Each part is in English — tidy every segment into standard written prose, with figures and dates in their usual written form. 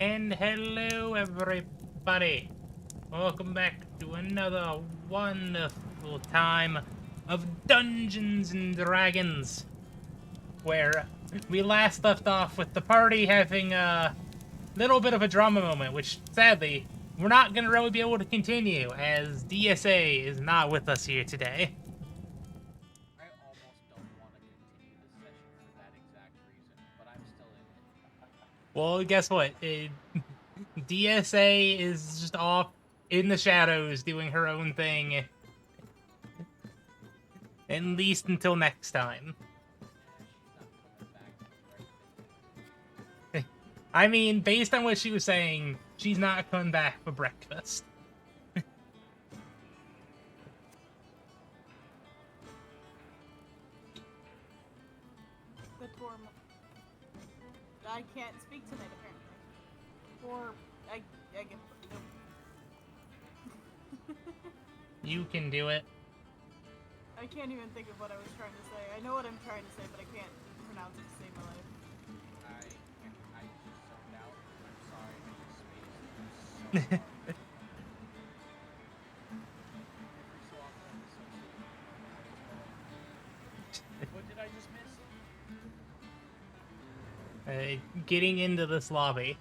And hello, everybody. Welcome back to another wonderful time of Dungeons and Dragons, where we last left off with the party having a little bit of a drama moment, which sadly we're not gonna really be able to continue as DSA is not with us here today. I almost don't want to continue this session for that exact reason, but I'm still in it. Well, guess what? DSA is just off in the shadows doing her own thing. At least until next time. She's not coming back for breakfast. I mean, based on what she was saying, she's not coming back for breakfast. The Torm. I can't speak tonight, apparently. Or I get nope. You can do it. I can't even think of what I was trying to say. I know what I'm trying to say, but I can't pronounce it to save my life. I just zoned out. I'm sorry, I just spaced. I'm so sorry. Every so often I'm associated with what did I just miss? Getting into this lobby.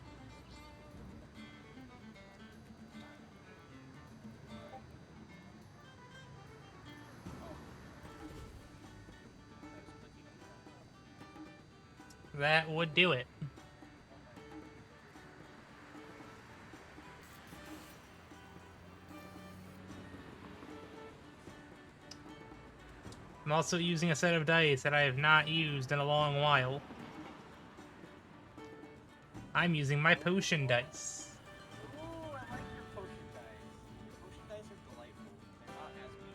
That would do it. I'm also using a set of dice that I have not used in a long while. I'm using my potion dice. Ooh, I like your potion dice. Potion dice are delightful. They're not as mean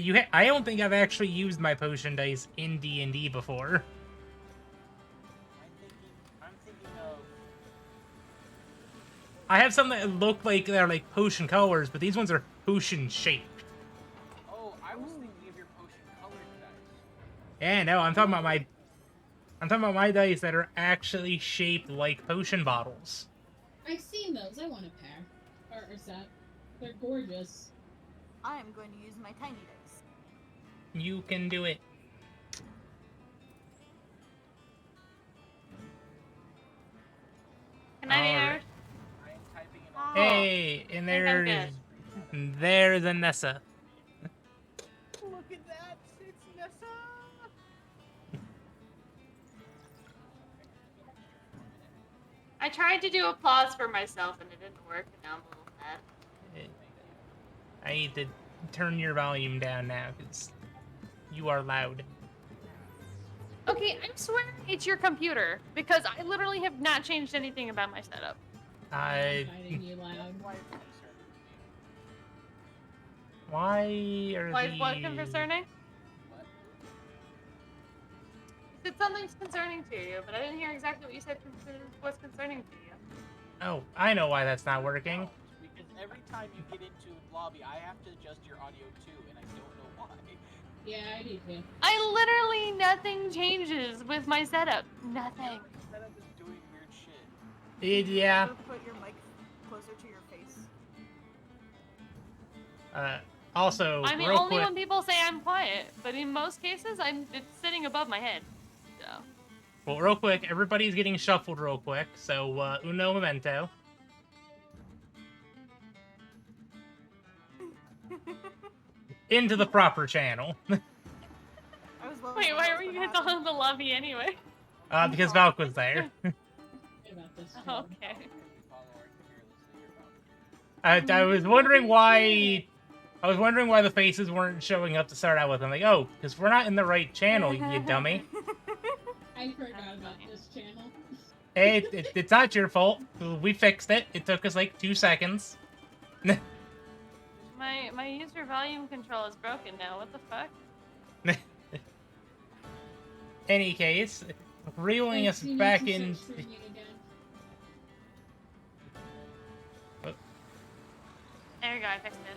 to me as I don't think I've actually used my potion dice in D&D before. I'm thinking of. I have some that look like they're like potion colors, but these ones are potion shaped. Oh, I was thinking of your potion colored dice. Yeah, no, I'm talking about my dice that are actually shaped like potion bottles. I've seen those. I want a pair. Or a set. They're gorgeous. I am going to use my tiny dice. You can do it. Can I be Alright. heard? I am typing in all. Hey, and there's Anessa. Look at that! It's Nessa! I tried to do applause for myself and it didn't work, and now I'm a little sad. I need to turn your volume down now, because you are loud. Okay, I'm swearing it's your computer, because I literally have not changed anything about my setup. Fighting you loud. Why is that concerning to me? Why are Why these... is what concerning? What? You said something's concerning to you, but I didn't hear exactly what you said was concerning to you. Oh, I know why that's not working. Because every time you get into lobby, I have to adjust your audio too, and I don't know why. Yeah, I do too. Literally nothing changes with my setup. Nothing. Your setup is doing weird shit. Yeah. Ever put your mic closer to your face. Also, I mean, real only quick... when people say I'm quiet, but in most cases, it's sitting above my head. So. Well, real quick, everybody's getting shuffled real quick, so, uno momento. Into the proper channel. I was loving Wait, when why that were you was guys gonna all happen. in the lobby anyway? Because Valk was there. What about this? Okay. Can we follow our fearlessly about I was wondering why... I was wondering why the faces weren't showing up to start out with. I'm like, oh, because we're not in the right channel, you dummy. I forgot about this channel. Hey, it's not your fault. We fixed it. It took us like 2 seconds. My user volume control is broken now. What the fuck? Any case, reeling us You need back to in... search for me again. There we go. I fixed it.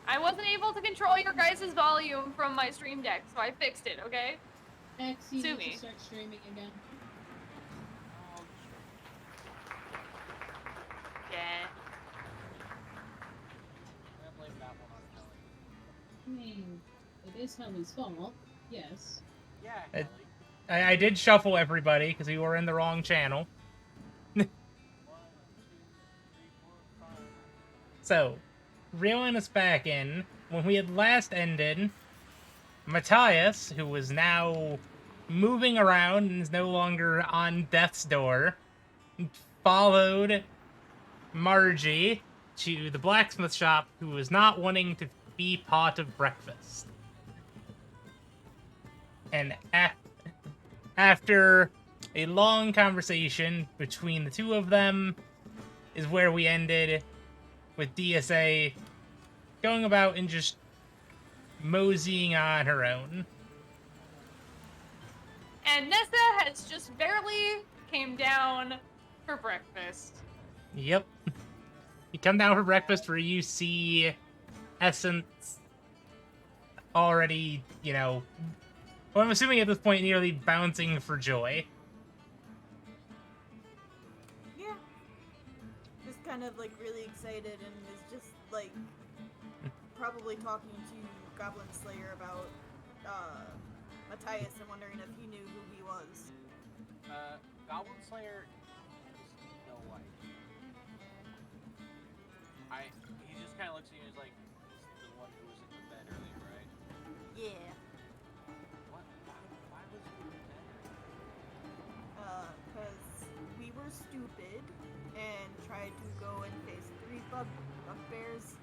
I wasn't able to control your guys' volume from my stream deck, so I fixed it. Okay. X, you Sue need me. to start streaming again. Oh, Yeah. I'm gonna blame that one on Kelly. I mean, it is Helly's fault. Yes. Yeah, It- Kelly. I did shuffle everybody because we were in the wrong channel. 1, 2, 3, 4, 5. So, reeling us back in, when we had last ended, Matthias, who was now moving around and is no longer on death's door, followed Margie to the blacksmith shop, who was not wanting to be part of breakfast. And after a long conversation between the two of them is where we ended, with DSA going about and just moseying on her own. And Nessa has just barely came down for breakfast. Yep. You come down for breakfast where you see Essence already, well, I'm assuming at this point nearly bouncing for joy. Yeah. Just kind of like really excited and is just like probably talking to Goblin Slayer about Matthias and wondering if he knew who he was. Goblin Slayer has no idea. He just kind of looks at you and is like, "This is the one who was in the bed earlier, right?" Yeah. What? Why was he in the bed? Because we were stupid and tried to go and face 3 bugbears.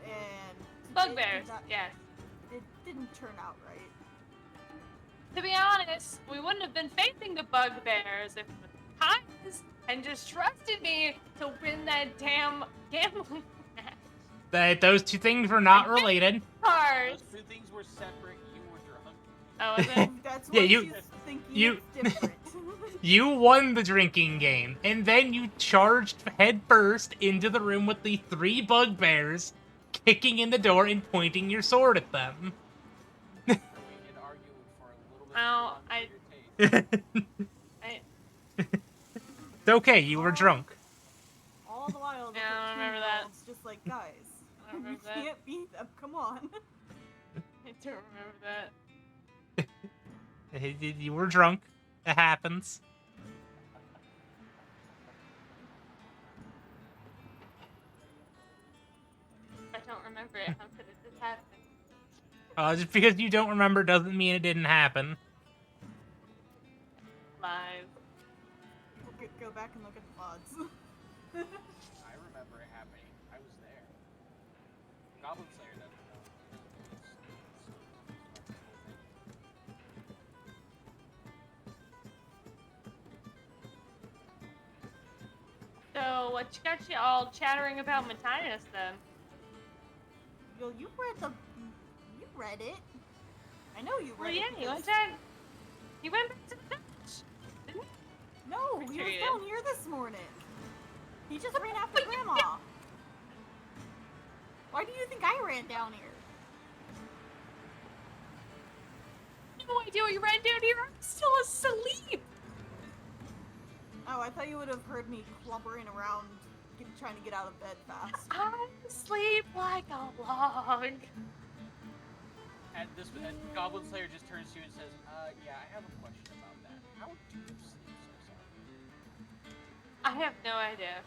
And Bugbears, yes. It didn't turn out right. To be honest, we wouldn't have been facing the bugbears if Matthias had just trusted me to win that damn gambling match. Those two things were not related. Cards. Those 2 things were separate. You were drunk. Oh, is it? That's Yeah, why you- she's thinking you- it's different. You won the drinking game, and then you charged headfirst into the room with the 3 bugbears, kicking in the door and pointing your sword at them. We can argue for a little bit Well, longer your taste. It's okay, you were drunk. All the while, the Yeah, I don't remember that. 13-year-old's just like, guys, I don't you remember that. can't beat them. Come on. I don't remember that. You were drunk. It happens. I don't remember it. How could it just happen? Just because you don't remember doesn't mean it didn't happen. Live. Go back and look at the VODs. I remember it happening. I was there. Goblin Slayer doesn't know. So, what got you all chattering about Matthias then? Yo, you read it. I know you Well, read yeah, it. he went because- back. He went back to the Dutch. Didn't he? No, he was Retreated. down here this morning. He just ran after Grandma. Why do you think I ran down here? No idea what you ran down here. I'm still asleep. Oh, I thought you would have heard me clumpering around, trying to get out of bed fast. I'm asleep like a log. And Goblin Slayer just turns to you and says, yeah, I have a question about that. How do you sleep so sound? I have no idea.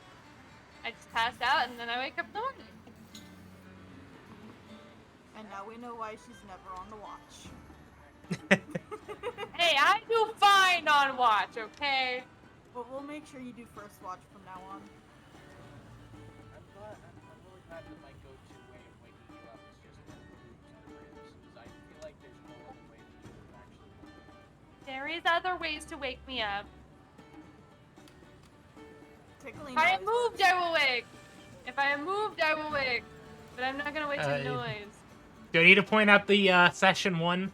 I just passed out and then I wake up in the morning. And now we know why she's never on the watch. Hey, I do fine on watch, okay? But we'll make sure you do first watch from now on. I'm really glad that my go-to way of waking you up is just to the ribs, because I feel like there's no other way that you would actually wake me up. There is other ways to wake me up. Tickling If I am noise moved, works. I will wake. If I am moved, I will wake. But I'm not gonna wake to noise. Do I need to point out the session 1?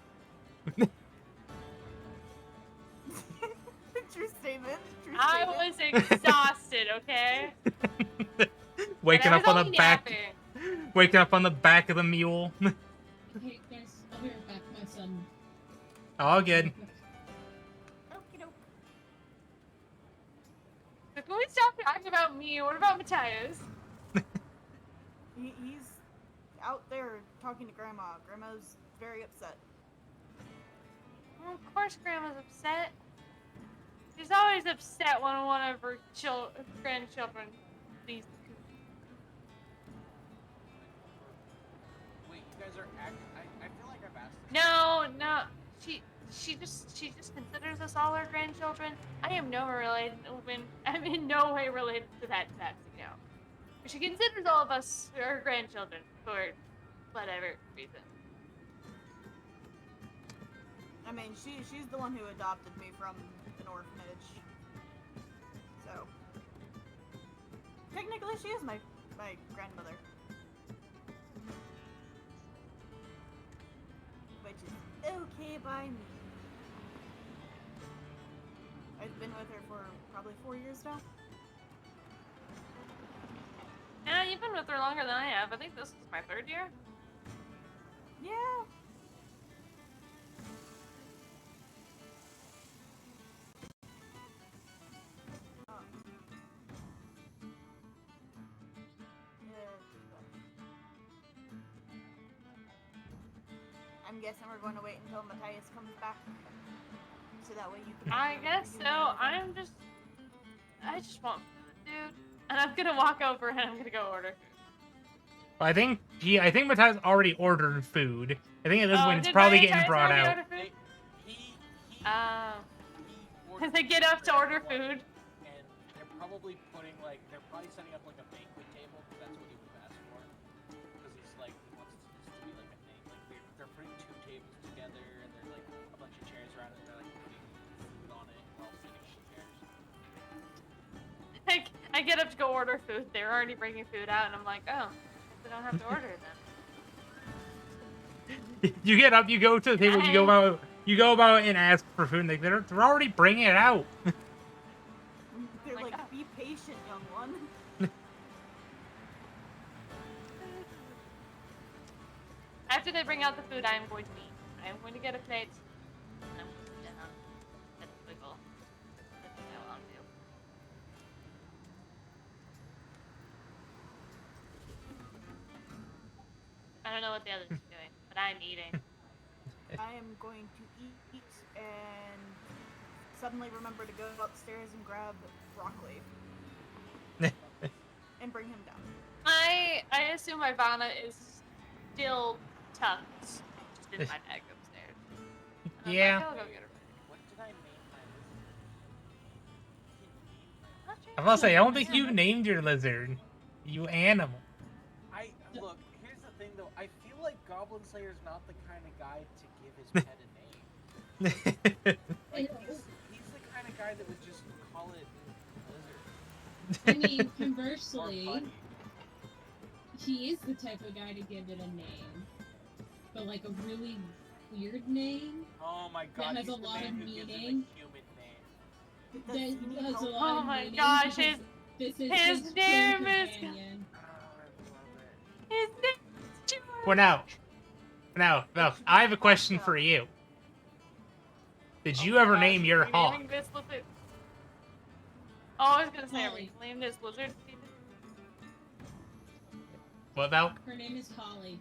True statement. True I statement. was exhausted, okay? Waking But I up was on the only back, napping. waking up on the back of the mule. Okay, guys, I'll be right back. My son All good. Okie doke. So can we stop talking about me? What about Matthias? He's out there talking to Grandma. Grandma's very upset. Well, of course Grandma's upset. She's always upset when one of her grandchildren leaves the coop. Wait, you guys are I feel like I've asked this. No. She just considers us all her grandchildren. I am nowhere related. I'm in no way related to that female. But she considers all of us her grandchildren for whatever reason. I mean, she's the one who adopted me from an orphanage. So technically, she is my grandmother, which is okay by me. I've been with her for probably 4 years now. Yeah, you've been with her longer than I have. I think this is my 3rd year. Yeah. I'm guessing we're going to wait until Matthias comes back, so that way you can. I guess so. I just want food, dude. And I'm gonna walk over and I'm gonna go order food. I think Matthias already ordered food. I think at this point it's did probably Matthias getting brought already out. order food? He As they get up to order food. And they're probably setting up like a banquet table, because that's what he was asked for. Because he's like, he wants this to be like a thing. Like they're putting 2 tables together, and there's like a bunch of chairs around it, and they're like putting food on it while sitting in chairs. I get up to go order food. They're already bringing food out, and I'm like, oh, I don't have to order it then. You get up, you go to the table, you go about and ask for food, and they're already bringing it out. They're Like, like, oh. be patient, young one. After they bring out the food, I am going to eat. I am going to get a plate. And I'm going to sit down at the wiggle. That's what I'll do. I don't know what the others are doing, but I'm eating. I am going to eat and suddenly remember to go upstairs and grab broccoli and bring him down. I assume Ivana is still tucked just in my bag upstairs. And I'm Yeah. like, I'll go get her. What did I name my lizard? Not sure. I must say, I don't think you named your lizard. You animal. Look, here's the thing though. I feel like Goblin Slayer's not the kind of guy to give his pet a name. Like, he's the kind of guy that would just call it lizard. I mean, Or conversely, buddy. he is the type of guy to give it a name, but like a really weird name Oh my god, has he's a the lot man of who gives it a meaning. human name. Does he that need has a help? lot Oh of my meaning. gosh, because this is his his name twin is- companion. Oh, I love it. His name's Stuart. Well, now, I have a question for you. Did you Oh my ever gosh, name your are we hawk? naming this lizard? Oh, I was gonna say, are we Holly. naming this lizard? What about Her name is Holly.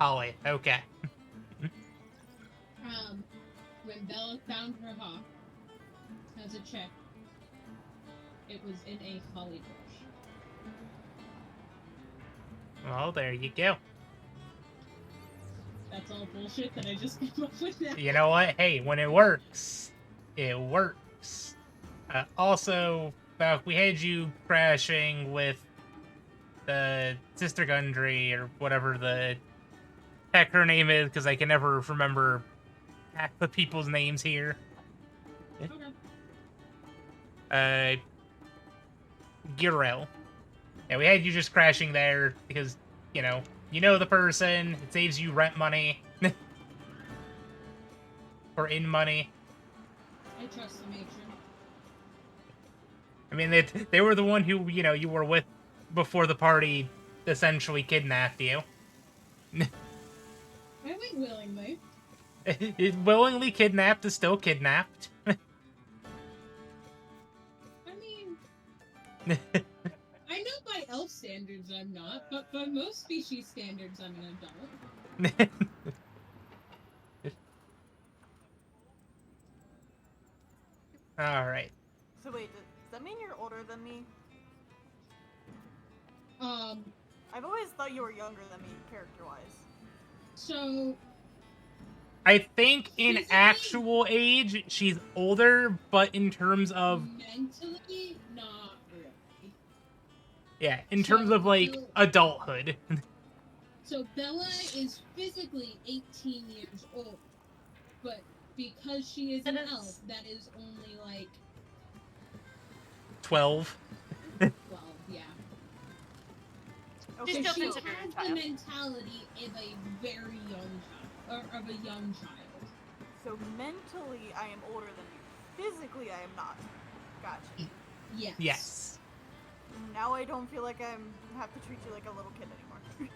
Holly? Okay. When Bella found her hawk as a chick, it was in a holly bush. Well, there you go. That's all bullshit that I just came up with now. You know what? Hey, when it works, it works. Also, we had you crashing with the Sister Gundry, or whatever the heck her name is, because I can never remember half the people's names here. Okay. Girel. Yeah, we had you just crashing there because, you know the person. It saves you rent money. Or in money. I trust the matron. I mean, they were the one who, you were with before the party essentially kidnapped you. I went willingly. Willingly kidnapped is still kidnapped. I mean, I know by elf standards I'm not, but by most species standards I'm an adult. Alright. So wait, does that mean you're older than me? I've always thought you were younger than me, character-wise. So I think in Physically- actual age, she's older, but in terms of, mentally, not really. yeah, in terms of, like, So- adulthood. So Bella is physically 18 years old, but because she is an That is- elf, that is only like 12. 12, yeah. Okay, She's still she considered a has child. the mentality of a very young child, or of a young child. so mentally I am older than you. Physically I am not. Gotcha. Yes. Yes. Now I don't feel like I have to treat you like a little kid anymore.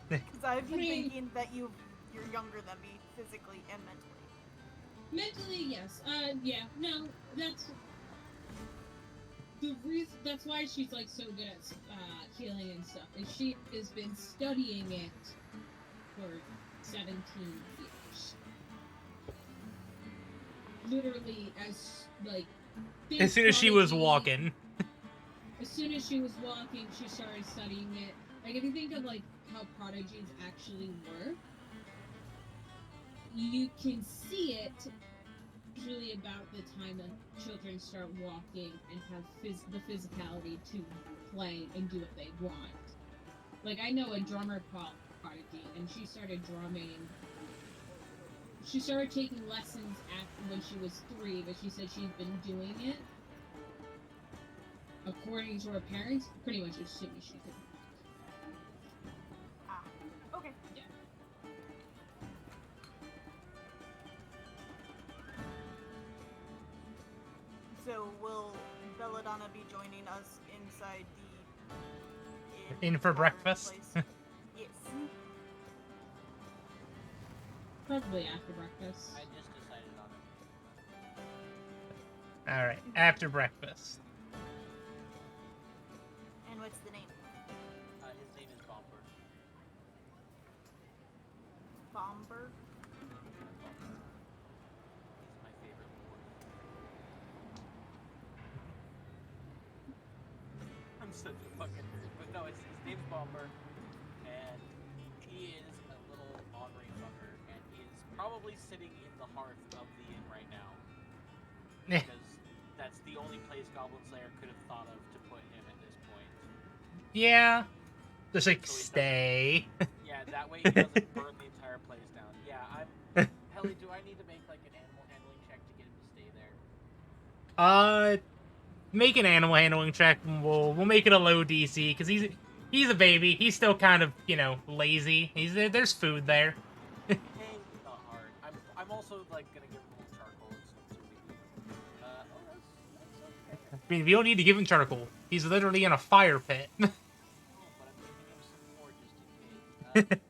Because I've been I mean- thinking that you're younger than me physically and mentally. Mentally, yes. Yeah. No, that's the reason. That's why she's like so good at healing and stuff. Is she has been studying it for 17 years. Literally, as like. As soon as she was Prodigy- walking. As soon as she was walking, she started studying it. Like, if you think of like how prodigies actually work, you can see it usually about the time that children start walking and have the physicality to play and do what they want. Like, I know a drummer prodigy, and she started drumming. She started taking lessons when she was 3, but she said she's been doing it, according to her parents, pretty much as soon as she could. Ah, okay. Yeah. So will Belladonna be joining us inside the In for bar breakfast? place? Yes. Probably after breakfast. I just decided on it. Alright, after breakfast. And what's the name? His name is Bomber. Bomber? He's my favorite lord. I'm such a fucking nerd. But no, his name's Bomber, and he is a little ornery fucker, and he is probably sitting in the hearth of the inn right now. Eh. Because that's the only place Goblin Slayer could have thought of to put him at this point. Yeah. Just like, So he stay. Yeah, that way he doesn't burn the entire place down. Yeah, I'm... Helly, do I need to make, like, an animal handling check to get him to stay there? Make an animal handling check, and we'll make it a low DC, because he's a baby. He's still kind of, you know, lazy. There's food there. Hey, not hard. I'm also, like, gonna give him a little charcoal and some sweet. That's okay. I mean, we don't need to give him charcoal. He's literally in a fire pit. Oh, but I'm giving him some more just in case.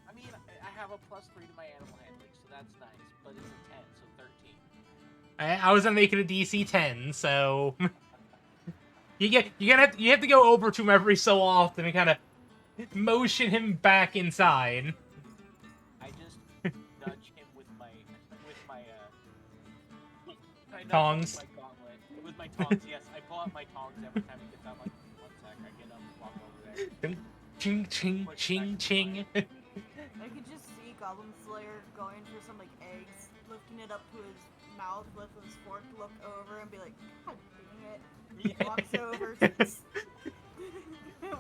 I mean, I have a +3 to my animal handling, so that's nice. But it's a 10, so 13. I was gonna make it a DC 10, so you have to go over to him every so often and kind of motion him back inside. I just nudge him with my I nudge him Tongs. With my gauntlet. With my tongs, yes. I pull out my tongs every time he gets out. Like, 1 sec, I get up and walk over there. Ching ching ching ching. I could just see Goblin Slayer going for some like eggs, lifting it up to his mouth with his fork, look over and be like, God dang it. Yeah. Walks over,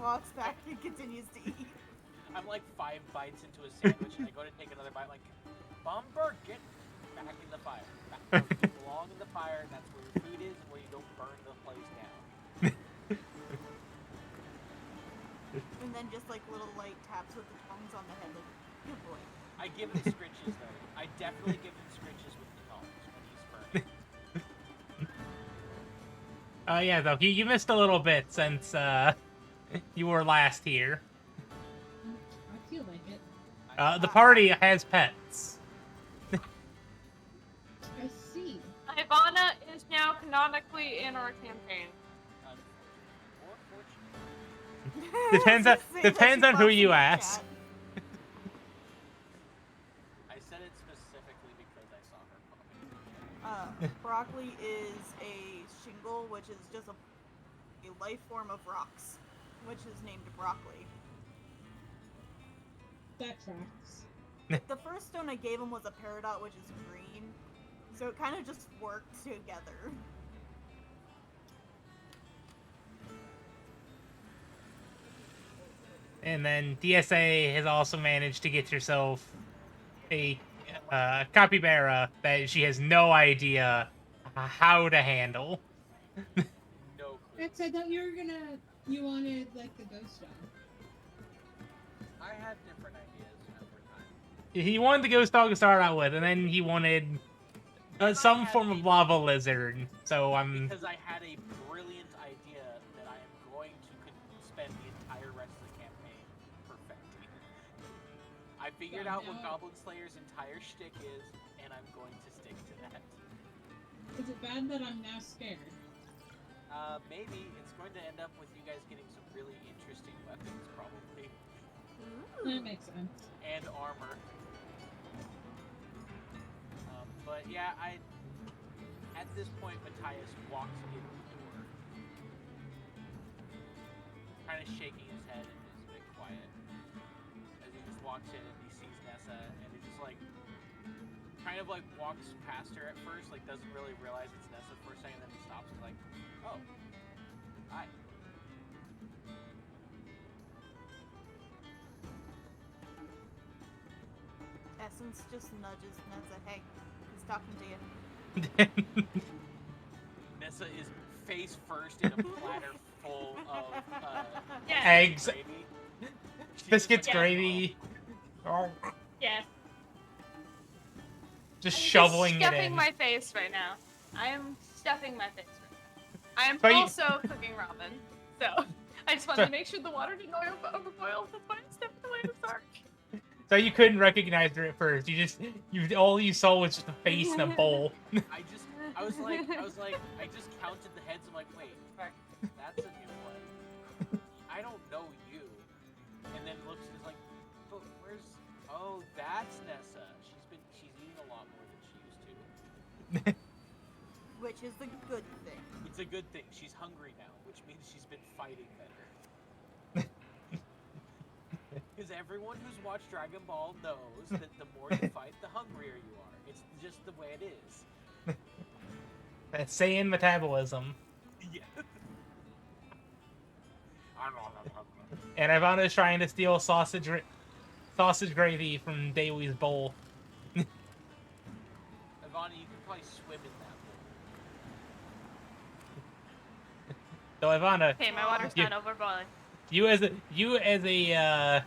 walks back and continues to eat. I'm like 5 bites into a sandwich and I go to take another bite, like, Bomber, get back in the fire. Back, you belong in the fire, that's where your food is and where you don't burn the place down. And then just like little light taps with the tongs on the head, like, good boy. I give him scritches though. I definitely give him scritches with the tongs when he's burning. Yeah, though you missed a little bit since you were last here. I feel like it. The party has pets. now canonically in our campaign. Unfortunately. Or fortunately. Depends on- Say that depends she on who pops in you the ask. chat. I said it specifically because I saw her comment. Broccoli is a shingle, which is just a life form of rocks, which is named broccoli. That tracks. The first stone I gave him was a peridot, which is green, so it kind of just worked together. And then DSA has also managed to get herself a capybara that she has no idea how to handle. No clue. Rex, I thought you wanted like the ghost dog. I had different ideas over time. He wanted the ghost dog to start out with, and then he wanted some had form of lava lizard. So I'm Because I had a brilliant idea that I am going to spend the entire rest of the campaign perfecting. I figured out what no. Goblin Slayer's entire shtick is, and I'm going to stick to that. Is it bad that I'm now scared? Maybe it's going to end up with you guys getting some really interesting weapons, probably, That makes sense. and armor. But yeah, at this point, Matthias walks in the door, kind of shaking his head and is a bit quiet. As he just walks in and he sees Nessa, and he just like, kind of like walks past her at first, like doesn't really realize it's Nessa for a second, then he stops and is like, oh, hi. Essence just nudges Nessa. Hey, he's talking to you. Nessa is face first in a platter full of Yes. Eggs. gravy. She's biscuits, like, gravy, oh, Yes. just I'm shoveling it stuffing in. my face right now. I am stuffing my face right now. I am So you- also cooking ramen. So I just wanted to make sure the water didn't overboil. That's why I stepped away. I'm sorry. So you couldn't recognize her at first. All you saw was just a face in a bowl. I was like, I just counted the heads. I'm like, wait, that's a new one. I don't know you. And then looks and is like, but where's? Oh, that's Nessa. She's eating a lot more than she used to. Which is the good thing. It's a good thing. She's hungry now, which means she's been fighting better. Because everyone who's watched Dragon Ball knows that the more you fight, the hungrier you are. It's just the way it is. That Saiyan metabolism. Yeah. I'm not hungry. And Ivana's trying to steal sausage gravy from Dewey's bowl. Ivana, you can probably swim in that bowl. So Ivana, Okay, my water's You- not overboiling. you as a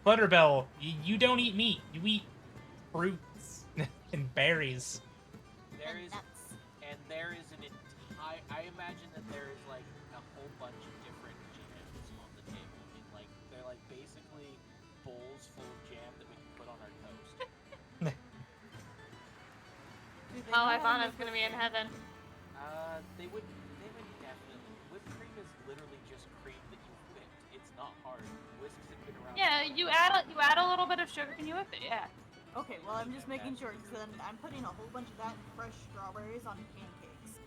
Flutterbell, you don't eat meat. You eat fruits and berries. There And is, nuts. and there is an entire. I imagine that there is like a whole bunch of different jams on the table. And like they're like basically bowls full of jam that we can put on our toast. Do they Oh, know how to Ivana's make gonna whipped be in heaven. They would definitely. Whipped cream is literally just cream that you whipped. It's not hard. Whisks have been around. Yeah, you add a little bit of sugar and you whip it. Yeah. Okay, well, I'm just making sure, because then I'm putting a whole bunch of that and fresh strawberries on pancakes.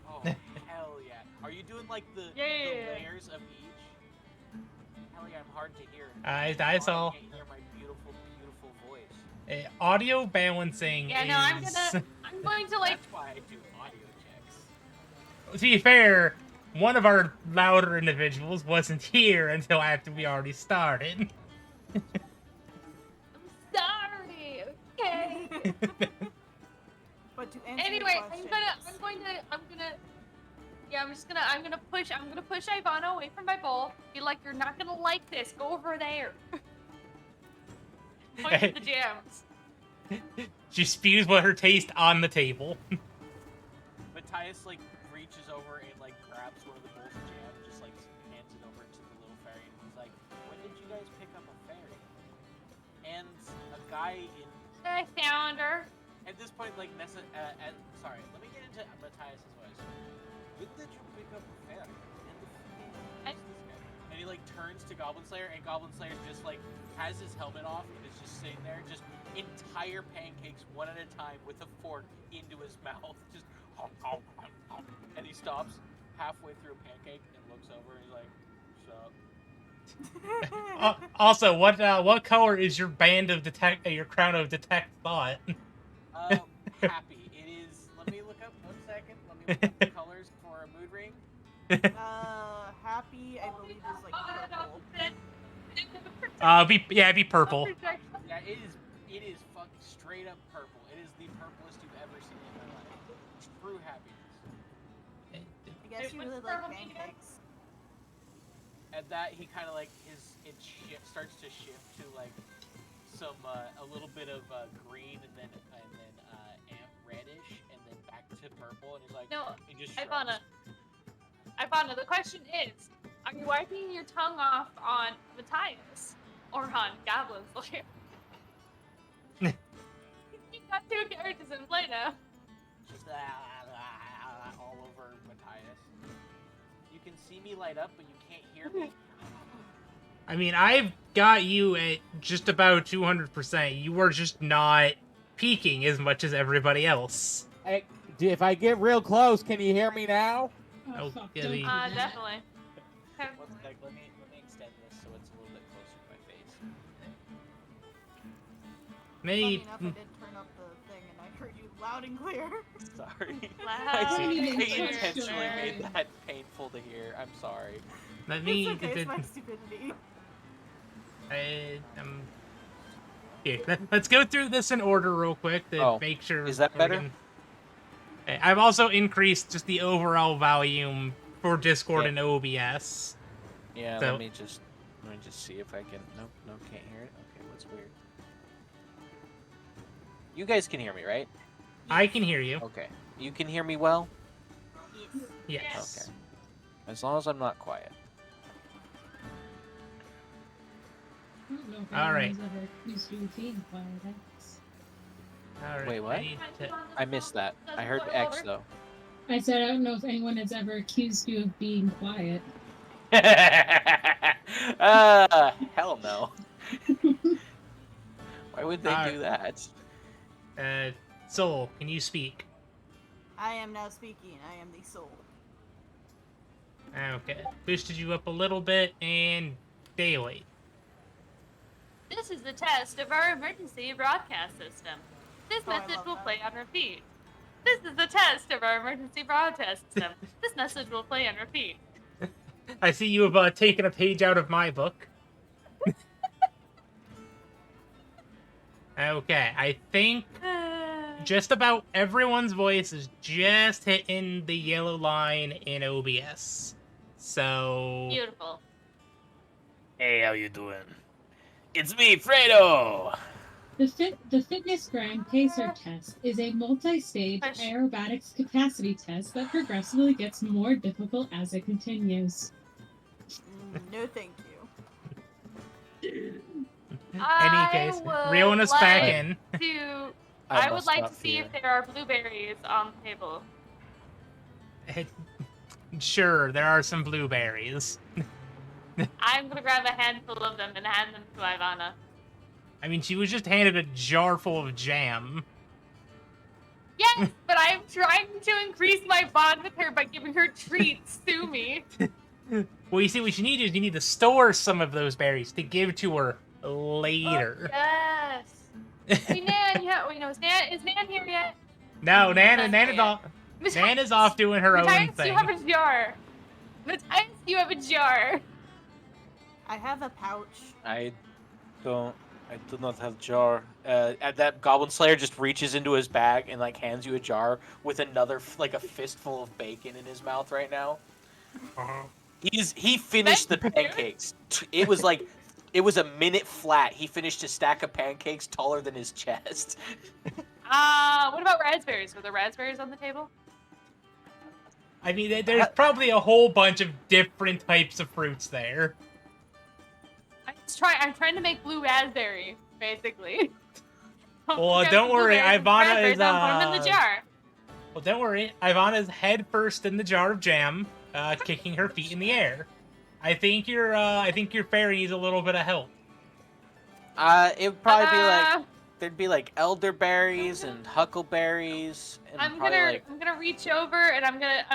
Oh hell yeah! Are you doing like the Yeah. layers of each? Hell yeah! I'm hard to hear. I Sorry, saw can't hear my beautiful, beautiful voice. audio balancing Yeah, is. no, I'm going to like. That's why I do audio checks. To be fair, one of our louder individuals wasn't here until after we already started. I'm sorry. Okay. But to answer Anyway, your I'm question, gonna push Ivana away from my bowl. Be like, you're not gonna like this. Go over there. Point at the jams. She spews what her taste on the table. Matthias like reaches over and like grabs one of the bowls of jam and just like hands it over to the little fairy and he's like, "When did you guys pick up a fairy?" And a guy in I found her. at this point, like, sorry, let me get into Matthias's voice. When did you pick up Fair? And he like turns to Goblin Slayer, and Goblin Slayer just like has his helmet off and is just sitting there, just entire pancakes one at a time with a fork into his mouth, just and he stops halfway through a pancake and looks over and he's like, "Sup?" Also, what color is your band of your crown of detect thought? Happy. It is. Let me look up 1 second. Let me look up the colors for a mood ring. Happy, I believe, is like purple. Be purple. Yeah, it is fucking straight up purple. It is the purplest you've ever seen in my life. True happiness. I guess you really like pancakes. At that, he kind of like starts to shift to like some a little bit of green and then reddish and then back to purple, and he's like, No, he just Ivana, the question is, are you wiping your tongue off on Matthias or on Goblin Slayer? You got two characters in play now. Just all over Matthias. You can see me light up, but you can't hear me. I mean, I've got you at just about 200%. You are just not peaking as much as everybody else. Hey, if I get real close, can you hear me now? Oh, fuck, yeah, don't the- do that. Definitely. Let me extend this so it's a little bit closer to my face. Maybe. Funny enough, I did turn up the thing and I heard you loud and clear. Sorry. Wow. I Sure. intentionally made that painful to hear. I'm sorry. Let me. It's okay, it's my stupidity. Here, let's go through this in order real quick to make sure. Is that better? I've also increased just the overall volume for Discord and OBS. Yeah, So- let me just see if I can. Nope, can't hear it. Okay, what's weird? You guys can hear me, right? I can hear you. Okay. You can hear me well? Yes. Okay. As long as I'm not quiet. I don't know if All right. anyone's ever accused you of being quiet. All right. Wait, what? I need to- I missed that. I heard X though. I said I don't know if anyone has ever accused you of being quiet. Hell no. Why would they do that? Soul, can you speak? I am now speaking. I am the soul. Okay. Boosted you up a little bit, and daily. This is the test of our emergency broadcast system. This Oh, I message love will that. play on repeat. This is the test of our emergency broadcast system. This message will play on repeat. I see you have taken a page out of my book. Okay, I think just about everyone's voice is just hitting the yellow line in OBS. So... Beautiful. Hey, how you doing? It's me, Fredo! The Fitness Grind Pacer test is a multi-stage Push. aerobatics capacity test that progressively gets more difficult as it continues. No, thank you. Any case, reeling us back in. I would like to see if there are blueberries on the table. Sure, there are some blueberries. I'm gonna grab a handful of them and hand them to Ivana. I mean, she was just handed a jar full of jam. Yes, but I'm trying to increase my bond with her by giving her treats. Sue me. Well, you see, what you need is you need to store some of those berries to give to her later. Yes. Hey, Nan, is Nan here yet? No, Nana's Matthias, Nana's off doing her own Matthias, thing. you have a jar. Matthias, you have a jar. I have a pouch. I do not have jar. At that, Goblin Slayer just reaches into his bag and like hands you a jar with another like a fistful of bacon in his mouth right now. He finished the pancakes. It was a minute flat. He finished a stack of pancakes taller than his chest. What about raspberries? Were there raspberries on the table? I mean, there's probably a whole bunch of different types of fruits there. I'm trying to make blue raspberry, basically. Well, Grab don't the worry, blueberries and Ivana cranberries is, and put 'em in the jar. Well, don't worry. Ivana's head first in the jar of jam, kicking her feet in the air. I think your fairy needs a little bit of help. It would probably be like Uh, there'd be like elderberries and huckleberries and I'm probably gonna like I'm gonna reach over and I'm gonna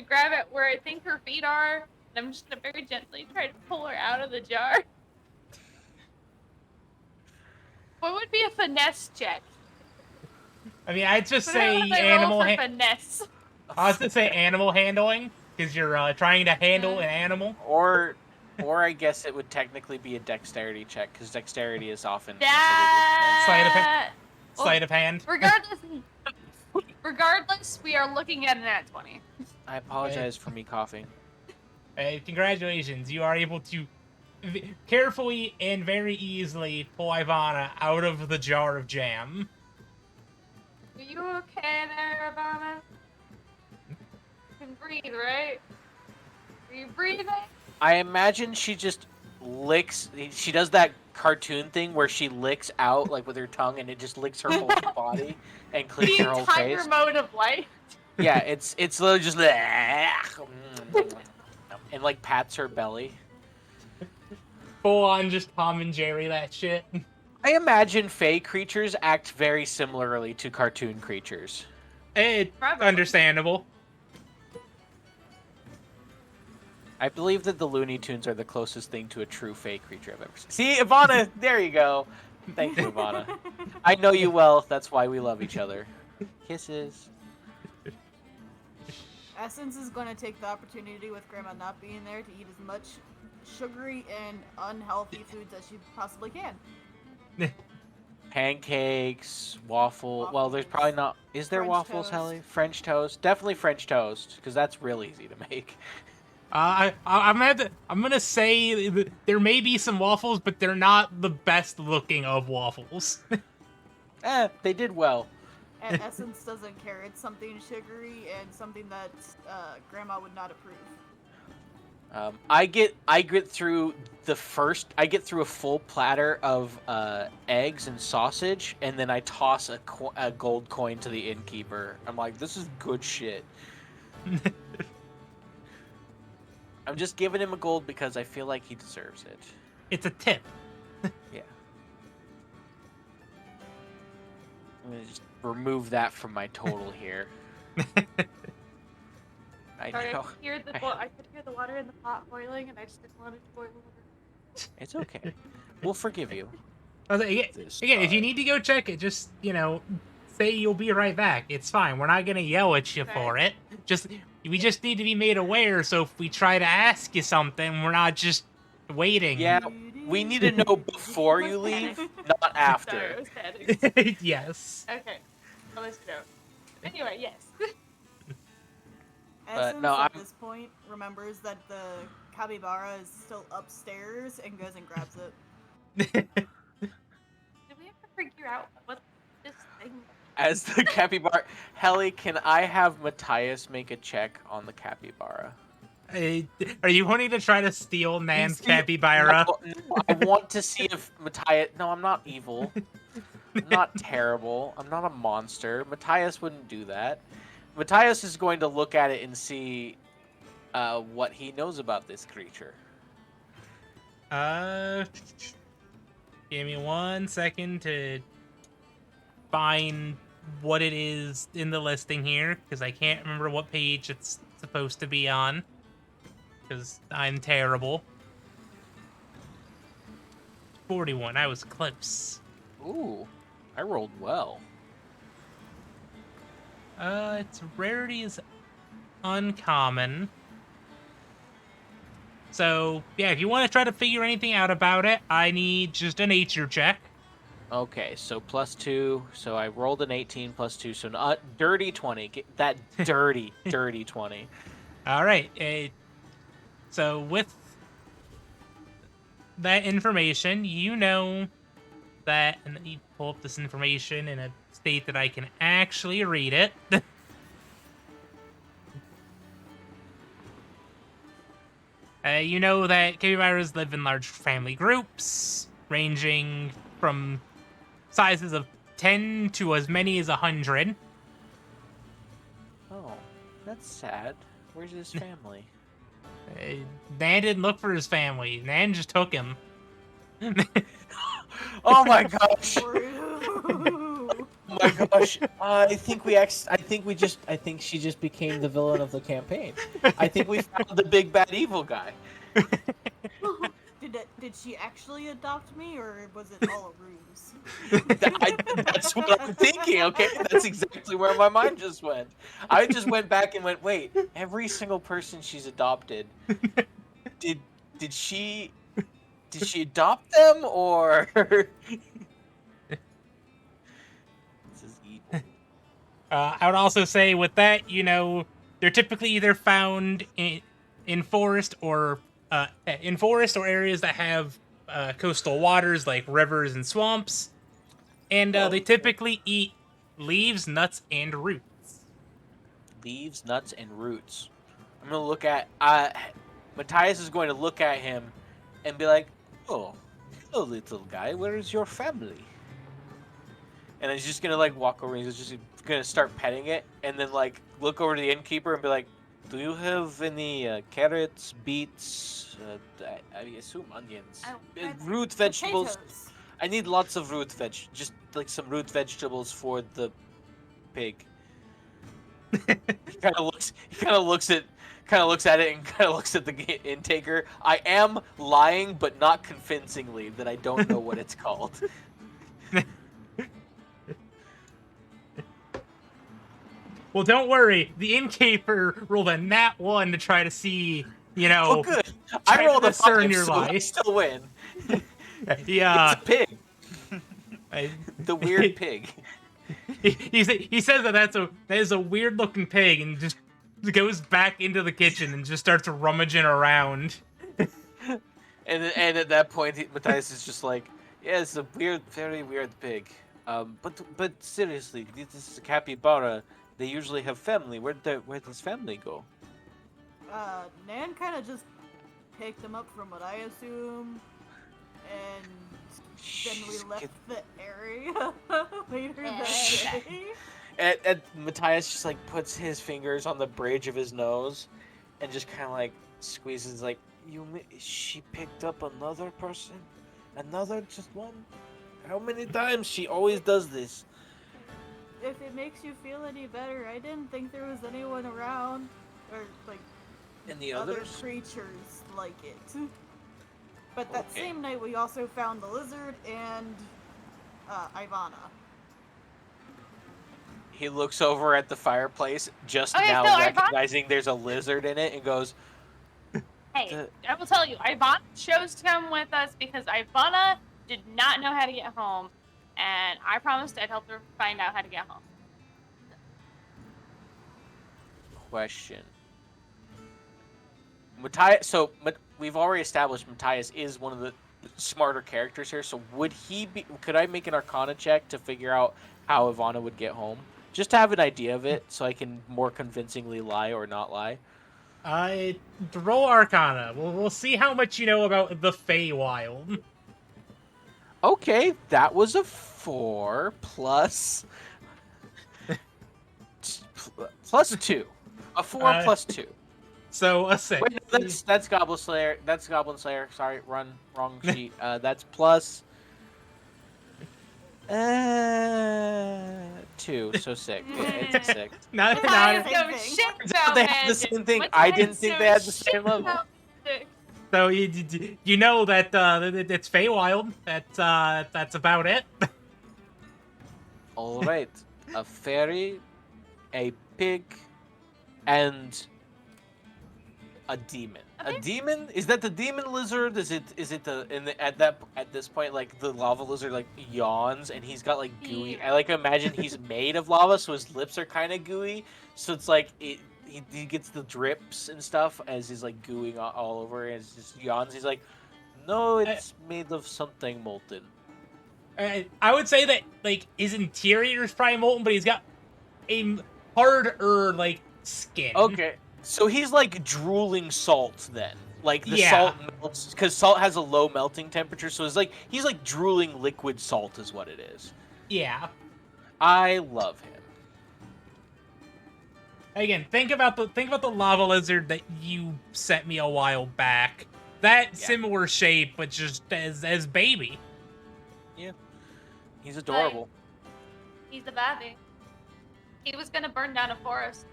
grab it where I think her feet are, and I'm just gonna very gently try to pull her out of the jar. What would be a finesse check? I mean, I'd just What say would I roll animal. for finesse? I was to say animal handling because you're trying to handle an animal. or I guess it would technically be a dexterity check because dexterity is often That Sleight of hand. regardless, we are looking at an at 20. I apologize for me coughing. Congratulations, you are able to carefully and very easily pull Ivana out of the jar of jam. Are you okay there, Ivana? You can breathe, right? Are you breathing? I imagine she just licks. She does that cartoon thing where she licks out like with her tongue, and it just licks her whole body and cleans The her whole entire face. mode of life. Yeah, it's literally just and like pats her belly. Full on just Tom and Jerry that shit. I imagine fey creatures act very similarly to cartoon creatures. It's Probably. understandable. I believe that the Looney Tunes are the closest thing to a true fey creature I've ever seen. See, Ivana, there you go. Thank you, Ivana. I know you well. That's why we love each other. Kisses. Essence is going to take the opportunity with Grandma not being there to eat as much sugary and unhealthy foods as she possibly can. Pancakes, waffle. Well, there's probably not. Is there French waffles, toast. Helly? French toast. Definitely French toast, because that's real easy to make. I'm gonna say there may be some waffles, but they're not the best looking of waffles. They did well. And Essence doesn't care. It's something sugary and something that Grandma would not approve. I get through a full platter of eggs and sausage, and then I toss a gold coin to the innkeeper. I'm like, this is good shit. I'm just giving him a gold because I feel like he deserves it. It's a tip. Yeah. I'm gonna just remove that from my total here. I Sorry, know. I could hear the water in the pot boiling, and I just didn't want it to boil over. It's okay. We'll forgive you. Again, if you need to go check it, just, say you'll be right back. It's fine. We're not gonna yell at you for it. We just need to be made aware, so if we try to ask you something, we're not just waiting. Yeah, we need to know before you leave, not Sorry, I after. was panicked. Yes. Okay, I'll let you know. Anyway, yes. Essence no, at I'm- this point remembers that the capybara is still upstairs and goes and grabs it. Did we ever figure out what this thing? As the capybara, Helly, can I have Matthias make a check on the capybara? Are you wanting to try to steal Nan's See, capybara? No, I want to see if Matthias. No, I'm not evil. I'm not terrible. I'm not a monster. Matthias wouldn't do that. Matthias is going to look at it and see what he knows about this creature. Give me 1 second to find what it is in the listing here, because I can't remember what page it's supposed to be on, because I'm terrible. 41, I was close. Ooh, I rolled well. Its rarity is uncommon. So, yeah, if you want to try to figure anything out about it, I need just a nature check. Okay, so +2. So I rolled an 18 +2. So dirty 20. Get that dirty, dirty 20. All right. So with that information, you know that, and let me pull up this information in a state that I can actually read it. You know that capybaras live in large family groups, ranging from sizes of 10 to as many as 100. Oh, that's sad. Where's his family? Nan didn't look for his family. Nan just took him. Oh my gosh! Rude. Oh my gosh! I think she just became the villain of the campaign. I think we found the big bad evil guy. Did she actually adopt me, or was it all a ruse? That's what I'm thinking. Okay, that's exactly where my mind just went. I just went back and went, wait. Every single person she's adopted, did she adopt them, or this is evil? I would also say with that, they're typically either found in forest or areas that have coastal waters like rivers and swamps, and they typically eat leaves, nuts, and roots. Leaves, nuts, and roots. I'm gonna look at Matthias is going to look at him and be like, "Oh, hello, little guy. Where is your family?" And he's just gonna walk over and he's just gonna start petting it, and then look over to the innkeeper and be like, "Do you have any carrots, beets? I assume onions, root vegetables. Potatoes. I need lots of root just some root vegetables for the pig." He kind of looks at it and kind of looks at the intaker. I am lying, but not convincingly, that I don't know what it's called. Well, don't worry. The innkeeper rolled a nat 1 to try to see, Oh, good. try I rolled to a discern 5, your so I life. still win. Yeah. It's a pig. The weird pig. He says that is a weird looking pig, and just goes back into the kitchen and just starts rummaging around. And at that point, Matthias is just like, "Yeah, it's a weird, very weird pig. But seriously, this is a capybara. They usually have family. Where does family go?" Nan kind of just picked them up from what I assume, and then we left the area later that day. And Matthias just puts his fingers on the bridge of his nose, and just kind of squeezes she picked up another person, just one. How many times? She always does this. If it makes you feel any better, I didn't think there was anyone around, or And the other others? creatures like it. But that Okay. same night, we also found the lizard and Ivana. He looks over at the fireplace, just Okay, now so Ivana- recognizing there's a lizard in it, and goes, Hey, I will tell you, Ivana chose to come with us because Ivana did not know how to get home, and I promised I'd help her find out how to get home. question. Matthias, so we've already established Matthias is one of the smarter characters here, so could I make an Arcana check to figure out how Ivana would get home? Just to have an idea of it, so I can more convincingly lie or not lie. Roll Arcana. We'll see how much you know about the Feywild. Okay, that was a 4 plus 2. A 4 plus 2. So a 6. Wait, no, that's Goblin Slayer. That's Goblin Slayer. Sorry, wrong sheet. That's plus 2, so 6. Yeah, it's a 6. Not Matthias Same knows thing. shit They about have the magic. same thing. I Matthias didn't think they knows had the same shit level. about magic. So you know that it's Feywild. That's about it. All right, a fairy, a pig, and a demon. Okay. A demon? Is that the demon lizard? Is it at this point the lava lizard yawns and he's got gooey. Yeah. I imagine he's made of lava, so his lips are kind of gooey. So it's he gets the drips and stuff as he's gooing all over and it just yawns. He's like, no, it's made of something molten. I would say that his interior is probably molten, but he's got a harder skin. Okay, so he's drooling salt then. Like the Yeah. salt melts because salt has a low melting temperature, so it's like he's like drooling liquid salt is what it is. Yeah. I love him. Again, think about the lava lizard that you sent me a while back. That similar shape, but just as baby. Yeah, he's adorable. He's a baby. He was gonna burn down a forest.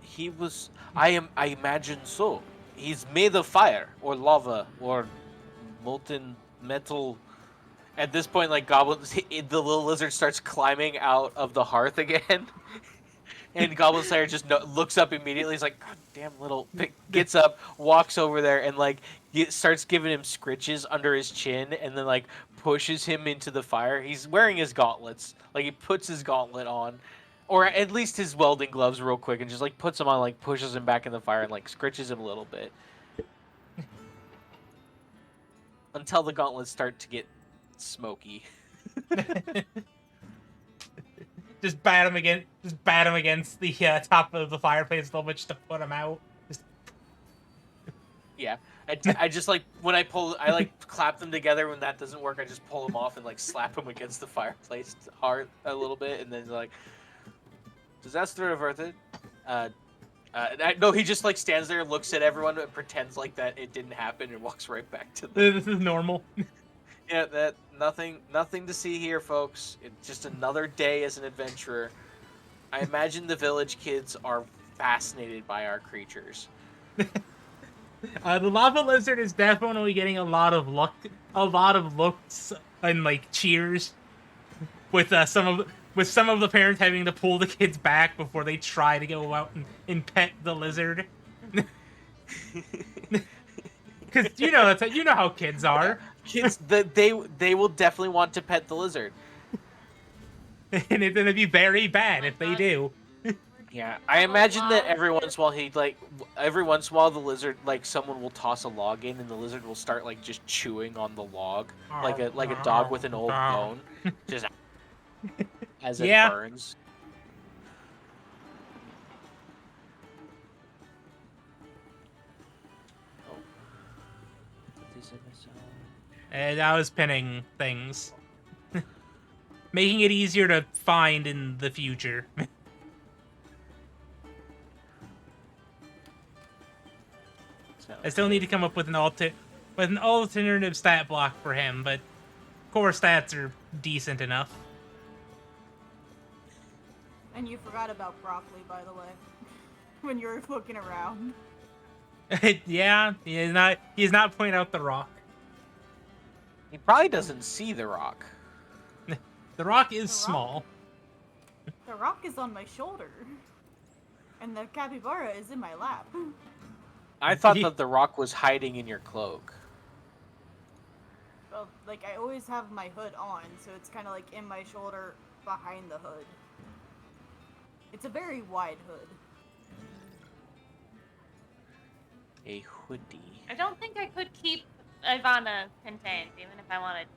He was. I imagine so. He's made of fire or lava or molten metal. At this point, like goblins, the little lizard starts climbing out of the hearth again, and Goblin Slayer just looks up immediately. He's like, "God damn little!" Gets up, walks over there, and like starts giving him scritches under his chin, and then like pushes him into the fire. He's wearing his gauntlets. Like he puts his gauntlet on, or at least his welding gloves, real quick, and just like puts them on, like pushes him back in the fire, and like scritches him a little bit until the gauntlets start to get smoky. Just bat him against the top of the fireplace a little bit just to put him out. Just... Yeah, I just like when I like clap them together. When that doesn't work, I just pull them off and like slap them against the fireplace hard a little bit, and then like, disaster averted. No, he just like stands there, looks at everyone, and pretends like that it didn't happen, and walks right back to them. This is normal. Yeah, that nothing to see here, folks. It's just another day as an adventurer. I imagine the village kids are fascinated by our creatures. The lava lizard is definitely getting a lot of looks and like cheers, with some of the parents having to pull the kids back before they try to go out and pet the lizard. Because you know how kids are. Kids, they will definitely want to pet the lizard. And it's gonna be very bad if they do. Yeah, I imagine that every once in a while the lizard, like someone will toss a log in and the lizard will start like just chewing on the log like a dog with an old bone, just as it burns. And I was pinning things. Making it easier to find in the future. I still need to come up with an alternative stat block for him, but core stats are decent enough. And you forgot about broccoli, by the way, when you were looking around. Yeah, he is not pointing out the rock. He probably doesn't see the rock. The rock is small. The rock is on my shoulder. And the capybara is in my lap. I thought that the rock was hiding in your cloak. Well, like, I always have my hood on, so it's kind of like in my shoulder behind the hood. It's a very wide hood. A hoodie. I don't think I could keep Ivana contained, even if I wanted to.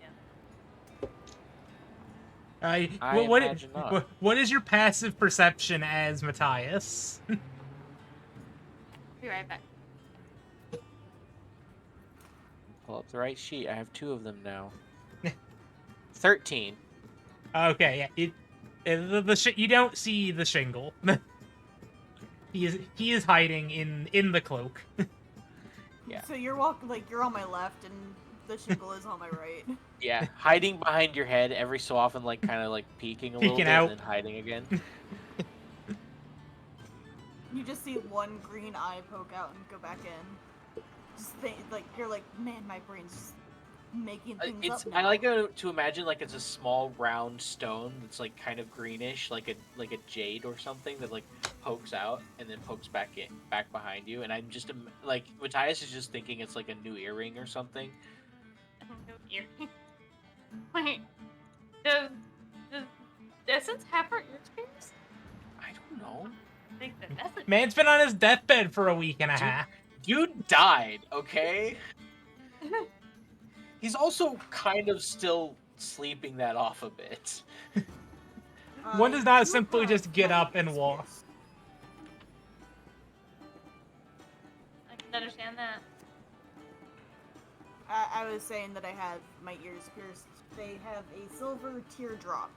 What is your passive perception as Matthias? Be right back. Pull up the right sheet. I have 2 of them now. 13. Okay, yeah. You don't see the shingle. He is hiding in the cloak. Yeah. So you're you're on my left and the shingle is on my right. Yeah, hiding behind your head every so often, like kind of like peeking a little bit out. and then hiding again. You just see one green eye poke out and go back in. Just you're like, man, my brain's just making things up now. I like to imagine like it's a small round stone that's like kind of greenish, like a jade or something that like pokes out and then pokes back behind you. And I'm just like Matthias is just thinking it's like a new earring or something. Earring. Wait, does Essence have her earrings? I don't know. I think that Essence. Man's been on his deathbed for a week and a half. Dude died, okay? He's also kind of still sleeping that off a bit. One does not simply just get up and walk. I can understand that. I was saying that I had my ears pierced. They have a silver teardrop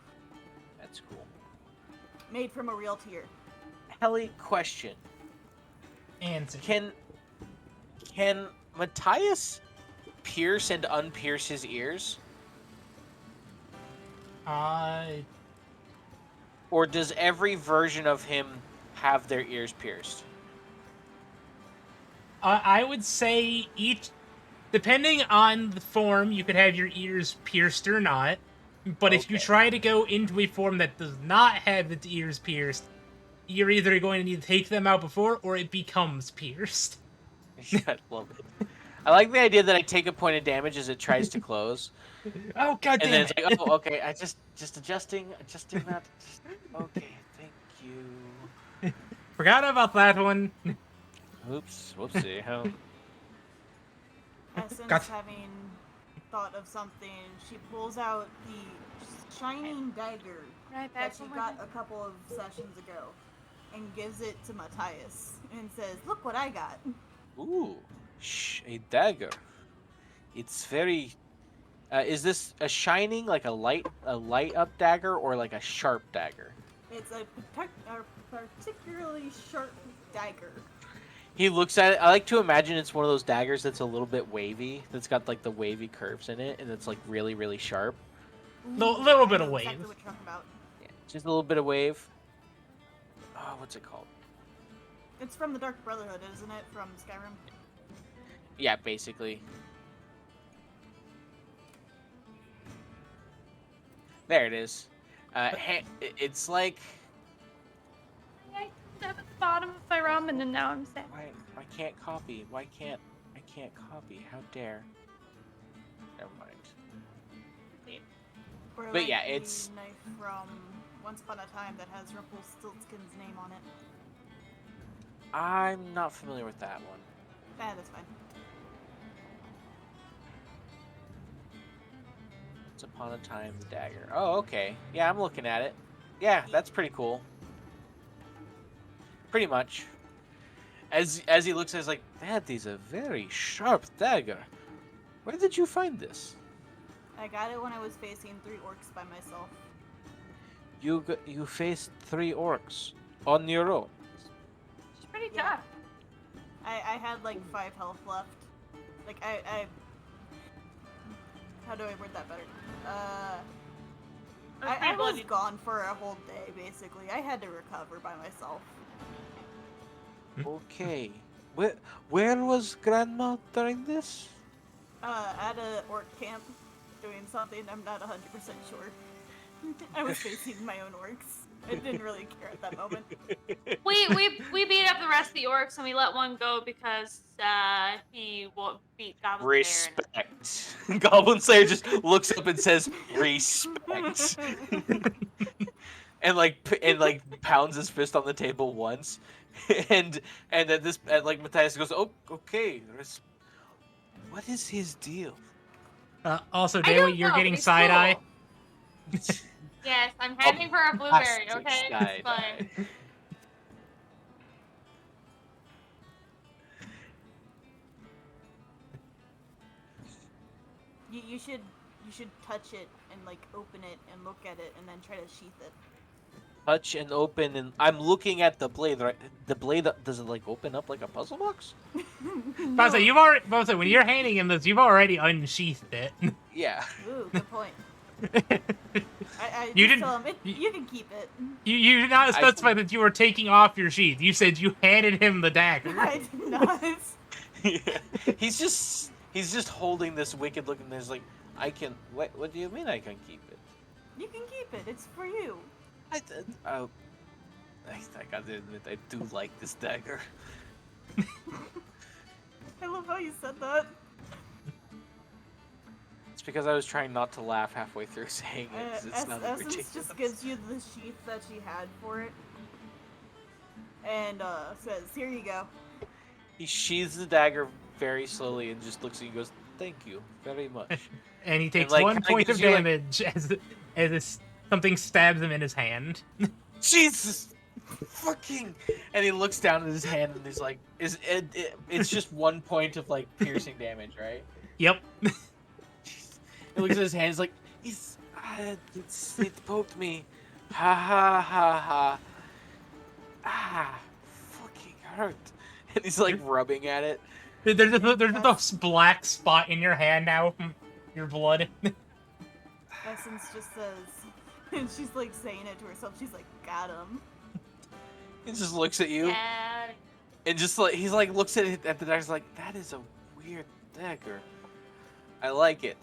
That's cool. made from a real tear. Helly, question. Answer. Can Matthias pierce and unpierce his ears? Or does every version of him have their ears pierced? I would say each, depending on the form, you could have your ears pierced or not. But if you Okay. try to go into a form that does not have its ears pierced, you're either going to need to take them out before, or it becomes pierced. I love it. I like the idea that I take a point of damage as it tries to close, Oh god and damn then it! it's like, oh, okay, I just adjusting that. Okay, thank you. Forgot about that one. Oops, whoopsie. How? Essence, Got- having thought of something, she pulls out the shining dagger Right that back she from got a couple of sessions ago and gives it to Matthias and says, "Look what I got." Ooh, a dagger. It's very. Is this a shining, like a light up dagger, or like a sharp dagger? It's a particularly sharp dagger. He looks at it. I like to imagine it's one of those daggers that's a little bit wavy, that's got like the wavy curves in it, and it's like really, really sharp. Little bit I of know wave. Exactly what you're talking about. Yeah, just a little bit of wave. Oh, what's it called? It's from the Dark Brotherhood, isn't it? From Skyrim. Yeah, basically. There it is. It's like I at the bottom of my ramen and now I'm sad. why can't copy? Why can't I can't copy? How dare? Never mind. Or But like yeah, the it's- knife from Once Upon a Time that has Rumpelstiltskin's name on it. I'm not familiar with that one. That's fine. Once upon a time, the dagger. Oh, okay. Yeah, I'm looking at it. Yeah, that's pretty cool. Pretty much. As he looks at it, he's like, that is a very sharp dagger. Where did you find this? I got it when I was facing 3 orcs by myself. You faced 3 orcs on your own. It's pretty Yeah. tough. I had like 5 health left. Like I how do I word that better? I was gone for a whole day basically. I had to recover by myself. Okay. Where was Grandma during this? At a orc camp doing something I'm not 100% sure. I was facing my own orcs. I didn't really care at that moment. We beat up the rest of the orcs and we let one go because he beat Goblin Slayer. Respect. Goblin Slayer just looks up and says respect, and pounds his fist on the table once, and then Matthias goes, oh, okay. What is his deal? Also, I Daily, don't you're know, getting but it's side eye. cool. Yes, I'm handing her a blueberry. Plastic Okay, side it's fine. eye. You should touch it and like open it and look at it and then try to sheath it. Touch and open, and I'm looking at the blade. Right, the blade, does it like open up like a puzzle box? Bowser, you've already, Bowser, when you're handing him this, you've already unsheathed it. Yeah. Ooh, good point. I You just didn't- tell him, you can keep it. You did not specify that you were taking off your sheath. You said you handed him the dagger. I did not. Yeah. He's just holding this wicked looking. There's like, I can. What do you mean I can keep it? You can keep it. It's for you. I gotta admit, I do like this dagger. I love how you said that. It's because I was trying not to laugh halfway through saying it. 'Cause it's not Essence ridiculous. just gives you the sheath that she had for it. And says, here you go. He sheathes the dagger very slowly and just looks at you and goes, "Thank you very much." And he takes like, 1 kinda point of gives you, like- damage as something stabs him in his hand. Jesus, fucking! And he looks down at his hand and he's like, it's just 1 point of like piercing damage, right? Yep. He looks at his hands like, it poked me. Ha ha ha ha. Ah, fucking hurt. And he's like rubbing at it. There's a black spot in your hand now from your blood. Essence just says, and she's like saying it to herself. She's like, "Got him." He just looks at you Yeah. and just like he's like looks at it at the dagger like, that is a weird dagger. I like it.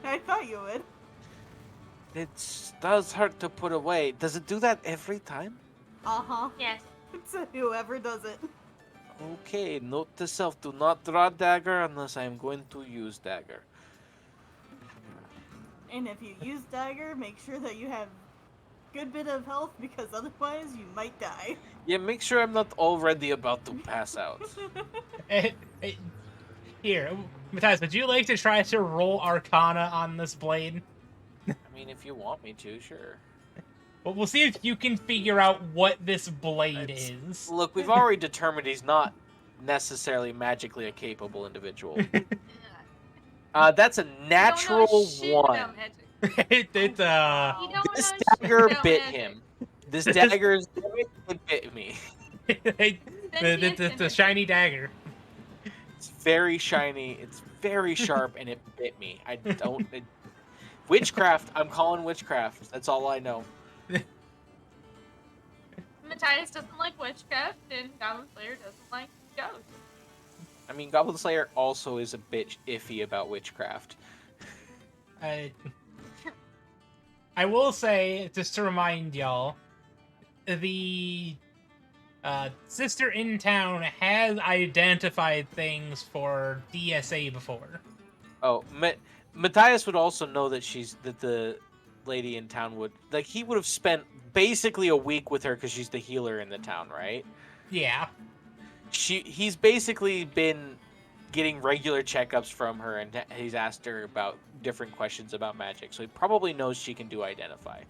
I thought you would. It does hurt to put away. Does it do that every time? Uh huh. Yes. To whoever does it. Okay, note to self, do not draw dagger unless I am going to use dagger. And if you use dagger, make sure that you have good bit of health because otherwise you might die. Yeah, make sure I'm not already about to pass out. Here, Matthias, would you like to try to roll Arcana on this blade? I mean, if you want me to, sure. Well, we'll see if you can figure out what this blade is. Look, we've already determined he's not necessarily magically a capable individual. That's a natural one. It's You don't This know dagger shit bit about him. This dagger bit me. the shiny dagger. It's very shiny. It's very sharp, and it bit me. I don't. Witchcraft. I'm calling witchcraft. That's all I know. Matthias doesn't like witchcraft, and Goblin Slayer doesn't like ghosts. I mean, Goblin Slayer also is a bit iffy about witchcraft. I will say, just to remind y'all, the sister in town has identified things for DSA before. Oh, Matthias would also know that the lady in town would he would have spent basically a week with her because she's the healer in the town, right? Yeah. He's basically been getting regular checkups from her, and he's asked her about different questions about magic, so he probably knows she can do identify.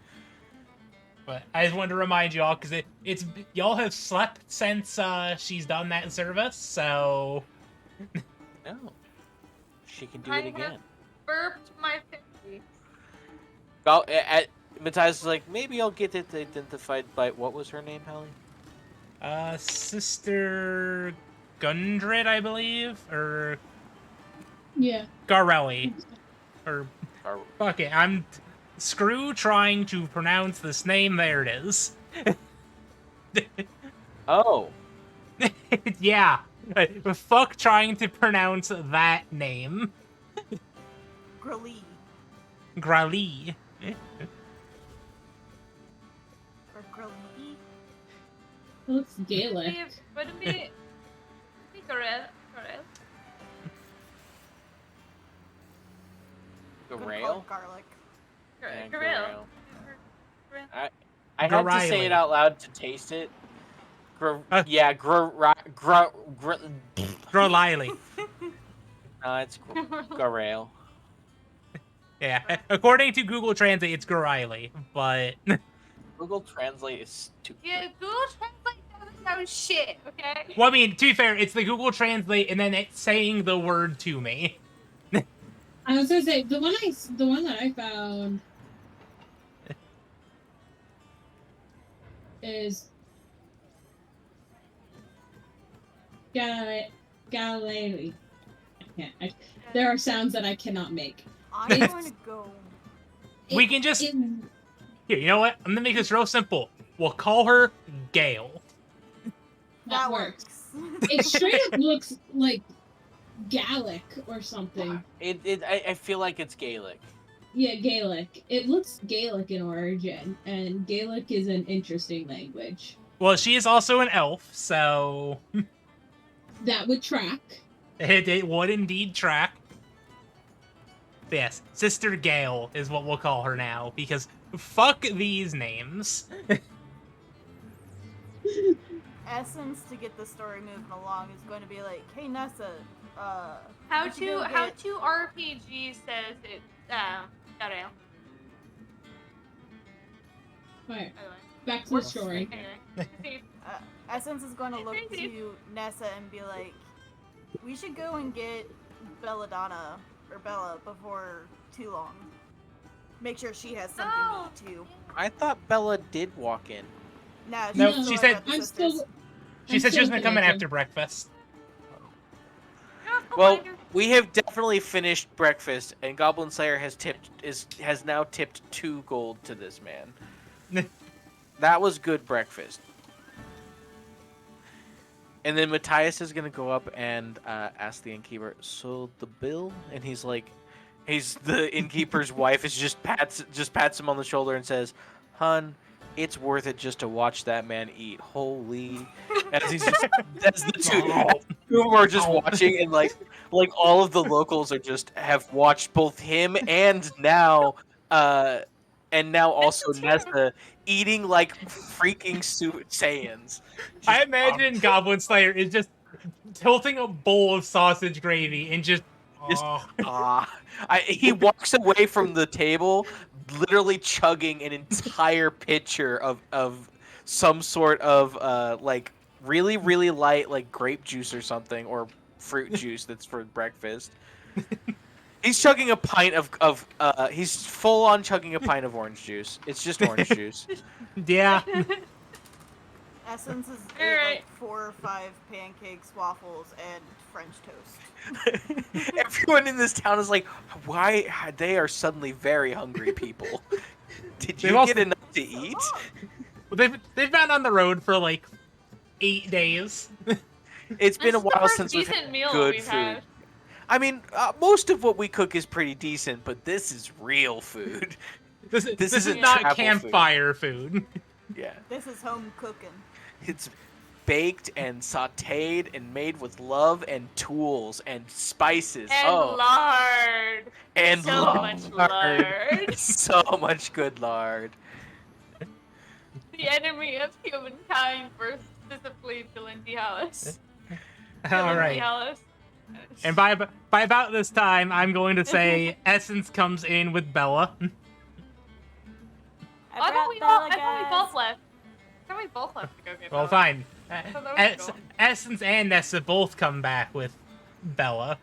But I just wanted to remind y'all, because it's y'all have slept since she's done that service, so... No. She can do I it again. have burped my pee. Matthias is like, maybe I'll get it identified by... What was her name, Hallie? Sister Gundred, I believe? Or Yeah. Garelli. Or... Fuck it, screw trying to pronounce this name, there it is. Oh. Yeah. Fuck trying to pronounce that name. Grali. Grali. Or Grali. It looks Gaelic. Would it be Gorel? The Gonna rail? call it garlic. Yeah, Gorel. I had to say it out loud to taste it. Yeah, Groliley. No, it's Garale. Yeah, according to Google Translate, it's Goriley, but... Google Translate is stupid. Yeah, Google Translate doesn't know shit, okay? Well, I mean, to be fair, it's the Google Translate, and then it's saying the word to me. I was gonna say the one that I found is Galilei. There are sounds that I cannot make. I'm going to go. We can just... Here, you know what? I'm gonna make this real simple. We'll call her Gale. That works. It straight up looks like Gallic or something. I feel like it's Gaelic. Yeah, Gaelic. It looks Gaelic in origin, and Gaelic is an interesting language. Well, she is also an elf, so... That would track. It would indeed track. But yes, Sister Gale is what we'll call her now, because fuck these names. Essence, to get the story moving along, is going to be like, hey Nessa, How we should go get- to RPG says it Gorel. Alright, By the way. back to the story. Anyway. Essence is going to look to Nessa and be like, we should go and get Belladonna or Bella before too long. Make sure she has something No. to eat too. I thought Bella did walk in. Nah, No, she's she still said- at the I'm sisters. still. She I'm said she still was gonna come in thinking. after breakfast. Well, we have definitely finished breakfast, and Goblin Slayer has now tipped 2 gold to this man. That was good breakfast. And then Matthias is gonna go up and ask the innkeeper, "So the bill?" And he's like, the innkeeper's wife is just pats him on the shoulder and says, "Hun, it's worth it just to watch that man eat. Holy!" As he's just as the two of them are just watching, and like all of the locals are just have watched both him and now also too. Nesta eating like freaking Saiyans. I imagine Goblin Slayer is just tilting a bowl of sausage gravy and just. Just- Oh. He walks away from the table, literally chugging an entire pitcher of some sort of like really really light like grape juice or something, or fruit juice that's for breakfast. He's chugging a pint of he's full on chugging a pint of orange juice. It's just orange juice. Yeah. Essence is Alright. like 4 or 5 pancakes, waffles, and French toast. Everyone in this town is like, why? They are suddenly very hungry people. Did They've you also- get enough to eat? They've been on the road for like 8 days. It's been This a is the while first since we've decent had meal good we've food. had. I mean, most of what we cook is pretty decent, but this is real food. This is isn't not travel campfire food. Yeah, This is home cooking. it's baked and sautéed and made with love and tools and spices. And lard. and So much lard. So much good lard. The enemy of humankind versus specifically Delindialis. All right. Delindialis. And by about this time, I'm going to say Essence comes in with Bella. I thought we both left. I thought we both left to go get Well, Bella. fine. Oh, that was cool. Essence and Nessa both come back with Bella.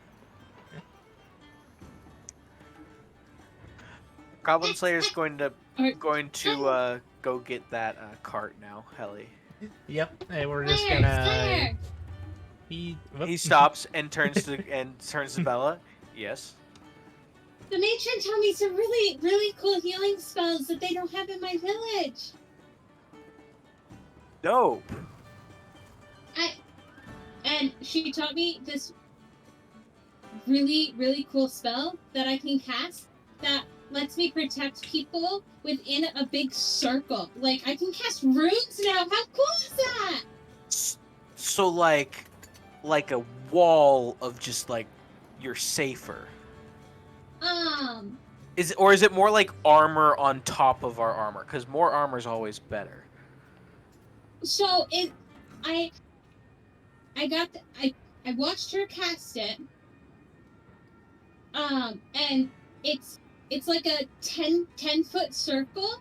Goblin Slayer's going to Alright. go get that cart now, Helly. Yep. And we're just Slayer, gonna. Slayer. He stops and turns to Bella. Yes. The matron told me some really, really cool healing spells that they don't have in my village. Dope. And she taught me this really, really cool spell that I can cast that lets me protect people within a big circle. Like, I can cast runes now. How cool is that? So like a wall of just like you're safer. Is it more like armor on top of our armor? Because more armor is always better. So I watched her cast it. And it's like a 10-foot circle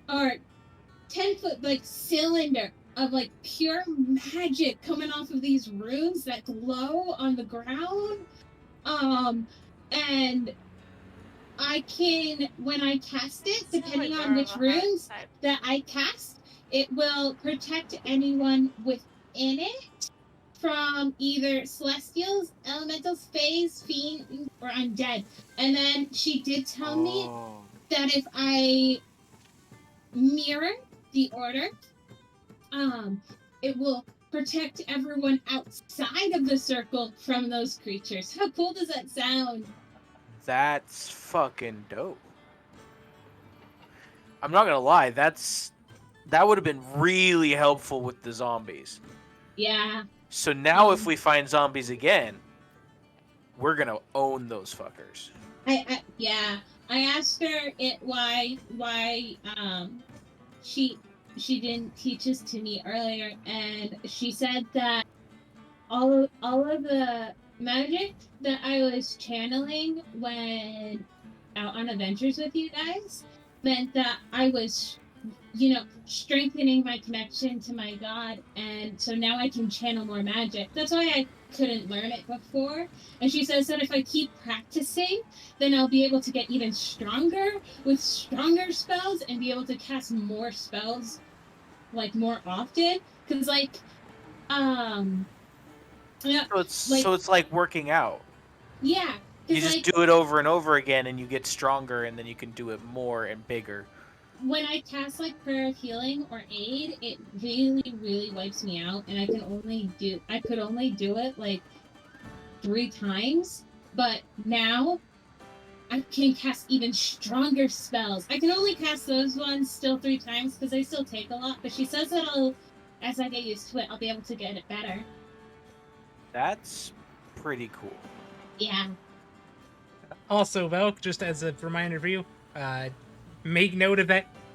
or 10-foot like cylinder of like pure magic coming off of these runes that glow on the ground. And I can, when I cast it, depending on which runes that I cast, it will protect anyone within it from either celestials, elementals, fays, fiends, or undead. And then she did tell me Oh. that if I mirror the order, it will protect everyone outside of the circle from those creatures. How cool does that sound? That's fucking dope. I'm not gonna lie, that would have been really helpful with the zombies. Yeah. So now if we find zombies again, we're gonna own those fuckers. I asked her why she didn't teach this to me earlier, and she said that all of the magic that I was channeling when out on adventures with you guys meant that I was strengthening my connection to my god, and so now I can channel more magic. That's why I couldn't learn it before. And she says that if I keep practicing, then I'll be able to get even stronger with stronger spells and be able to cast more spells like more often. Because yeah, So it's like working out. yeah. You just do it over and over again, and you get stronger, and then you can do it more and bigger. When I cast like Prayer of Healing or Aid, it really, really wipes me out, and I could only do it like 3 times. But now I can cast even stronger spells. I can only cast those ones still 3 times because they still take a lot. But she says that as I get used to it, I'll be able to get it better. That's pretty cool. Yeah. Also, Velk, just as a reminder for you, make note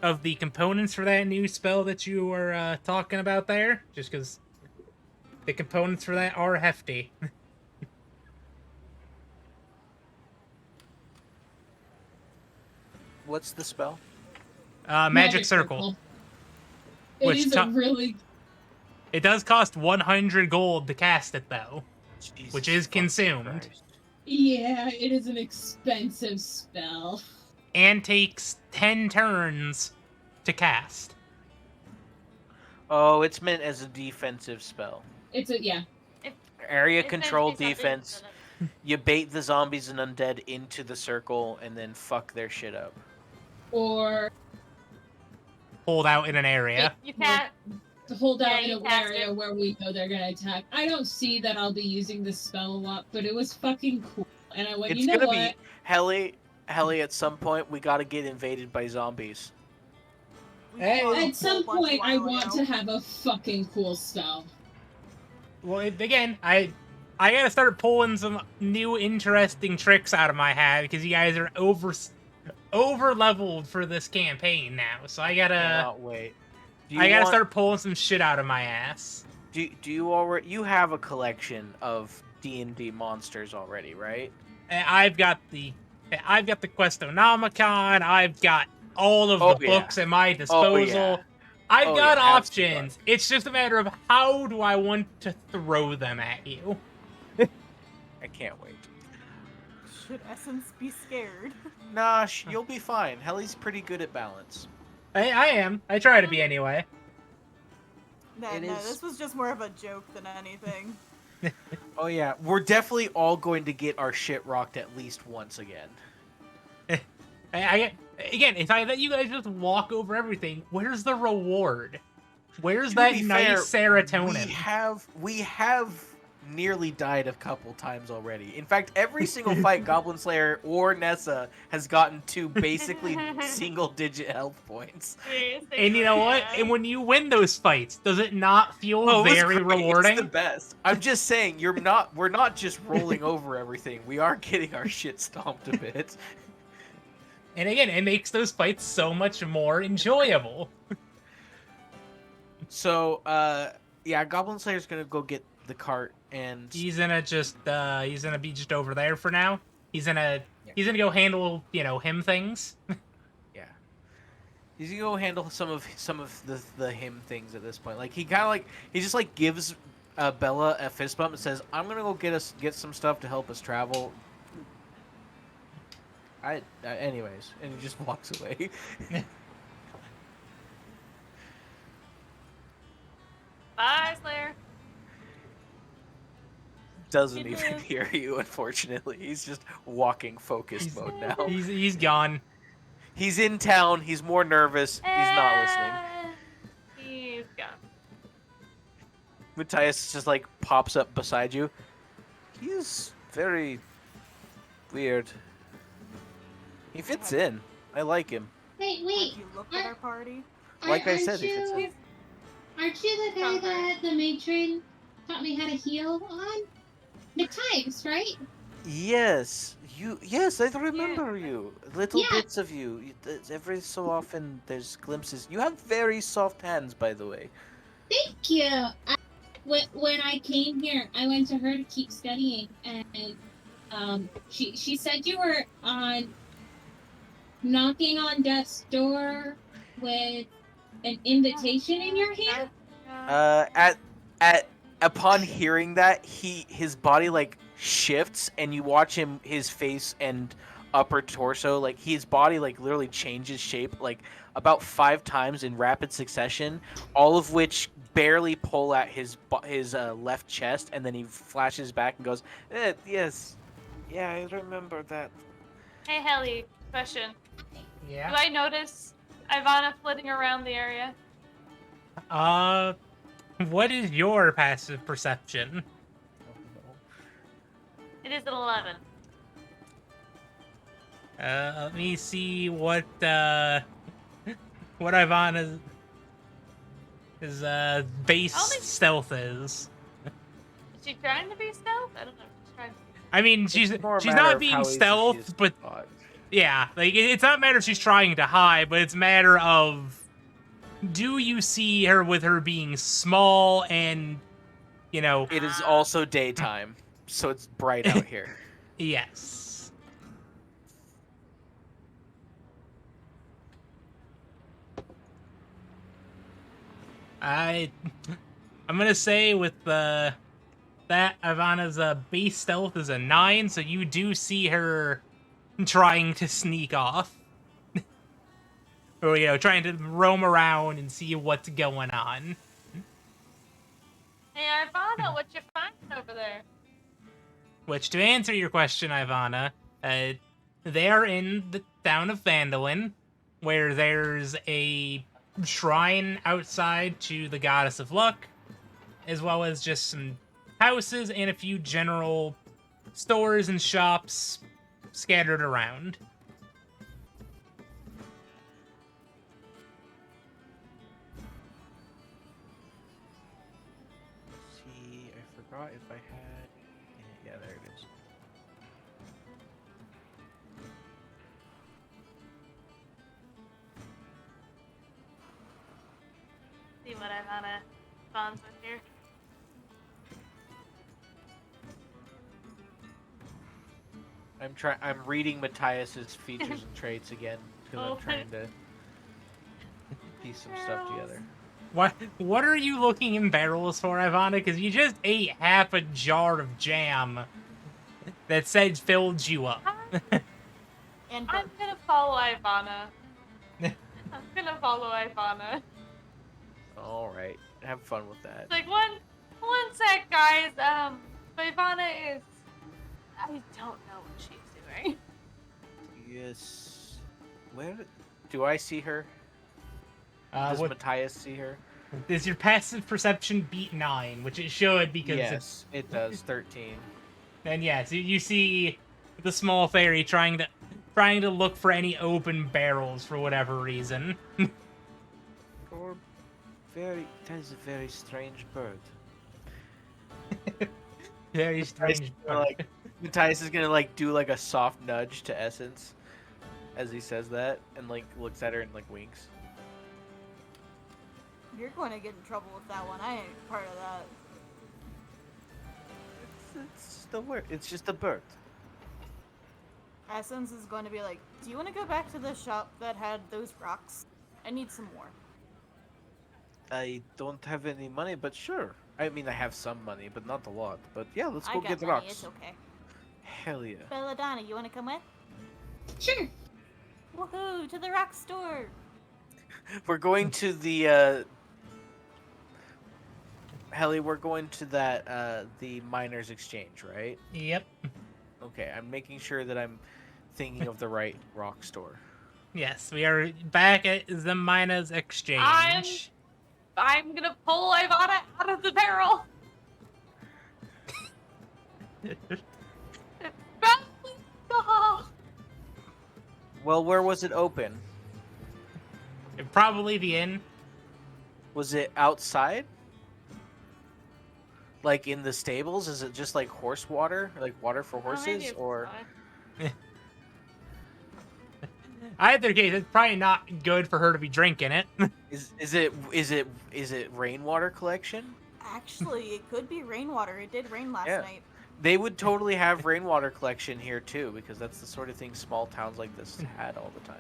of the components for that new spell that you were talking about there, just because the components for that are hefty. What's the spell? Magic Circle. It Which is a really... It does cost 100 gold to cast it, though, Jesus which is consumed. Christ. Yeah, it is an expensive spell. And takes 10 turns to cast. Oh, it's meant as a defensive spell. Yeah. Area It's meant to control be something defense. that- You bait the zombies and undead into the circle and then fuck their shit up. Or Hold out in an area. You can't. to hold Yeah, out in you an cast area it. where we know they're gonna attack. I don't see that I'll be using this spell a lot, but it was fucking cool. And I went, It's you know gonna what? be Helly, at some point we gotta get invaded by zombies. We Hey. fought a At some whole bunch point, a I while want ago. to have a fucking cool spell. Well, again, I gotta start pulling some new interesting tricks out of my hat because you guys are over leveled for this campaign now. So I gotta Cannot wait. start pulling some shit out of my ass. Do you already? You have a collection of D&D monsters already, right? I've got the Questonomicon. I've got all of Oh, the yeah. books at my disposal. yeah. I've Oh, got yeah, options. It's just a matter of how do I want to throw them at you. I can't wait. Should Essence be scared? Nah, you'll be fine. Helly's pretty good at balance. I am. I try to be anyway. No, It is- this was just more of a joke than anything. Oh yeah, we're definitely all going to get our shit rocked at least once again. Again, if I let you guys just walk over everything, where's the reward? Where's To that be nice fair, serotonin? We have nearly died a couple times already. In fact, every single fight Goblin Slayer or Nessa has gotten to basically single-digit health points. And you know what? And when you win those fights, does it not feel Oh, it was very great. rewarding? It's the best. I'm just saying, we're not just rolling over everything. We are getting our shit stomped a bit. And again, it makes those fights so much more enjoyable. So, yeah, Goblin Slayer's gonna go get the cart, and He's gonna be just over there for now. He's gonna go handle, him things. yeah, he's gonna go handle some of the him things at this point. Like he just like gives Bella a fist bump and says, "I'm gonna go get some stuff to help us travel." Anyways, and he just walks away. Bye, Slayer. Doesn't Good even news. hear you, unfortunately. He's just walking focus mode now. He's gone. He's in town. He's more nervous. He's not listening. He's gone. Matthias just like pops up beside you. He's very weird. He fits in. I like him. Hey, wait. Have you looked at our party? Like I aren't said, he fits in. Aren't you the guy Hungry. that the matron taught me how to heal on? Matthias, right? Yes, Yes, I remember you. Little Yeah. bits of you. Every so often, there's glimpses. You have very soft hands, by the way. Thank you. When I came here, I went to her to keep studying, and she said you were on knocking on death's door. with an invitation in your hand? At upon hearing that, his body like shifts, and you watch his face and upper torso, like his body like literally changes shape like about 5 times in rapid succession, all of which barely pull at his left chest, and then he flashes back and goes, "Yes, yeah, I remember that." Hey, Helly, question. Do Yeah. I notice Ivana flitting around the area? What is your passive perception? It is an 11. Let me see what Ivana's base Only- stealth is. Is she trying to be stealth? I don't know. She's trying to... I mean, she's It's more a she's matter not of being how easy she stealth, is to but spot. yeah, like it's not a matter if she's trying to hide, but it's a matter of do you see her with her being small and It is also daytime, so it's bright out here. yes. I'm gonna say with that Ivana's base stealth is a 9, so you do see her trying to sneak off. Or trying to roam around and see what's going on. Hey, Ivana, what you finding over there? Which, to answer your question, Ivana, they are in the town of Vandalin, where there's a shrine outside to the Goddess of Luck, as well as just some houses and a few general stores and shops scattered around. See, I forgot if I had. Yeah, there it is. See what Ivana bonds with here. I'm reading Matthias's features and traits again because I'm trying to piece some stuff together. What are you looking in barrels for, Ivana? Because you just ate half a jar of jam that said filled you up. And I'm gonna follow Ivana. I'm gonna follow Ivana. All right, have fun with that. It's like one sec, guys. Ivana is. I don't know what she's doing. Yes. Where do I see her? Does What Matthias see her? is your passive perception beat 9, which it should because Yes, it does. 13. and yeah, so you see the small fairy trying to look for any open barrels for whatever reason. Or that is a very strange bird. Very strange. Like Matthias is gonna like do like a soft nudge to Essence as he says that, and like looks at her and like winks. you're going to get in trouble with that one. I ain't part of that. It's the word. It's just a bird. Essence is going to be like, do you want to go back to the shop that had those rocks? I need some more. I don't have any money, but sure. I mean, I have some money, but not a lot. But yeah, let's I go got get the money, rocks. it's okay. Hell yeah. Belladonna, you want to come with? Sure. Woohoo, to the rock store! We're going to the Helly, we're going to that the miners exchange, right? Yep. Okay, I'm making sure that I'm thinking of the right rock store. Yes, we are back at the Miners Exchange. I'm gonna pull Ivana out of the barrel. Oh, Well, where was it open? Probably the inn. Was it outside? Like in the stables? Is it just like horse water? Like water for maybe horses? it's Or fine. Either case, it's probably not good for her to be drinking it. is it rainwater collection? Actually, it could be rainwater. It did rain last Yeah. night. They would totally have rainwater collection here too, because that's the sort of thing small towns like this had all the time.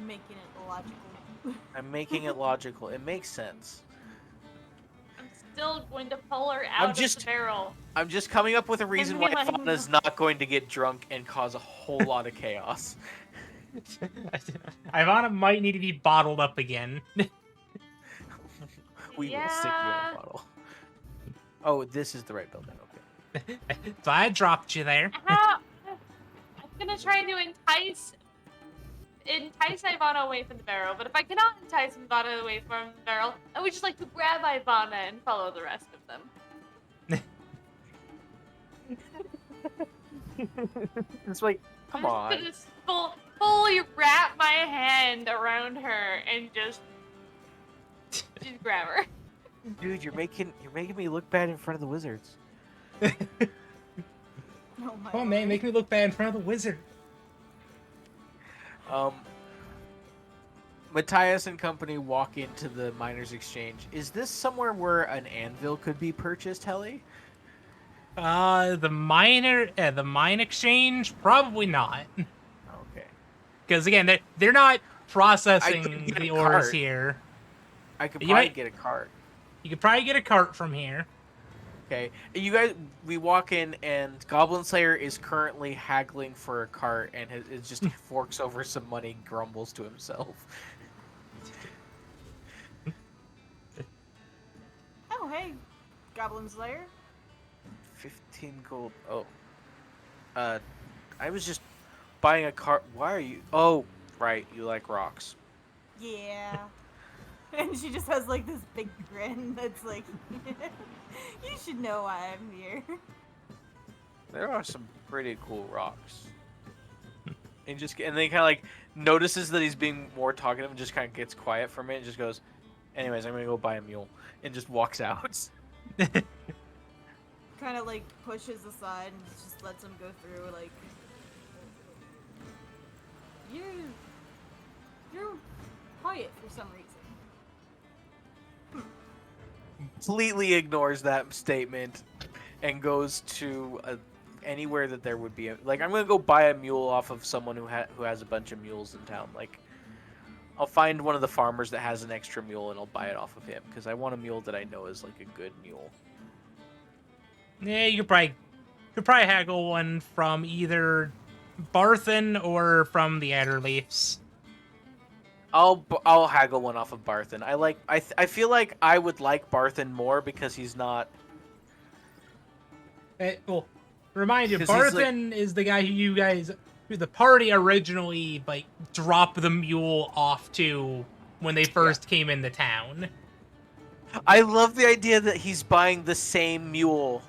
making it logical. I'm making it logical. It makes sense. I'm still going to pull her out of the barrel. I'm just coming up with a reason why letting Fauna's not going to get drunk and cause a whole lot of chaos. Ivana might need to be bottled up again. We will stick you in a bottle. Oh, this is the right building. Okay. So I dropped you there. I'm gonna try to entice Ivana away from the barrel, but if I cannot entice Ivana away from the barrel, I would just like to grab Ivana and follow the rest of them. It's like, come on. I'm just gonna fully wrap my hand around her and just grab her. Dude, you're making me look bad in front of the wizards. Oh my Come on, man, make me look bad in front of the wizard. Matthias and company walk into the Miners' Exchange. Is this somewhere where an anvil could be purchased, Helly? The mine exchange, probably not. Okay. Because again, they're not processing get the a ores cart. here. I could You probably might- get a cart. You could probably get a cart from here. Okay. You guys, we walk in and Goblin Slayer is currently haggling for a cart and it just forks over some money, grumbles to himself. Oh, hey, Goblin Slayer. 15 gold. Oh. I was just buying a cart. Why are you? Oh, right. You like rocks. Yeah. And she just has like this big grin that's like, you should know why I'm here. There are some pretty cool rocks. And then he kind of like notices that he's being more talkative and just kind of gets quiet for a minute and just goes, anyways, I'm going to go buy a mule. And just walks out. Kind of like pushes aside and just lets him go through. Like, you're quiet for some reason. Completely ignores that statement and goes to anywhere that there would be like, I'm going to go buy a mule off of someone who has a bunch of mules in town. Like, I'll find one of the farmers that has an extra mule and I'll buy it off of him because I want a mule that I know is like a good mule. Yeah, you could probably haggle one from either Barthen or from the Adderleafs. I'll haggle one off of Barthen. I feel like I would like Barthen more because he's not. Well, remind you, 'Cause he's, like- Barthen is the guy who the party originally like dropped the mule off to when they first came into town. I love the idea that he's buying the same mule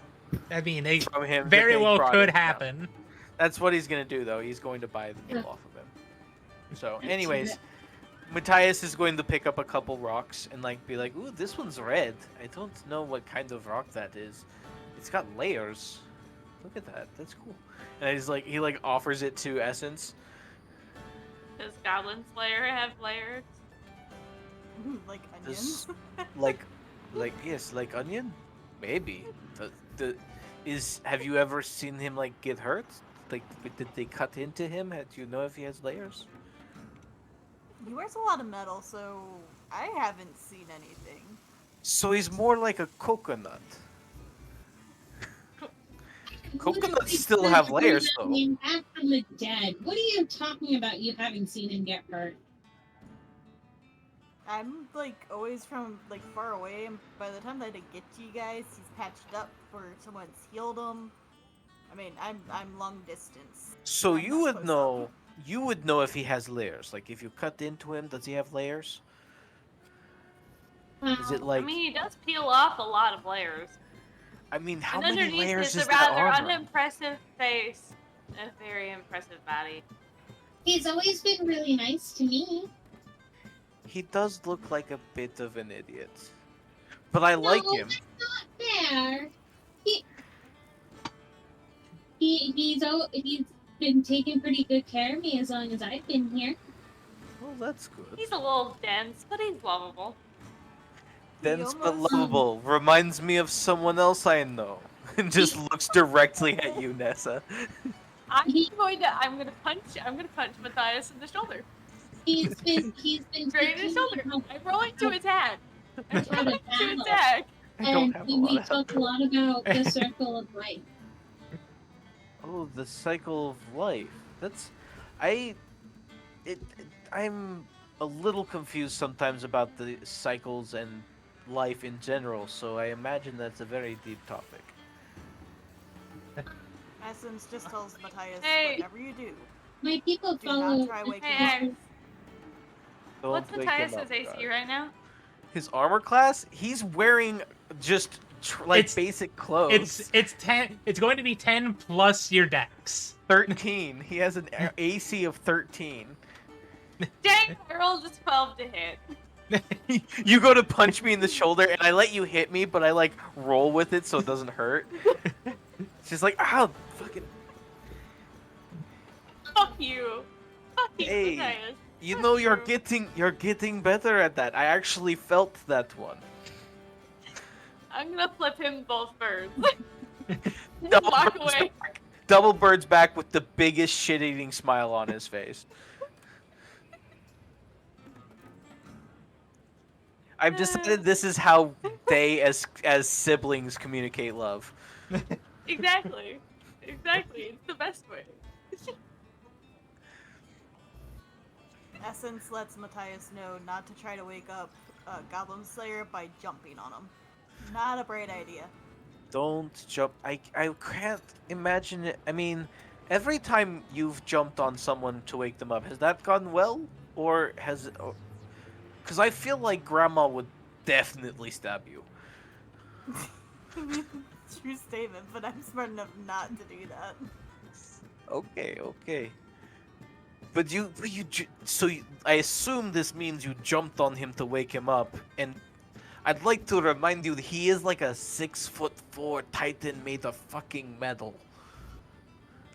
I mean, they from him. that very they well brought could him down. happen. That's what he's gonna do, though. He's going to buy the mule off of him. So, anyways, Matthias is going to pick up a couple rocks and like be like, "Ooh, this one's red. I don't know what kind of rock that is. It's got layers. Look at that. That's cool." And he's like, he like offers it to Essence. Does Goblin Slayer have layers? Like This- onions. like yes, like onion, maybe. Have you ever seen him like get hurt? Like, did they cut into him? Do you know if he has layers? He wears a lot of metal, so I haven't seen anything. So he's more like a coconut. Coconuts still have layers, though. Him back from the dead. What are you talking about? You haven't seen him get hurt. I'm like always from like far away, and by the time that I get to you guys, he's patched up or someone's healed him. I mean, I'm long distance. So I'm you not would close know. up. You would know if he has layers. Like if you cut into him, does he have layers? Is it I like? mean, he does peel off a lot of layers. I mean, how And many underneath layers is is a that rather armor? unimpressive face and a very impressive body. He's always been really nice to me. He does look like a bit of an idiot, but I like No, him. that's not fair. He's been taking pretty good care of me as long as I've been here. Well, that's good. He's a little dense, but he's lovable. Dense but almost- lovable. Reminds me of someone else I know. And just looks directly at you, Nessa. I'm gonna punch Matthias in the shoulder. He's been Straight in his shoulder. teaching me I'm rolling to attack. I'm How to rolling to battle. attack. I don't and have a lot we of talked a lot about the circle of life. Oh, the cycle of life. I'm a little confused sometimes about the cycles and life in general, so I imagine that's a very deep topic. Essence just tells Matthias, Hey. whatever you do, My people do not follow. try waking Hey, up. Don't what's wake him Matthias's up, AC guys. right now? His armor class? He's wearing just like It's- basic clothes. It's 10. It's going to be 10 plus your dex. 13. He has an AC of 13. Dang, I rolled a 12 to hit. You go to punch me in the shoulder, and I let you hit me, but I like roll with it so it doesn't hurt. She's like, "Ow, fucking." Fuck you. Fuck you, Hey. Matthias. You know you're getting better at that. I actually felt that one. I'm gonna flip him both birds. Double Walk birds away. back. Double birds back with the biggest shit-eating smile on his face. I've decided this is how they, as siblings, communicate love. Exactly. Exactly. It's the best way. Essence lets Matthias know not to try to wake up Goblin Slayer by jumping on him. Not a great idea. Don't jump. I can't imagine it. I mean, every time you've jumped on someone to wake them up, has that gone well, or has it? Because I feel like Grandma would definitely stab you. True statement, but I'm smart enough not to do that. Okay. I assume this means you jumped on him to wake him up, and I'd like to remind you that he is like a 6'4" titan made of fucking metal.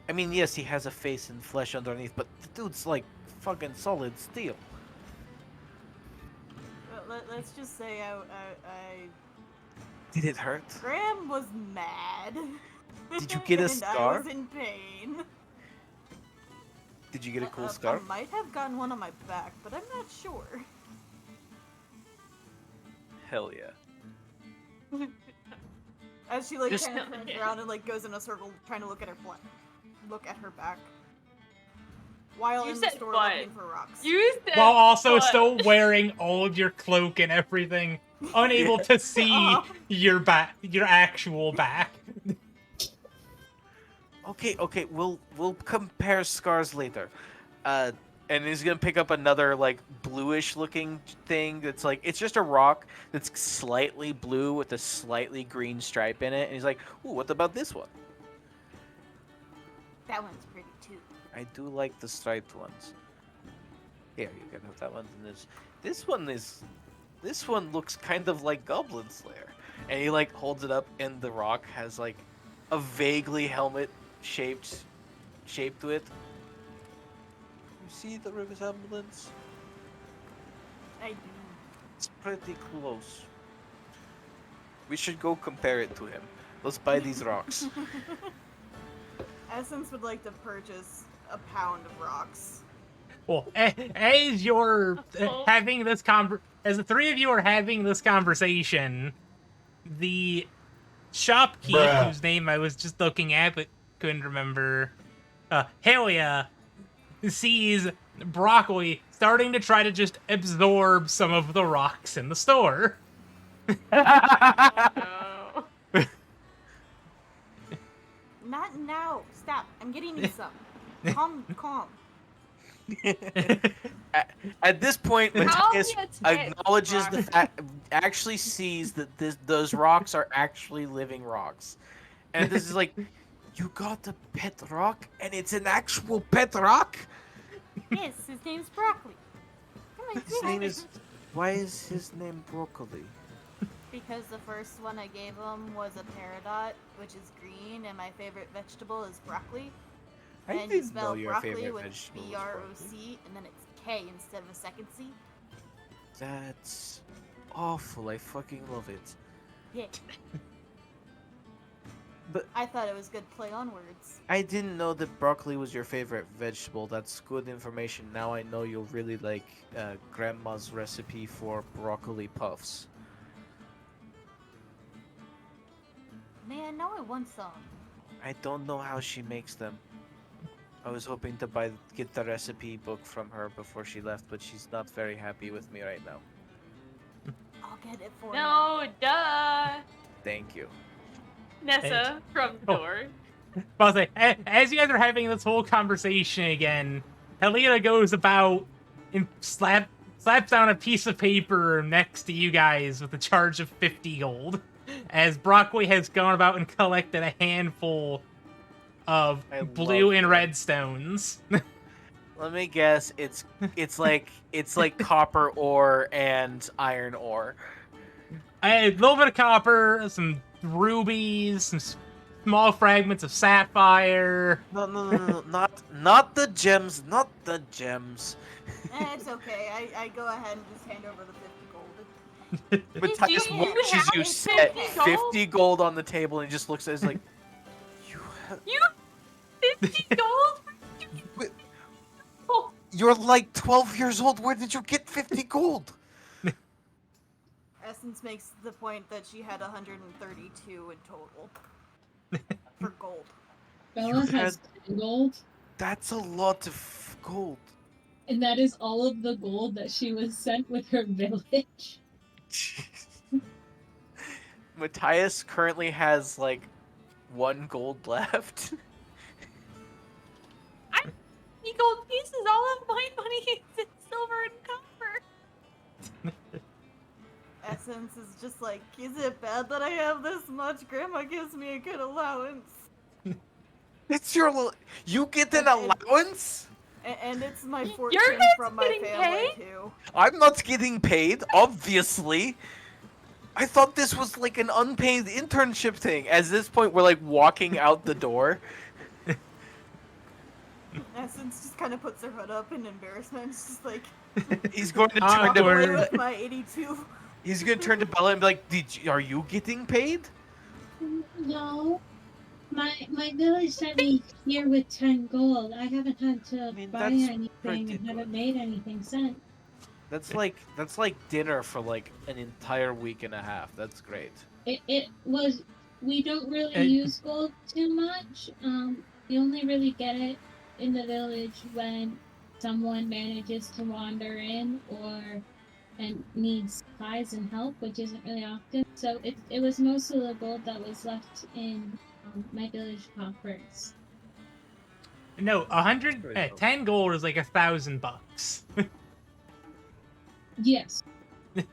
I mean, yes, he has a face and flesh underneath, but the dude's like fucking solid steel. Let's just say Did it hurt? Graham was mad. Did you get a and scar? I was in pain. Did you get a cool I scar? might have gotten one on my back, but I'm not sure. Hell yeah. As she like Just- kind of turns around and like goes in a circle, trying to look at her back, while You in the said store what? looking for rocks. Use that. While also foot. still wearing all of your cloak and everything, unable to see your back, your actual back. Okay, we'll compare scars later. And he's gonna pick up another like bluish looking thing that's like it's just a rock that's slightly blue with a slightly green stripe in it, and he's like, "Ooh, what about this one?" That one's pretty too. I do like the striped ones. Here, you can have that one. And this one looks kind of like Goblin Slayer, and he like holds it up, and the rock has like a vaguely helmet shape to it. You see the resemblance? I do. It's pretty close. We should go compare it to him. Let's buy these rocks. Essence would like to purchase a pound of rocks. Well, as you're having this as the three of you are having this conversation, the shopkeep, Bruh. whose name I was just looking at but couldn't remember, Helia, sees Broccoli starting to try to just absorb some of the rocks in the store. No. Not now. Stop. I'm getting you some. Calm. At this point, How Matthias many attacks, acknowledges the Brock? fact, actually sees that those rocks are actually living rocks. And this is like, you got a pet rock, and it's an actual pet rock? Yes, his name's Broccoli. Come on, His name is... Why is his name Broccoli? Because the first one I gave him was a peridot, which is green, and my favorite vegetable is broccoli. I And you didn't know spell your broccoli favorite with vegetable was B-R-O-C, and then it's K instead of a second C. That's awful. I fucking love it. Yeah. I thought it was good play on words. I didn't know that broccoli was your favorite vegetable. That's good information. Now I know you'll really like Grandma's recipe for broccoli puffs. Man, now I want some. I don't know how she makes them. I was hoping to get the recipe book from her before she left, but she's not very happy with me right now. I'll get it for you. No, duh. Thank you. Nessa from the Oh. door. But I'll say, as you guys are having this whole conversation again, Helena goes about and slaps down a piece of paper next to you guys with a charge of 50 gold. As Brockway has gone about and collected a handful of I blue love and that. red stones. Let me guess. It's like copper ore and iron ore. A little bit of copper, some rubies, some small fragments of sapphire. No, not the gems, not the gems. It's okay. I go ahead and just hand over the 50 gold. Matthias you watches have you 50 set gold? 50 gold on the table and just looks at us like, you have, You 50 gold? Wait. Oh, you're like 12 years old. Where did you get 50 gold? Essence makes the point that she had 132 in total for gold. Bella has 10 gold, That's a lot of gold. and that is all of the gold that she was sent with her village. Matthias currently has like 1 gold left. you gold pieces. All of my money is in silver and copper. Essence is just like, is it bad that I have this much? Grandma gives me a good allowance. It's your you get an And- allowance? And it's my You're fortune not from my getting family paid? too. I'm not getting paid, obviously. I thought this was like an unpaid internship thing. At this point, we're like walking out the door. Essence just kind of puts her hood up in embarrassment. It's just like, He's going to Awkward. turn away to with my 82. He's going to turn to Bella and be like, "Are you getting paid?" No. My village sent me here with 10 gold. I haven't had to mean, buy that's anything and ridiculous. haven't made anything since. That's like dinner for like an entire week and a half. That's great. It was. We don't really Hey. use gold too much. We only really get it in the village when someone manages to wander in and needs supplies and help, which isn't really often. So it was most of the gold that was left in my village coffers. No, 100, Very cool. 10 gold is like $1,000. Yes.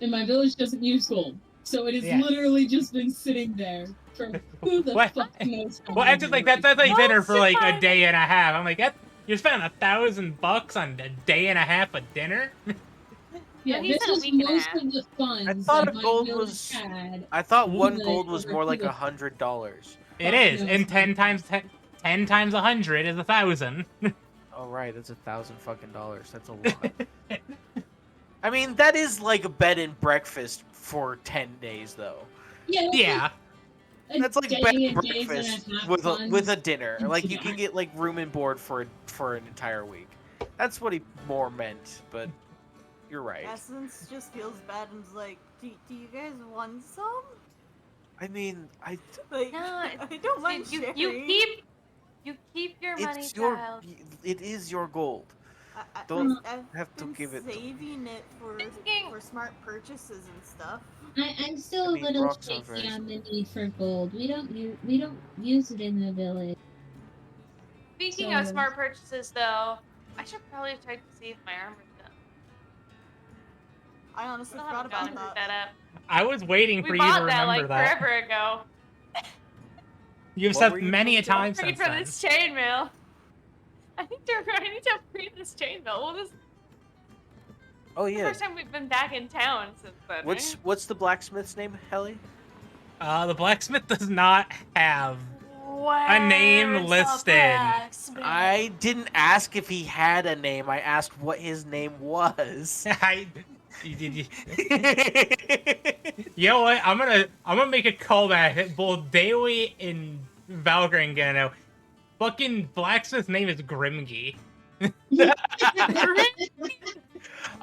And my village doesn't use gold. So it has Yeah. literally just been sitting there for who the What? fuck knows how Well, many it's just like that's years. like dinner for like a surprising. day and a half. I'm like, you're spending $1,000 on a day and a half of dinner. Yeah, But he this said a was week and a most half. of the funds I thought that a my gold village was- had. I thought Who 1 the- gold was more like who the- $100. It Fuck is, knows. and 10 times 100 is 1,000. Oh right, that's $1,000 That's a lot. I mean, that is like a bed and breakfast for 10 days, though. Yeah, it was Yeah, a That's like day bed and and days and a breakfast half with funds. a dinner. Like you Yeah. can get like room and board for an entire week. That's what he more meant, but you're right. Essence just feels bad and is like, do you guys want some? I mean, Like, No, I don't mind you sharing. keep your money, it's your child. it is your gold. I, Don't I've have to been give it to- saving it Thinking- for smart purchases and stuff. I'm still I a mean, little rocks are shaky very on the need for gold. We don't use it in the village. Speaking of So- smart purchases, though, I should probably check to see if my armor's done. I honestly I forgot haven't gone about and picked that. that up. I was waiting for We you to bought that remember like that. forever ago. You've What said were you many a picking up? time Free since for then. this chainmail. I need to upgrade this chainmail. Well, this is Oh the yeah. first time we've been back in town since then. What's the blacksmith's name, Helly? The blacksmith does not have. right? a name Where's the listed. blacksmith? I didn't ask if he had a name. I asked what his name was. You know what? I'm gonna make a callback. Both Daily and Valkyrie and Gano. Fucking blacksmith's name is Grimgy.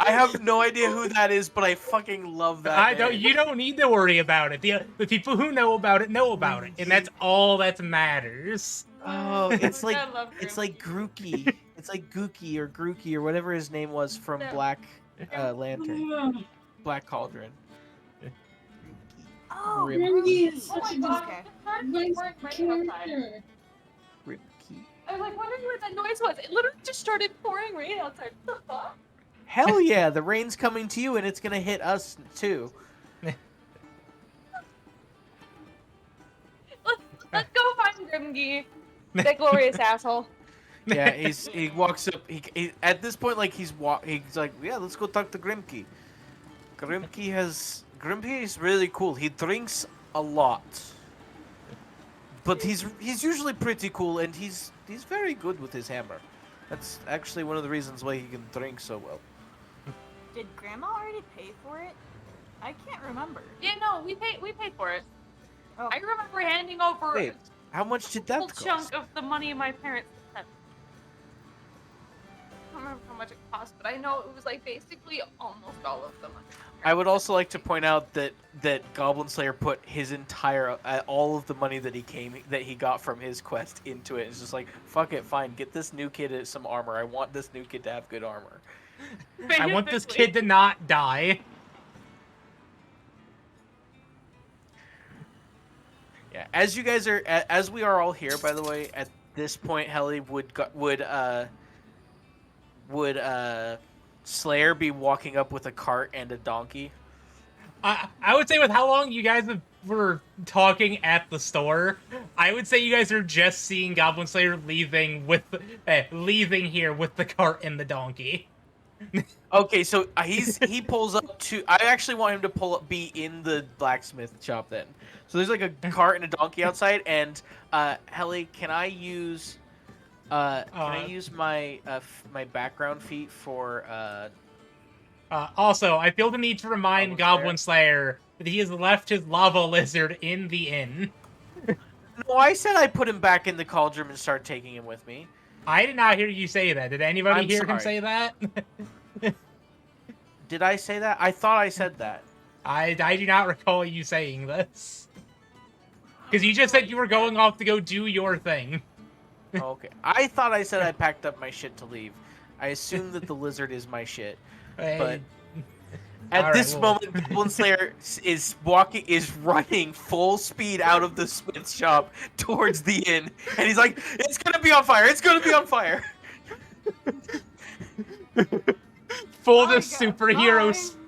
I have no idea who that is, but I fucking love that. name. You don't need to worry about it. The people who know about it, and that's all that matters. Oh, it's like I love Grookey. It's like Gookie or Grookey or whatever his name was from No. Black Lantern, Black Cauldron. Oh, Grim- Grimgy is Oh such my a god, Okay. the birds nice weren't raining outside. character. Grookey. I was like wondering what that noise was. It literally just started pouring rain outside. What the fuck? Hell yeah, the rain's coming to you and it's gonna hit us too. Let's go find Grimgy. That glorious asshole. Yeah, he walks up. He at this point like he's like, yeah, let's go talk to Grimkey. Grimkey is really cool. He drinks a lot, but he's usually pretty cool and he's very good with his hammer. That's actually one of the reasons why he can drink so well. Did Grandma already pay for it? I can't remember. Yeah, no, we paid for it. Oh, I remember handing over Wait, how much did a that whole cost? chunk of the money my parents sent. I don't remember how much it cost, but I know it was like basically almost all of the money. I would also like to point out that Goblin Slayer put his entire all of the money that he got from his quest into it. It's just like, fuck it, fine, get this new kid some armor. I want this new kid to have good armor. I want this Basically. kid to not die. Yeah, as you guys are, as we are all here, by the way, at this point, Helly would Slayer be walking up with a cart and a donkey? I would say with how long you guys were talking at the store, I would say you guys are just seeing Goblin Slayer leaving here with the cart and the donkey. Okay, so he pulls up to. I actually want him to be in the blacksmith shop then. So there's like a cart and a donkey outside, and Helly, can I use my my background feat for Also, I feel the need to remind Goblin Slayer that he has left his lava lizard in the inn. No, I said I put him back in the cauldron and start taking him with me. I did not hear you say that. Did anybody I'm hear him sorry. say that? Did I say that? I thought I said that. I do not recall you saying this. Because you just said you were going off to go do your thing. Okay. I thought I said I packed up my shit to leave. I assume that the lizard is my shit. But at All right, this well- moment, Goblin Slayer is running full speed out of the smith shop towards the inn, and he's like, "It's gonna be on fire! It's gonna be on fire!" Full I of got superheroes. mine.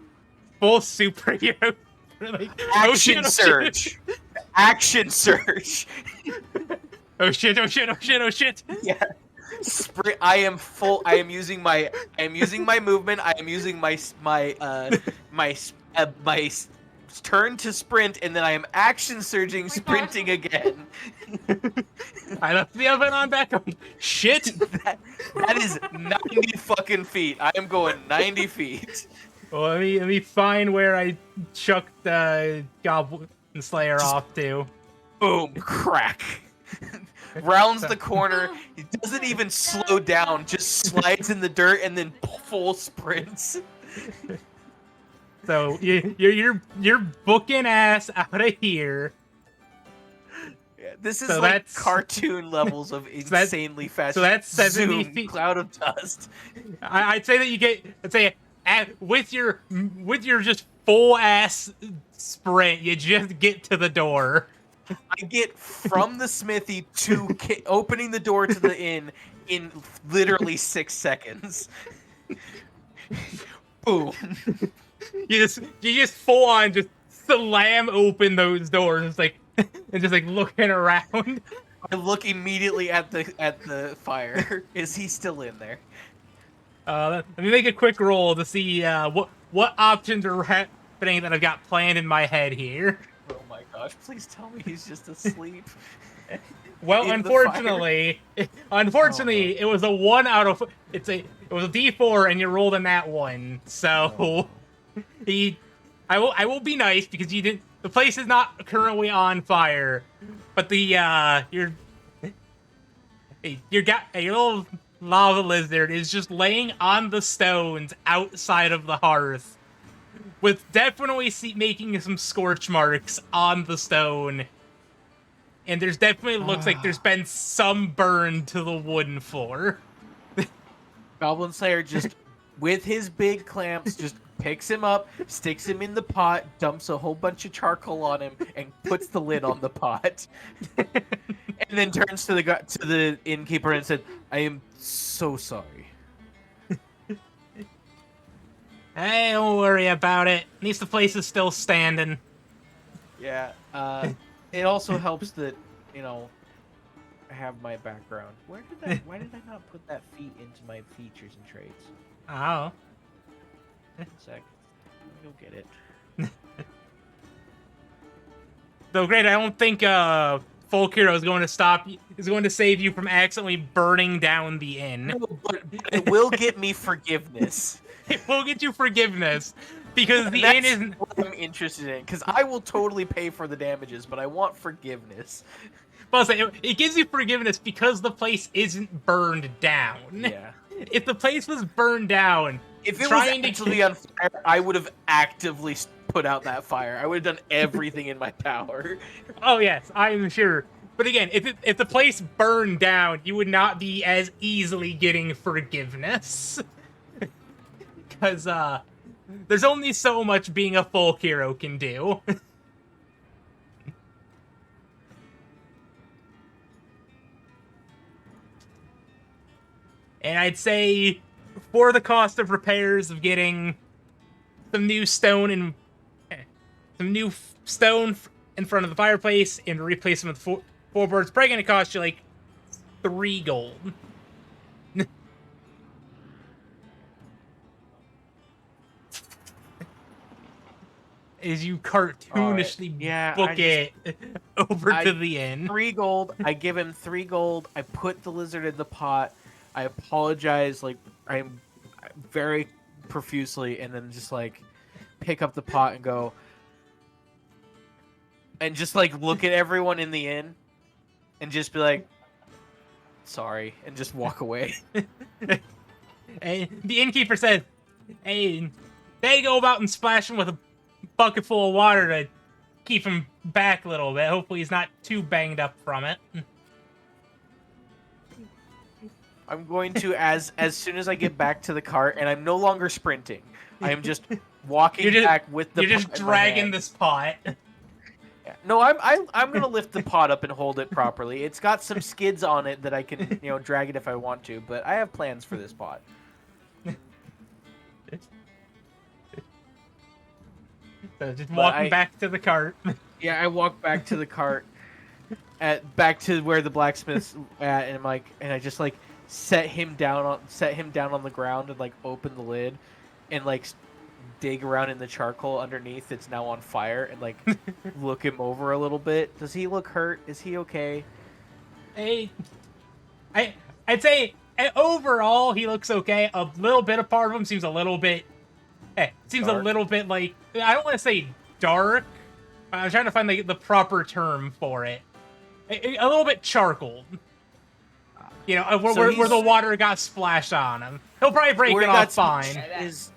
Full superhero. Like, Action oh shit, surge! Action surge! oh shit, oh shit, oh shit, oh shit. Yeah. I am using my movement. I am using my turn to sprint, and then I am action surging, sprinting again. I left the oven on back on. Shit. That is 90 fucking feet. I am going 90 feet. Well, let me find where I chucked Goblin Slayer off to. Boom, crack. Rounds the corner. He doesn't even slow down. Just slides in the dirt and then full sprints. So you're booking ass out of here. Yeah, this is So like that's- cartoon levels of insanely fast. so that's 70 zoom, feet. Cloud of dust. I'd say that you get. I'd say with your just full ass sprint, you just get to the door. I get from the smithy to opening the door to the inn in literally 6 seconds. Boom. You just full on just slam open those doors, like and just like looking around. I look immediately at the fire. Is he still in there? Let me make a quick roll to see what options are happening that I've got planned in my head here. Oh my gosh! Please tell me he's just asleep. Well, In the unfortunately, it was a 1 out of it was a D4 and you rolled in that one. So I will be nice because you didn't. The place is not currently on fire, But the your little lava lizard is just laying on the stones outside of the hearth, with definitely making some scorch marks on the stone. And there's definitely looks like there's been some burn to the wooden floor. Goblin Slayer just, with his big clamps, just picks him up, sticks him in the pot, dumps a whole bunch of charcoal on him, and puts the lid on the pot. And then turns to the innkeeper and said, "I am so sorry." Hey, don't worry about it. At least the place is still standing. Yeah. It also helps that, you know, I have my background. Why did I not put that feat into my features and traits? Oh. One sec. Let me go get it. Though, great, I don't think Folk Hero is going to save you from accidentally burning down the inn. No, but it will get me forgiveness. It will get you forgiveness, because the That's inn isn't... what I'm interested in, because I will totally pay for the damages, but I want forgiveness. Well, it gives you forgiveness because the place isn't burned down. Yeah. If the place was burned down, If it trying was actually on fire, I would have actively put out that fire. I would have done everything in my power. Oh yes, I'm sure. But again, if the place burned down, you would not be as easily getting forgiveness. Because there's only so much being a folk hero can do. And I'd say, for the cost of repairs of getting some new stone in front of the fireplace and replace them with floorboards, probably gonna cost you like 3 gold. As you cartoonishly book it over to the inn. 3 gold. I give him 3 gold. I put the lizard in the pot. I apologize, like, I'm very profusely, and then just, like, pick up the pot and go, and just, like, look at everyone in the inn, and just be like, sorry, and just walk away. And the innkeeper said, hey, they go about and splash him with a bucket full of water to keep him back a little bit. Hopefully he's not too banged up from it. I'm going to, as soon as I get back to the cart, and I'm no longer sprinting. I am just walking back with the. You're just dragging this pot. Yeah. No, I'm gonna lift the pot up and hold it properly. It's got some skids on it that I can, drag it if I want to. But I have plans for this pot. So just walking back to the cart. Yeah, I walk back to the cart, back to where the blacksmith's at, and I just like. Set him down on the ground and like open the lid and like dig around in the charcoal underneath. It's now on fire, and like look him over a little bit. Does he look hurt? Is he okay? I'd say overall he looks okay. A little bit of part of him seems a little bit a little bit like, I don't want to say dark. I'm trying to find the proper term for it. A little bit charcoal. Where the water got splashed on him. He'll probably break it off fine.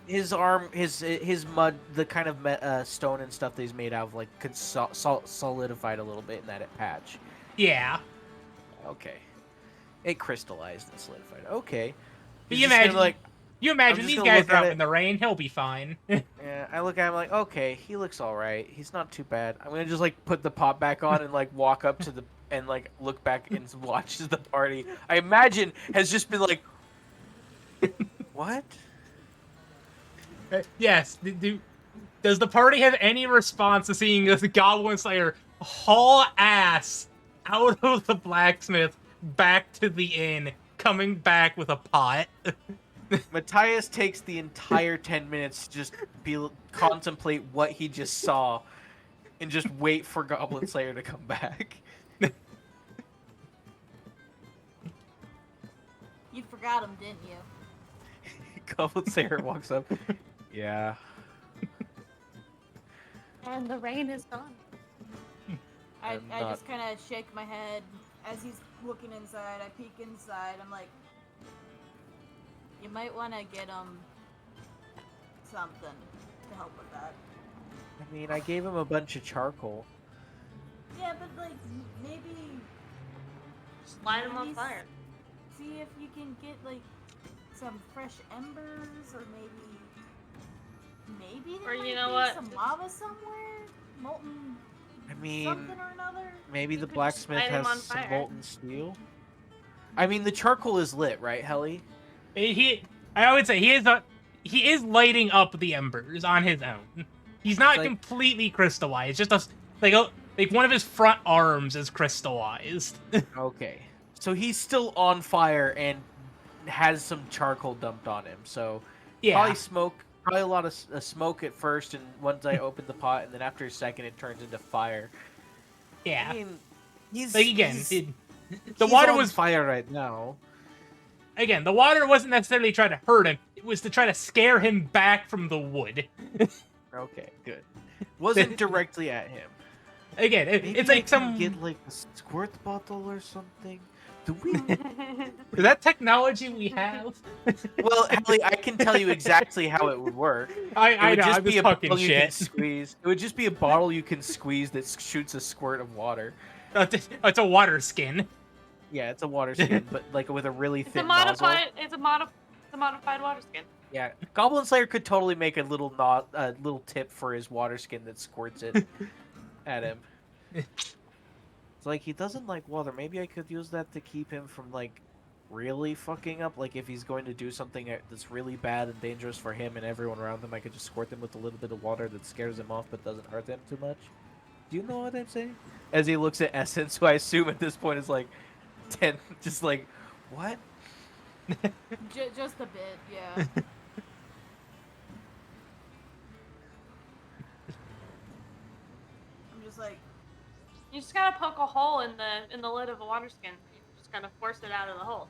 His arm, his mud, the kind of stone and stuff that he's made out of, like, could solidified a little bit in that patch. Yeah. Okay. It crystallized and solidified. Okay. But you imagine these guys are out in the rain. He'll be fine. Yeah, I look at him like, okay, he looks all right. He's not too bad. I'm gonna just like put the pot back on and like walk up to the and like look back and watch the party. I imagine has just been like, what? Yes. Does the party have any response to seeing this Goblin Slayer haul ass out of the blacksmith back to the inn, coming back with a pot? Matthias takes the entire 10 minutes to just contemplate what he just saw and just wait for Goblin Slayer to come back. You forgot him, didn't you? Goblin Slayer walks up. Yeah. And the rain is gone. I not. just kind of shake my head as he's looking inside. I peek inside. I'm like, you might want to get him something to help with that. I mean, I gave him a bunch of charcoal. Yeah, but like maybe Just light him on maybe fire. See if you can get like some fresh embers, or maybe there Or you might know be what? some lava somewhere, molten I mean, something or another. maybe You the could just blacksmith light him has on some fire. molten steel. I mean, the charcoal is lit, right, Helly? I would say he is lighting up the embers on his own. He's not Like- completely crystallized. Just like one of his front arms is crystallized. Okay. So he's still on fire and has some charcoal dumped on him. So Yeah. probably a lot of smoke at first, and once I open the pot, and then after a second it turns into fire. Yeah. I mean, he's Like again, he's, the he's water on was fire right now. again. The water wasn't necessarily trying to hurt him. It was to try to scare him back from the wood. Okay, good. Wasn't directly at him. Again, Maybe it's I like can some get like a squirt bottle or something. Do we? is that technology we have. Well, Helly, I can tell you exactly how it would work. I would know. just I'm be just a talking bottle you can shit. squeeze. It would just be a bottle you can squeeze that shoots a squirt of water. It's a water skin. Yeah, it's a water skin, but like with a really It's a thin nozzle. modified. It's a modified water skin. Yeah, Goblin Slayer could totally make a little tip for his water skin that squirts it at him. It's like he doesn't like water. Maybe I could use that to keep him from like really fucking up. Like if he's going to do something that's really bad and dangerous for him and everyone around him, I could just squirt him with a little bit of water that scares him off but doesn't hurt him too much. Do you know what I'm saying? As he looks at Essence, who I assume at this point is like 10, just like, what? Just a bit, yeah. I'm just like, You just gotta poke a hole in the lid of a water skin. You just gotta force it out of the hole.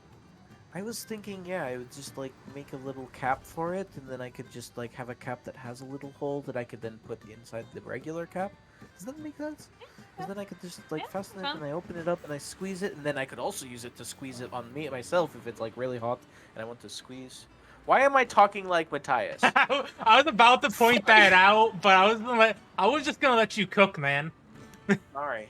I was thinking, yeah, I would just like make a little cap for it, and then I could just like have a cap that has a little hole that I could then put inside the regular cap. Does that make sense? Because then I could just like Yeah, fasten it, fun. and I open it up, and I squeeze it, and then I could also use it to squeeze it on me myself if it's like really hot and I want to squeeze. Why am I talking like Matthias? I was about to point that out, but I was just gonna let you cook, man. Sorry.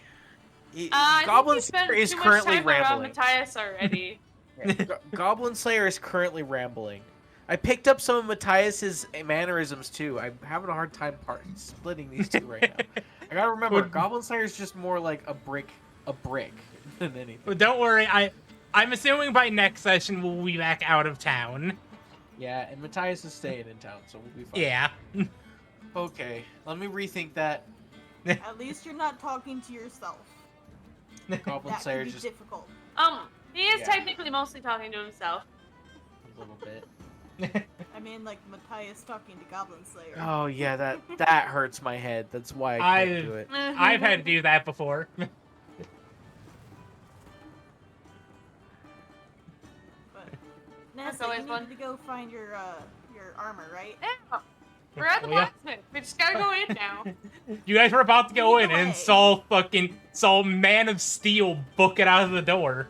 I Goblin think you spent Slayer is too much currently time around rambling. Matthias already. Yeah, Goblin Slayer is currently rambling. I picked up some of Matthias's mannerisms too. I'm having a hard time splitting these two right now. I gotta remember, Good. Goblin Slayer is just more like a brick than anything. But don't worry, I'm assuming by next session we'll be back out of town. Yeah, and Matthias is staying in town, so we'll be fine. Yeah. Okay, let me rethink that. at least you're not talking to yourself. Goblin That Slayer can be just difficult. He is Yeah. technically mostly talking to himself. a little bit. I mean, like Matthias talking to Goblin Slayer. Oh yeah, that hurts my head. That's why I can't do it. I've had to do that before. But That's Nessa, always you fun. needed to go find your armor, right? Yeah. We're at the Oh, yeah. blacksmith. We just gotta go in now. You guys were about to go Lead in the and way. saw Man of Steel book it out of the door.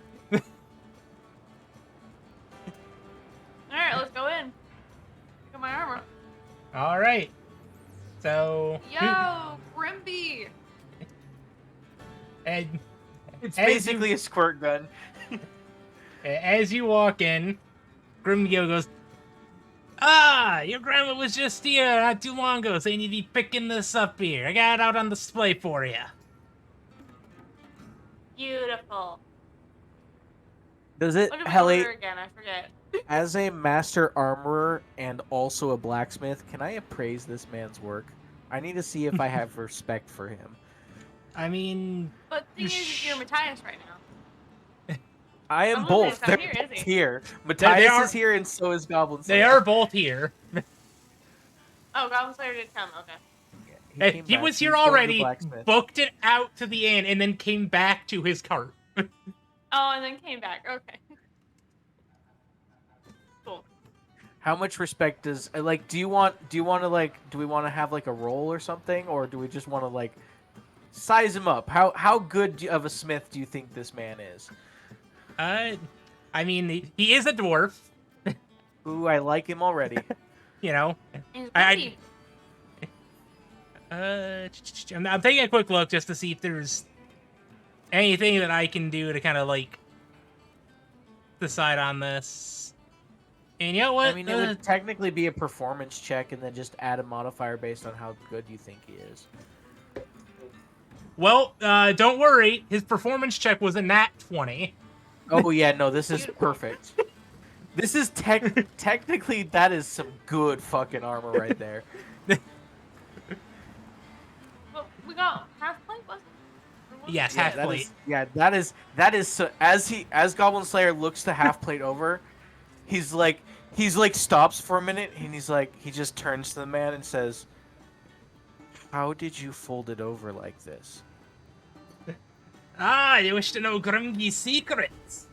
Alright, let's go in. Look at my armor. All right. So Yo, Grimby! and It's as basically a squirt gun. as you walk in, Grimgio goes, "Ah, your grandma was just here not too long ago, saying you'd be picking this up here. I got it out on display for you." Beautiful. Does it, Look at my Helly? order again, I forget. As a master armorer and also a blacksmith, can I appraise this man's work? I need to see if I have respect for him. I mean, But the thing is, you're Matthias right now. I am Goblin both. Slayer's They're not here, is both he? here. Matthias are- is here, and so is Goblin they Slayer. are both here. Oh, Goblin Slayer did come, okay. Yeah, He came back. was He's here going to the already, blacksmith. booked it out to the inn, and then came back to his cart. Oh, and then came back, okay. Cool. How much respect does like? Do we want to have like a roll or something, or do we just want to like size him up. How good of a smith do you think this man is? I mean, he is a dwarf. Ooh, I like him already. You know, He's I- pretty. I'm taking a quick look just to see if there's anything that I can do to kind of like decide on this. And you know what? I mean, it would technically be a performance check, and then just add a modifier based on how good you think he is. Well, don't worry. His performance check was a nat 20. Oh yeah, no, this is perfect. This is technically that is some good fucking armor right there. Well, we got half plate, wasn't it? Or was Yes, it? half that plate. is, that is so, as Goblin Slayer looks to half plate over, he's like stops for a minute and he just turns to the man and says, "How did you fold it over like this?" Ah, you wish to know Grungy's secrets.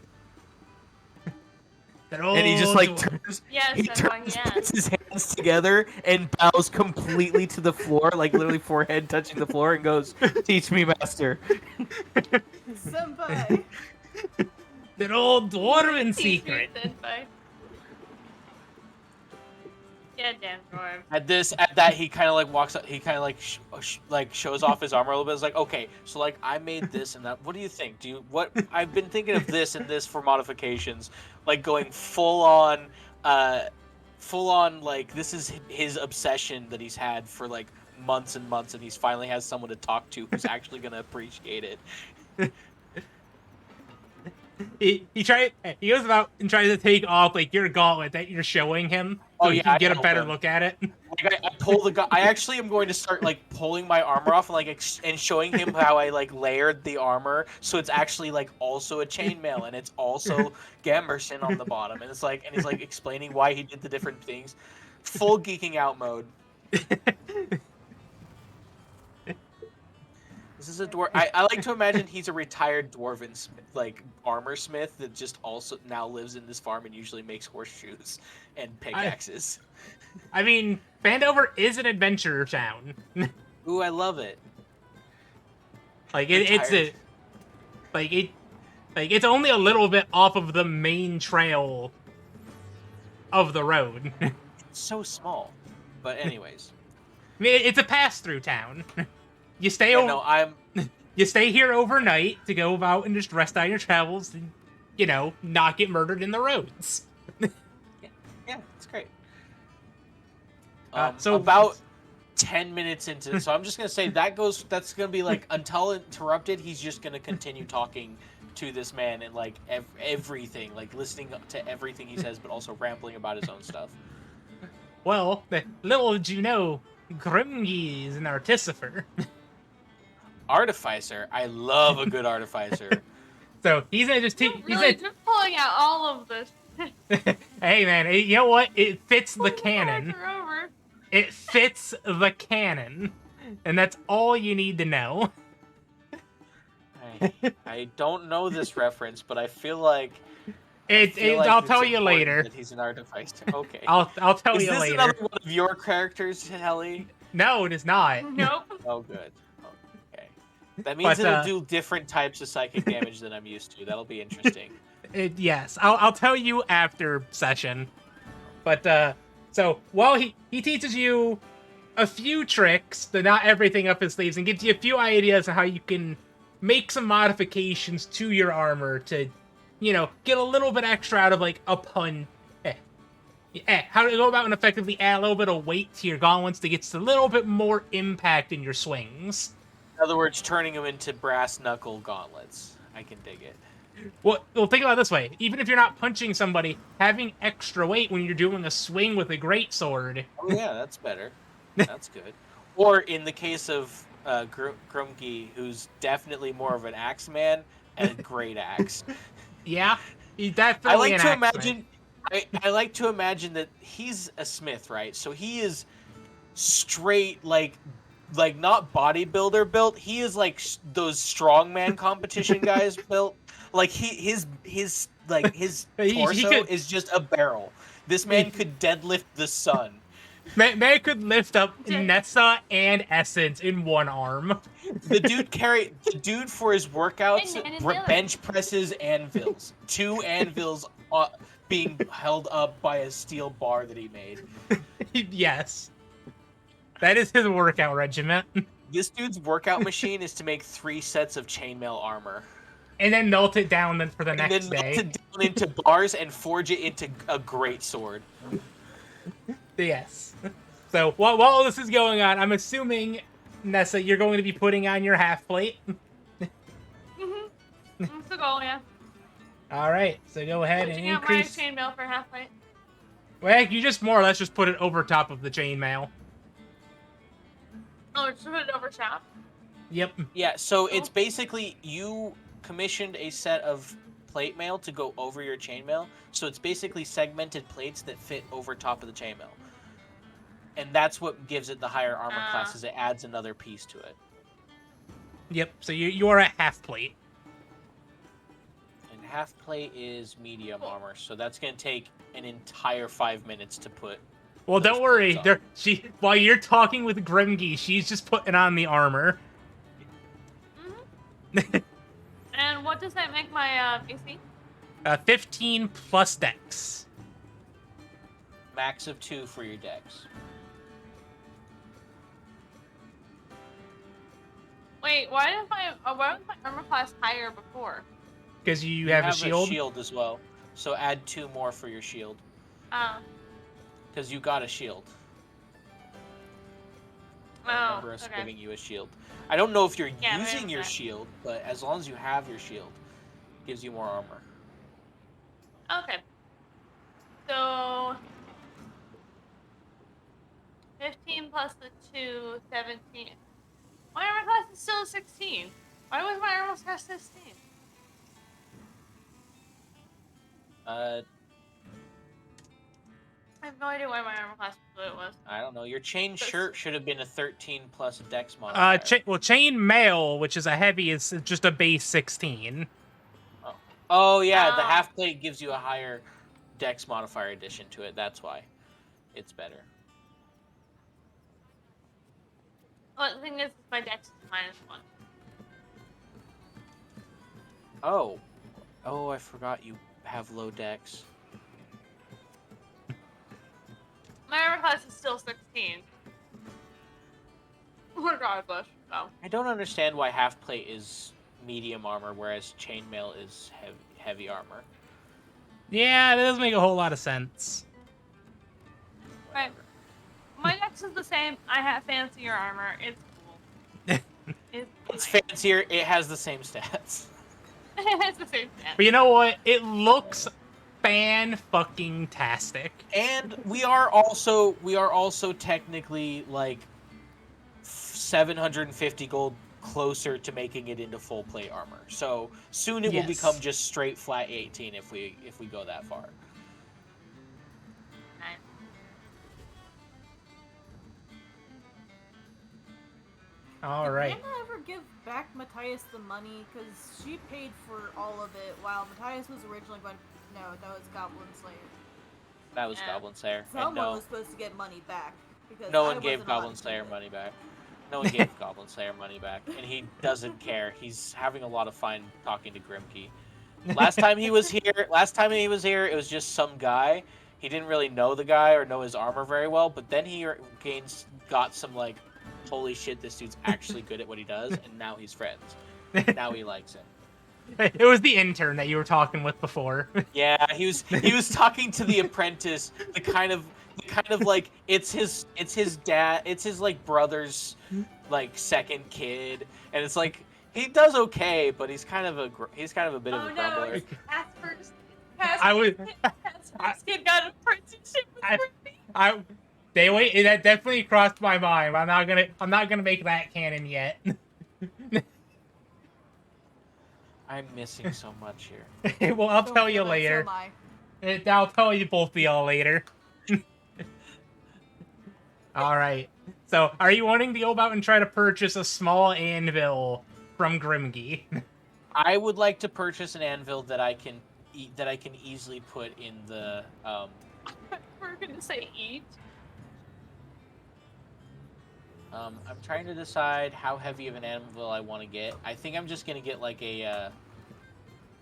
And he just like turns, Yes, he that's why turns, he asked. puts his hands together and bows completely to the floor, like literally forehead touching the floor, and goes, "Teach me, master." Senpai. That old dwarven Teach me, secret. senpai. Yeah, damn dwarf. At that, he kind of like walks up. He kind of like shows off his armor a little bit. It's like, okay, so like I made this and that. What do you think? What I've been thinking of this and this for modifications, like going full on like this is his obsession that he's had for like months and months, and he's finally has someone to talk to who's actually gonna appreciate it. He goes about and tries to take off like your gauntlet that you're showing him, so Oh, he yeah, can I get a know better him. look at it. Like I pull the gun. I actually am going to start like pulling my armor off and like and showing him how I like layered the armor, so it's actually like also a chainmail and it's also Gamerson on the bottom, and it's like and he's like explaining why he did the different things. Full geeking out mode. This is a dwarf. I like to imagine he's a retired dwarven like armor smith that just also now lives in this farm and usually makes horseshoes and pickaxes. I mean, Vandover is an adventure town. Ooh, I love it. Like it's it's only a little bit off of the main trail of the road. I It's so small. But anyways. mean, it's a pass-through town. You stay Yeah, over. no, I'm You stay here overnight to go about and just rest on your travels and, you know, not get murdered in the roads. yeah, it's great. So- about 10 minutes into so I'm just gonna say that's gonna be like until interrupted, he's just gonna continue talking to this man and like everything, like listening to everything he says, but also rambling about his own stuff. Well, little did you know, Grimgy is an artificer. Artificer. I love a good artificer. So he's gonna just You're you're pulling out all of this. Hey man, you know what? It fits the canon. Are over. It fits the canon. And that's all you need to know. I don't know this reference, but I feel like I'll tell you important later. that he's an artificer. Okay. I'll tell Is you this later. another one of your characters, Helly? No, it is not. Nope. Oh, good. Okay. That means But, it'll do different types of psychic damage than I'm used to. That'll be interesting. Yes, I'll tell you after session. But so while he teaches you a few tricks, but not everything up his sleeves, and gives you a few ideas of how you can make some modifications to your armor to, you know, get a little bit extra out of like a pun. How to go about and effectively add a little bit of weight to your gauntlets to get a little bit more impact in your swings. In other words, turning them into brass knuckle gauntlets. I can dig it. Well, think about it this way. Even if you're not punching somebody, having extra weight when you're doing a swing with a greatsword. Oh yeah, that's better. That's good. Or in the case of Grumke, who's definitely more of an axe man and a great axe. Yeah, he's definitely I like an to axeman. imagine. I like to imagine that he's a smith, right? So he is straight, like not bodybuilder built. He is like Oh, those strongman competition guys built. Like his He torso could- is just a barrel. This man could deadlift the sun. Man could lift up Nessa and Essence in one arm. The dude for his workouts And Dylan. bench presses anvils. 2 anvils being held up by a steel bar that he made. Yes. That is his workout regiment. This dude's workout machine is to make 3 sets of chainmail armor. And then melt it down then for the And next then day. melt it down into bars and forge it into a great sword. Yes. So while this is going on, I'm assuming, Nessa, you're going to be putting on your half plate. That's the goal, yeah. Alright, so go ahead and Switching out my increase... chainmail for half plate. Well, you just more or less just put it over top of the chainmail. Oh, just put it over top. Yep. Yeah, so it's basically you commissioned a set of plate mail to go over your chainmail. So it's basically segmented plates that fit over top of the chainmail. And that's what gives it the higher armor class, is it adds another piece to it. Yep, so you are at half plate. And half plate is medium armor, so that's going to take an entire 5 minutes to put. Well, those don't worry. plates on. While you're talking with Grimgy, she's just putting on the armor. And what does that make my AC? 15 plus dex. Max of 2 for your dex. Wait, why was my armor class higher before? Because you have a shield. A shield as well, so add 2 more for your shield. Oh. Because you got a shield. I Oh, remember us okay. giving you a shield. I don't know if you're Yeah, I using remember your that. shield, but as long as you have your shield, it gives you more armor. Okay. So 15 plus the 2, 17. My armor class is still 16. Why was my armor class 16? Uh, I have no idea why my armor class was what it was. I don't know. Your chain That's- shirt should have been a 13 plus dex modifier. Chain mail, which is a heavy, is just a base 16. Oh yeah, the Ah. half plate gives you a higher dex modifier addition to it. That's why it's better. Well, the thing is, my dex is -1. Oh, I forgot you have low dex. My armor class is still 16. Regardless, so. I don't understand why half plate is medium armor, whereas chainmail is heavy armor. Yeah, that doesn't make a whole lot of sense. Right. My dex is the same. I have fancier armor. It's cool. It's fancier. It has the same stats. It's the same stat. But you know what? It looks fan-fucking-tastic. And we are also technically like 750 gold closer to making it into full plate armor. So soon it Yes. will become just straight flat 18 if we go that far. Nice. All right. Did Anna ever give back Matthias the money? Because she paid for all of it while Matthias was originally going. No, that was Goblin Slayer. That was Yeah. Goblin Slayer. And Someone no, was supposed to get money back. Because no I one gave wasn't allowed Goblin to keep Slayer it. money back. No one gave Goblin Slayer money back, and he doesn't care. He's having a lot of fun talking to Grimkey. Last time he was here, it was just some guy. He didn't really know the guy or know his armor very well, but then he got some like, holy shit, this dude's actually good at what he does, and now he's friends. Now he likes him. It was the intern that you were talking with before. Yeah, he was talking to the apprentice, the kind of like it's his dad, it's his like brother's like second kid, and it's like he does okay, but he's kind of a bit of Oh a no, grumbler. it's Casper's I kid got a apprenticeship with I- Grimby. that definitely crossed my mind. I'm not gonna make that canon yet. I'm missing so much here. Well, I'll So- tell you so later. am I. I'll tell you both of y'all later. All right. So, are you wanting to go about and try to purchase a small anvil from Grimgy? I would like to purchase an anvil that I can easily put in the We're gonna say eat. I'm trying to decide how heavy of an anvil I want to get. I think I'm just gonna get like a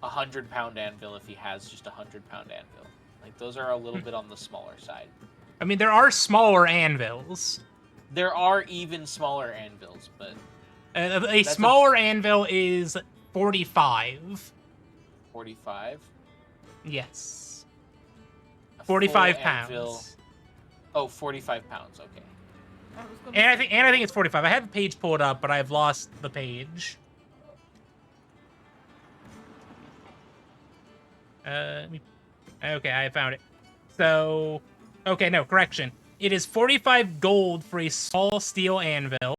100-pound anvil if he has just a 100-pound anvil. Like those are a little bit on the smaller side. I mean, there are smaller anvils. There are even smaller anvils, but A smaller anvil is 45. 45. Yes. A 45 full pounds. anvil- Oh, 45 pounds. Okay. I was gonna And I say- think it's 45. I had the page pulled up, but I've lost the page. Okay, I found it. So, okay, no, correction. It is 45 gold for a small steel anvil,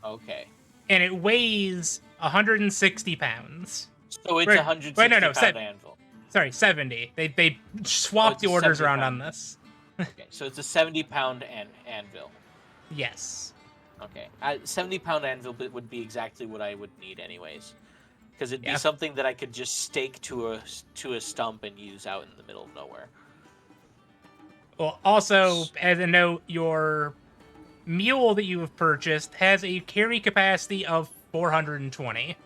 Okay. and it weighs 160 pounds. So it's Wait, a 160 wait, no, pound anvil. Sorry, 70. They swapped it's the a orders 70 around pound. on this. Okay, so it's a 70-pound anvil. Yes. Okay, 70-pound anvil would be exactly what I would need, anyways, because it'd Yeah. be something that I could just stake to a stump and use out in the middle of nowhere. Well, also, as a note, your mule that you have purchased has a carry capacity of 420.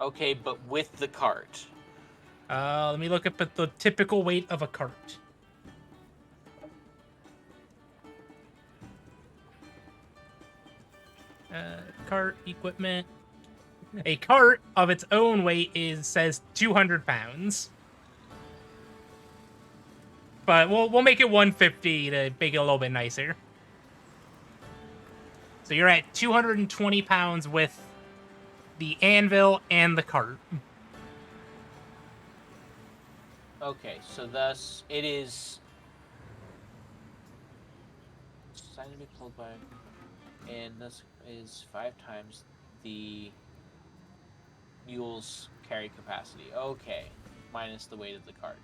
Okay, but with the cart. Let me look up at the typical weight of a cart. Cart equipment. A cart of its own weight says 200 pounds. But we'll make it 150 to make it a little bit nicer. So you're at 220 pounds with the anvil and the cart. Okay, so thus it is designed to be pulled by, and this is 5 times the mule's carry capacity. Okay, minus the weight of the cart.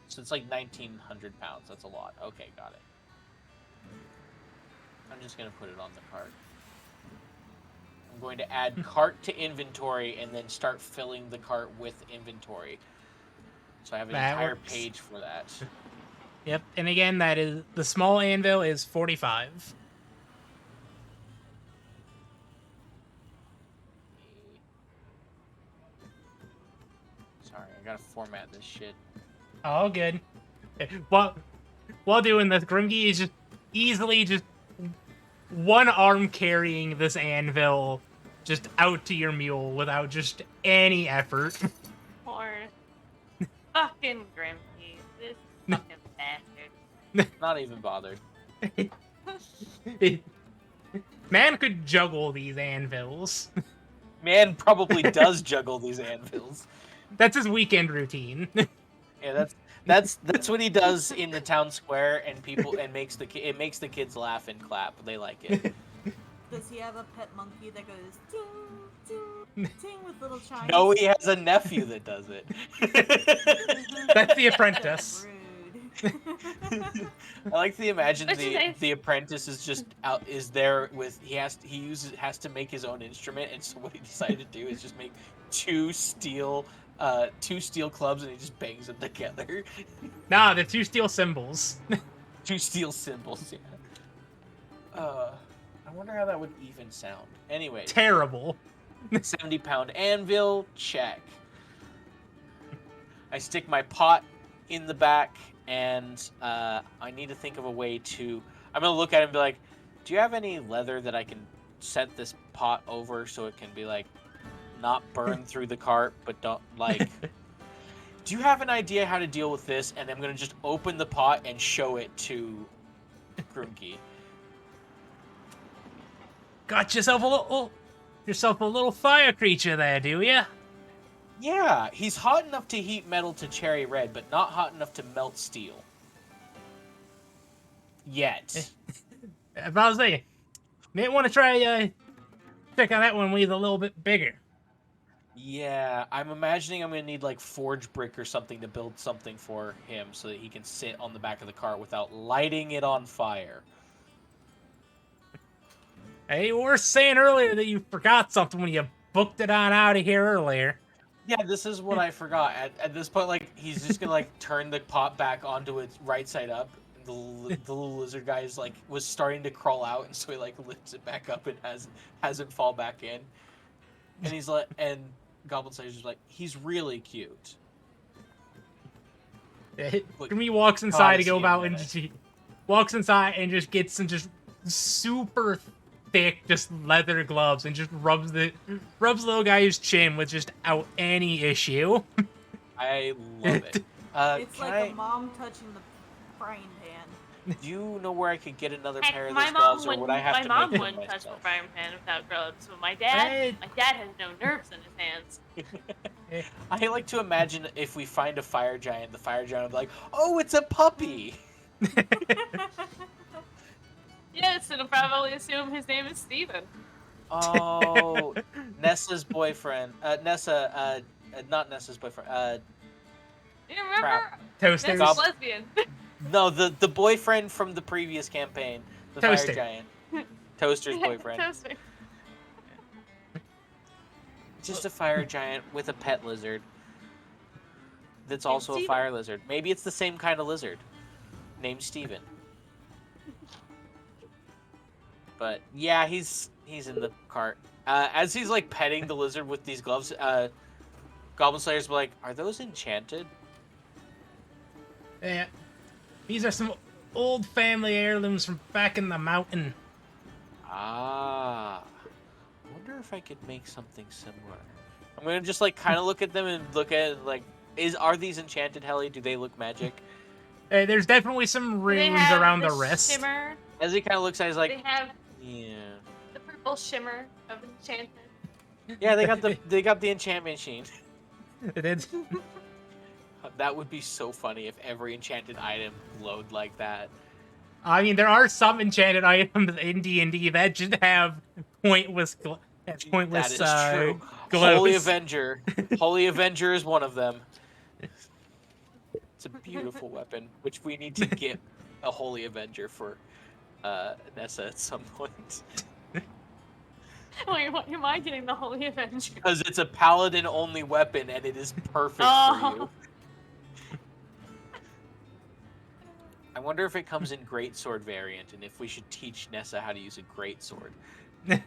So it's like 1,900 pounds. That's a lot. Okay, got it. I'm just gonna put it on the cart. I'm going to add cart to inventory and then start filling the cart with inventory. So I have an That entire works. page for that. Yep, and again, that is the small anvil is 45. Sorry, I gotta format this shit. All good. While doing this, Grimgy is just easily just one arm carrying this anvil just out to your mule without just any effort. Poor fucking Grimky. This fucking bastard. Not even bothered. Man could juggle these anvils. Man probably does juggle these anvils. That's his weekend routine. Yeah, that's what he does in the town square, and it makes the kids laugh and clap. They like it. Does he have a pet monkey that goes ting, ting, ting with little chimes? No, he has a nephew that does it. That's the apprentice. Rude. I like to imagine Which is nice. the apprentice is there with has to make his own instrument, and so what he decided to do is just make two steel clubs, and he just bangs them together. Nah, the two steel cymbals. Two steel cymbals. Yeah. I wonder how that would even sound. Anyway, Terrible. 70-pound anvil, check. I stick my pot in the back, and I need to think of a way to. I'm gonna look at it and be like, "Do you have any leather that I can set this pot over so it can be like not burn through the cart, but don't like?" Do you have an idea how to deal with this? And I'm gonna just open the pot and show it to Grunky. Got yourself a little fire creature there, do ya? Yeah, he's hot enough to heat metal to cherry red, but not hot enough to melt steel. Yet. If I was saying, may want to try check on that one when he's a little bit bigger. Yeah, I'm imagining I'm gonna need like forge brick or something to build something for him so that he can sit on the back of the cart without lighting it on fire. Hey, you were saying earlier that you forgot something when you booked it on out of here earlier. Yeah, this is what I forgot. At this point, like, he's just gonna like turn the pot back onto its right side up and the little lizard guy is like was starting to crawl out, and so he like lifts it back up and hasn't fall back in. And he's like, and Goblin Slayer's like, he's really cute. Grimmy walks inside to go see about him in and it. she walks inside and just gets some just super thick just leather gloves and just rubs the little guy's chin without any issue. I love it. It's Can like a mom touching the frying pan. do you know where I could get another Heck, pair of my those mom gloves, or wouldn't. would I have My to mom make them wouldn't touch the myself? frying pan without gloves. But my Hey. dad has no nerves in his hands. I like to imagine if we find a fire giant, the fire giant will be like, "Oh, it's a puppy." Yes, and I'll probably assume his name is Steven. Oh, Nessa's boyfriend. Nessa. Not Nessa's boyfriend. You remember? Toasters. Nessa's lesbian. No, the boyfriend from the previous campaign, the Toaster. fire giant, Toaster's boyfriend. Toaster. Just a fire giant with a pet lizard. That's also a Steven. fire lizard. Maybe it's the same kind of lizard, named Steven. But yeah, he's in the cart. As he's like petting the lizard with these gloves, Goblin Slayer's like, "Are those enchanted?" Yeah. These are some old family heirlooms from back in the mountain. Ah. I wonder if I could make something similar. I'm gonna just like kind of look at them and look at it like, are these enchanted, Helly? Do they look magic? There's definitely some They runes have around the wrist. Shimmer. As he kind of looks at it, he's They like, have yeah. the purple shimmer of enchantment. Yeah, they got the enchantment machine. It's- That would be so funny if every enchanted item glowed like that. I mean, there are some enchanted items in D&D that just have pointless, That pointless is true. glows. Holy Avenger. Holy Avenger is one of them. It's a beautiful weapon, which we need to get a Holy Avenger for Nessa at some point. Wait, why am I getting the Holy Avenger? Because it's a paladin-only weapon, and it is perfect for Oh. you. I wonder if it comes in greatsword variant, and if we should teach Nessa how to use a greatsword. Feels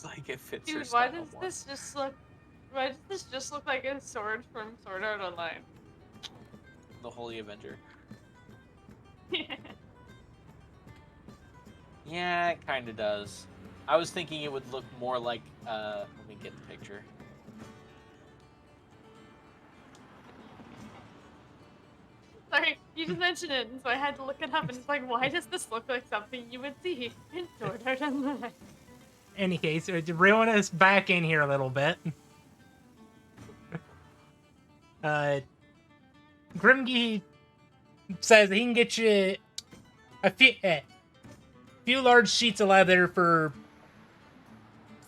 like it fits her Dude, why style does more. this just look? Why does this just look like a sword from Sword Art Online? The Holy Avenger. Yeah, it kind of does. I was thinking it would look more like, let me get the picture. Sorry, you just mentioned it, and so I had to look it up, and it's like, why does this look like something you would see in Sword Art Online? Any case, to reel us back in here a little bit. Grimgy says that he can get you a few large sheets of leather for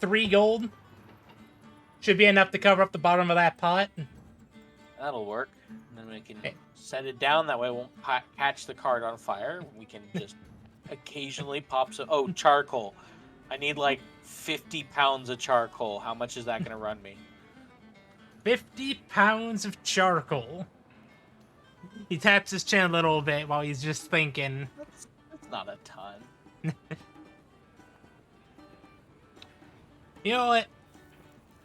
3 gold. Should be enough to cover up the bottom of that pot. That'll work. And then we can Hey. set it down. That way it won't catch the card on fire. We can just occasionally pop some... Oh, charcoal. I need like 50 pounds of charcoal. How much is that going to run me? 50 pounds of charcoal. He taps his chin a little bit while he's just thinking. That's not a ton. You know what?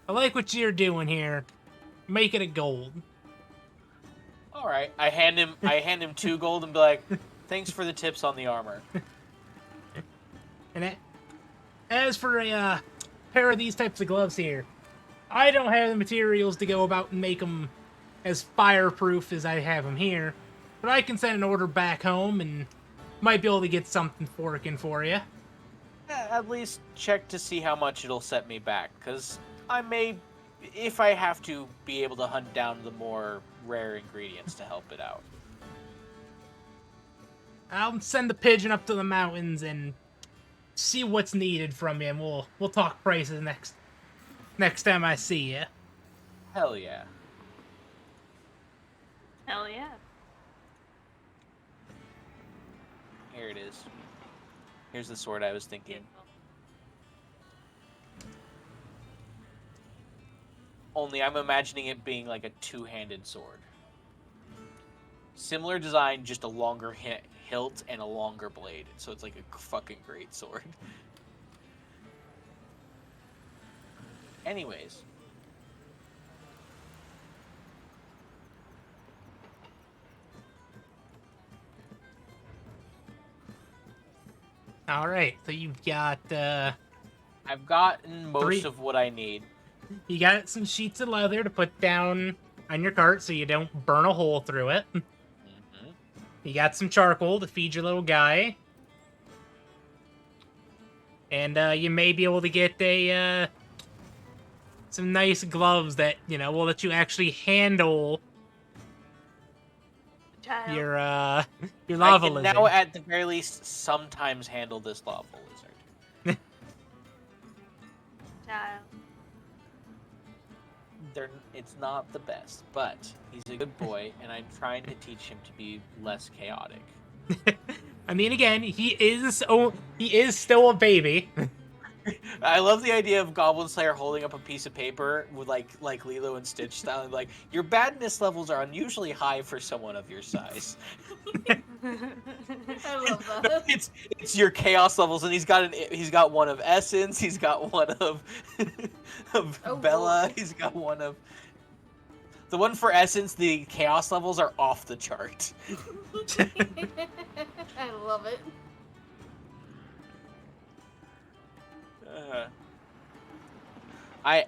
I like what you're doing here. Make it a gold. All right. I hand him 2 gold and be like, thanks for the tips on the armor. And as for a pair of these types of gloves here, I don't have the materials to go about and make them as fireproof as I have them here, but I can send an order back home and might be able to get something working for you. At least check to see how much it'll set me back, because I may, if I have to, be able to hunt down the more rare ingredients to help it out. I'll send the pigeon up to the mountains and see what's needed from you, and we'll talk prices next time I see you. Hell yeah. Hell yeah. Here it is. Here's the sword I was thinking. Only I'm imagining it being like a 2-handed sword. Similar design, just a longer hilt and a longer blade. So it's like a fucking great sword. Anyways. All right, so you've got I've gotten most 3. of what I need. You got some sheets of leather to put down on your cart so you don't burn a hole through it. Mm-hmm. You got some charcoal to feed your little guy. And you may be able to get a some nice gloves that, will let you actually handle Child. your I lava can lizard. now, at the very least, sometimes handle this lava lizard. Child. It's not the best, but he's a good boy, and I'm trying to teach him to be less chaotic. I mean, again, he is still a baby. I love the idea of Goblin Slayer holding up a piece of paper with like Lilo and Stitch style, and like, your badness levels are unusually high for someone of your size. I love that. It's your chaos levels, and he's got one of Essence, he's got one of Oh, Bella, boy. he's got one of the one for Essence. The chaos levels are off the chart. I love it. I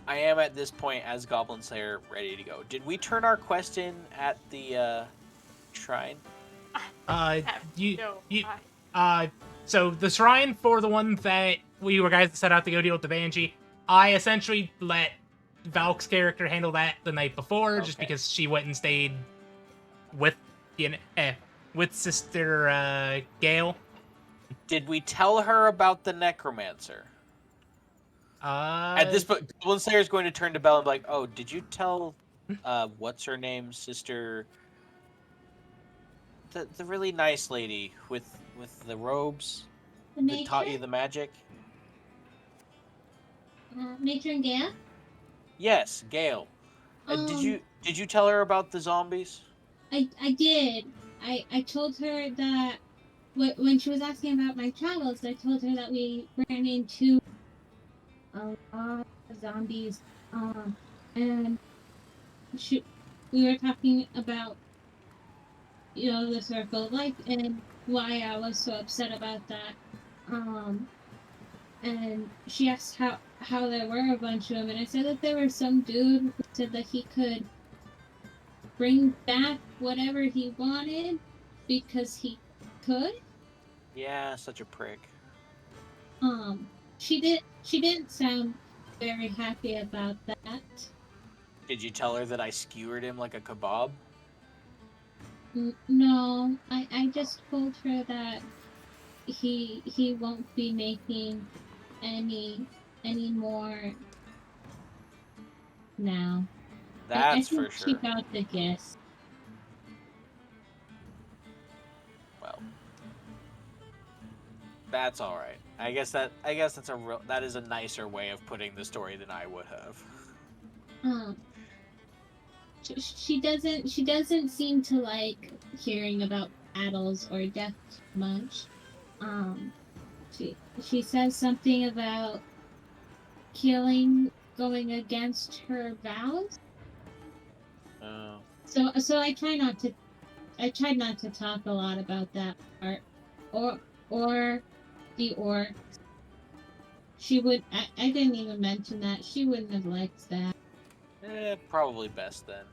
am at this point as Goblin Slayer ready to go. Did we turn our quest in at the shrine? You No, you so the shrine for the one that we were guys that set out to go deal with the Banshee, I essentially let Valk's character handle that the night before, just Okay. because she went and stayed with with Sister Gale. Did we tell her about the necromancer? At this point, Goblin Slayer is going to turn to Bella and be like, "Oh, did you tell what's her name, Sister? The really nice lady with the robes The that taught you matron, the magic?" Matron Gale. Yes, Gale. Did you tell her about the zombies? I did. I told her that when she was asking about my travels, I told her that we ran into a lot of zombies, and we were talking about the circle of life and why I was so upset about that. And she asked how there were a bunch of them, and I said that there was some dude who said that he could bring back whatever he wanted because he could. Yeah, such a prick. She didn't sound very happy about that. Did you tell her that I skewered him like a kebab? No, I just told her that he won't be making any more now. I That's think for she sure. got the gist. Well, that's all right. I guess that is a nicer way of putting the story than I would have. She doesn't seem to like hearing about battles or death much. She says something about going against her vows. Oh. So I tried not to talk a lot about that part, or the orcs. She would. I didn't even mention that. She wouldn't have liked that. Probably best then.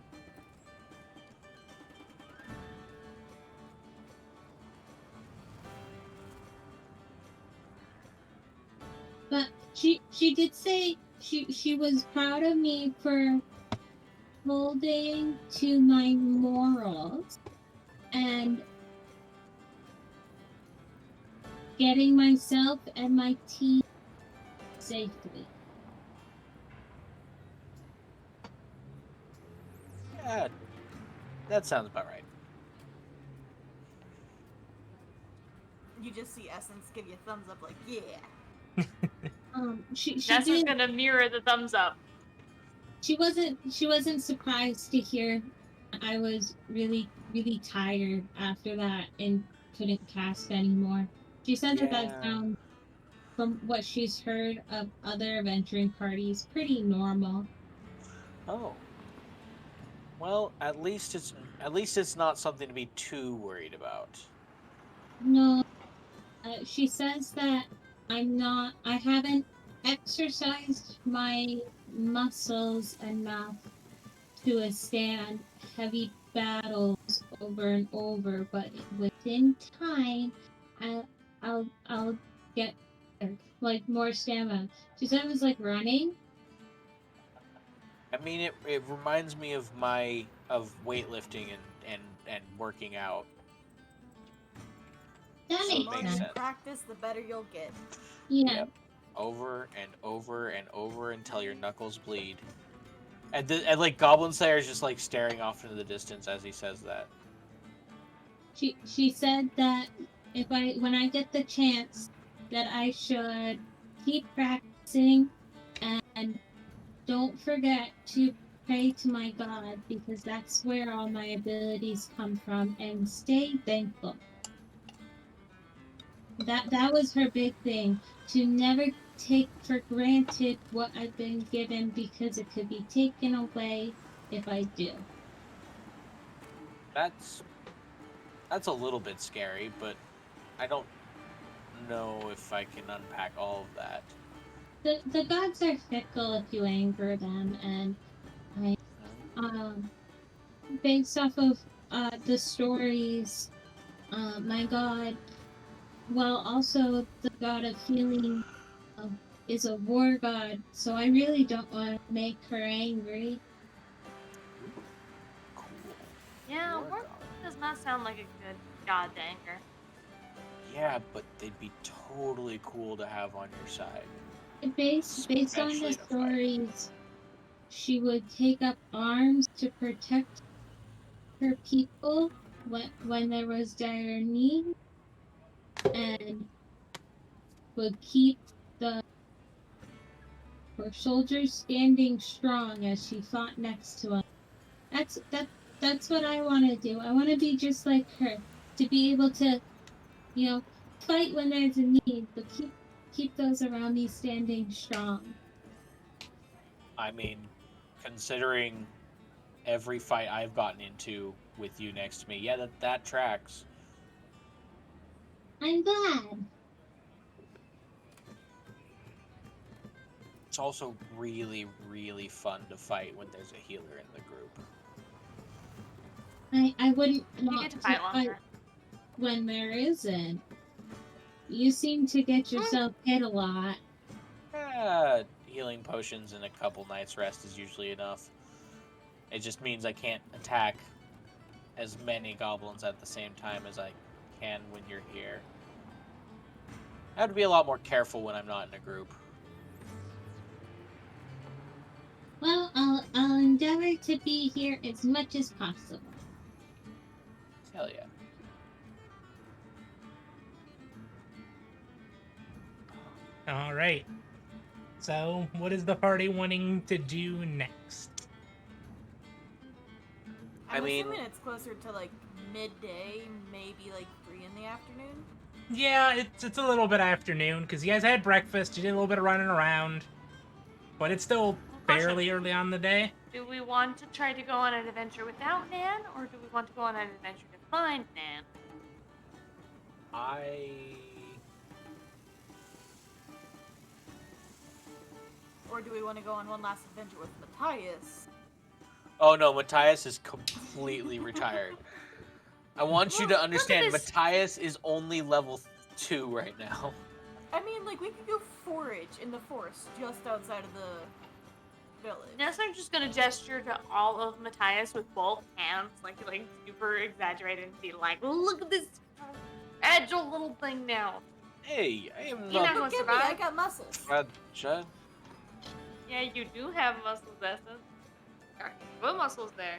But she did say she was proud of me for holding to my morals and getting myself and my team safely. Yeah, that sounds about right. You just see Essence give you a thumbs up, like, yeah. She Jess is did. gonna mirror the thumbs up. She wasn't surprised to hear I was really, really tired after that and couldn't cast anymore. She said that that Yeah. sounds, from what she's heard of other adventuring parties, pretty normal. Oh. Well, at least it's not something to be too worried about. No, she says that I haven't exercised my muscles enough to withstand heavy battles over and over, but within time, I'll get like more stamina. She said it was like running. I mean, it reminds me of weightlifting and working out. That So The it makes more makes you sense. sense. practice, the better you'll get. Yeah. Yep. Over and over and over until your knuckles bleed. And like Goblin Slayer is just like staring off into the distance as he says that. She said that when I get the chance that I should keep practicing and don't forget to pray to my God because that's where all my abilities come from and stay thankful. That was her big thing, to never take for granted what I've been given because it could be taken away if I do. That's that's a little bit scary, but I don't know if I can unpack all of that. The gods are fickle if you anger them, and I based off of the stories, my god, while also the god of healing, is a war god, so I really don't want to make her angry. Cool. Yeah, War war god. does not sound like a good god to anger. Yeah, but they'd be totally cool to have on your side. Based on the Especially to fight. stories, she would take up arms to protect her people when there was dire need, and would keep the her soldiers standing strong as she fought next to them. That's what I want to do. I want to be just like her, to be able to, you know, fight when there's a need, but keep those around me standing strong. I mean, considering every fight I've gotten into with you next to me, yeah, that tracks. I'm glad. It's also really, really fun to fight when there's a healer in the group. I wouldn't You want get to to fight fight longer. when there isn't. You seem to get yourself hit a lot. Healing potions and a couple nights rest is usually enough. It just means I can't attack as many goblins at the same time as I can when you're here. I have to be a lot more careful when I'm not in a group. Well, I'll endeavor to be here as much as possible. Hell yeah. All right. So, what is the party wanting to do next? I I'm mean- assuming it's closer to like midday, maybe like 3 in the afternoon. Yeah, it's a little bit afternoon because you guys had breakfast. You did a little bit of running around, but it's still fairly early on in the day. Do we want to try to go on an adventure without Nan, or do we want to go on an adventure to find Nan? Or do we want to go on one last adventure with Matthias? Oh no, Matthias is completely retired. I want you to understand, this. Matthias is only level 2 right now. I mean, like, we could go forage in the forest just outside of the village. Nessa just gonna gesture to all of Matthias with both hands, like super exaggerated, and be like, "Look at this agile little thing now." Hey, I am You're not not gonna Look at me, I survive. got muscles. fragile. Yeah, you do have muscles, Nessa. What muscles there?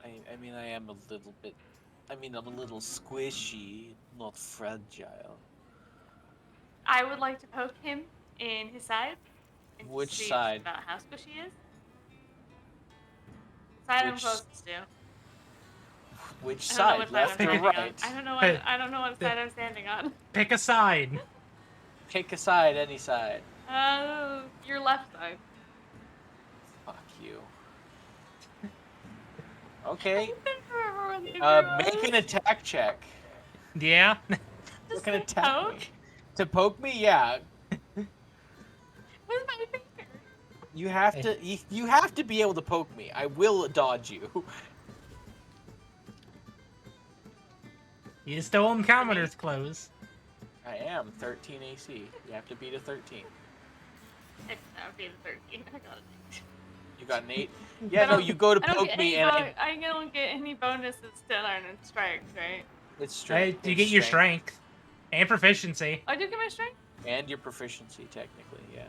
I mean, I am a little bit. I mean, I'm a little squishy, not fragile. I would like to poke him in his side. And Which see side? about how squishy he is. Side I'm Which- closest to. Which I don't know side, what side left I'm or standing right? on. I don't know what side I'm standing on. Pick a side. Pick a side, any side. Your left side. Fuck you. Okay. Make an Make an attack check. Yeah. Look at attack me. To poke me, yeah. With my finger. You have to. You have to be able to poke me. I will dodge you. You still own Commoner's clothes. I am 13 AC. You have to beat a 13. That would be the 13. I got it. You got an 8. Yeah, no. You go to I don't poke get me, any and I don't get any bonuses to learn in strength, right? it's strength. You it's get your strength and proficiency. I do get my strength? and your proficiency, technically. Yeah.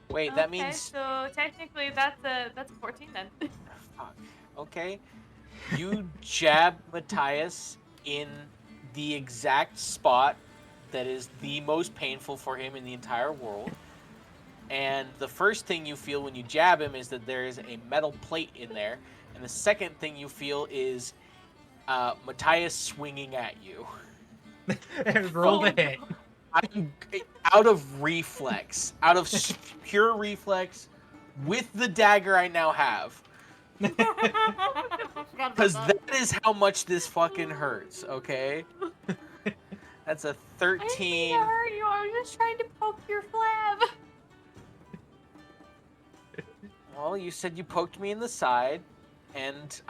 Wait, that Okay, means. so technically that's a 14 then. Fuck. Okay. You jab Matthias in the exact spot that is the most painful for him in the entire world. And the first thing you feel when you jab him is that there is a metal plate in there. And the second thing you feel is Matthias swinging at you. Roll the hit. I'm out of reflex, out of pure reflex, with the dagger I now have. Because that is how much this fucking hurts, okay? That's a I didn't 13. mean to hurt you. I was just trying to poke your flab. Well, you said you poked me in the side, and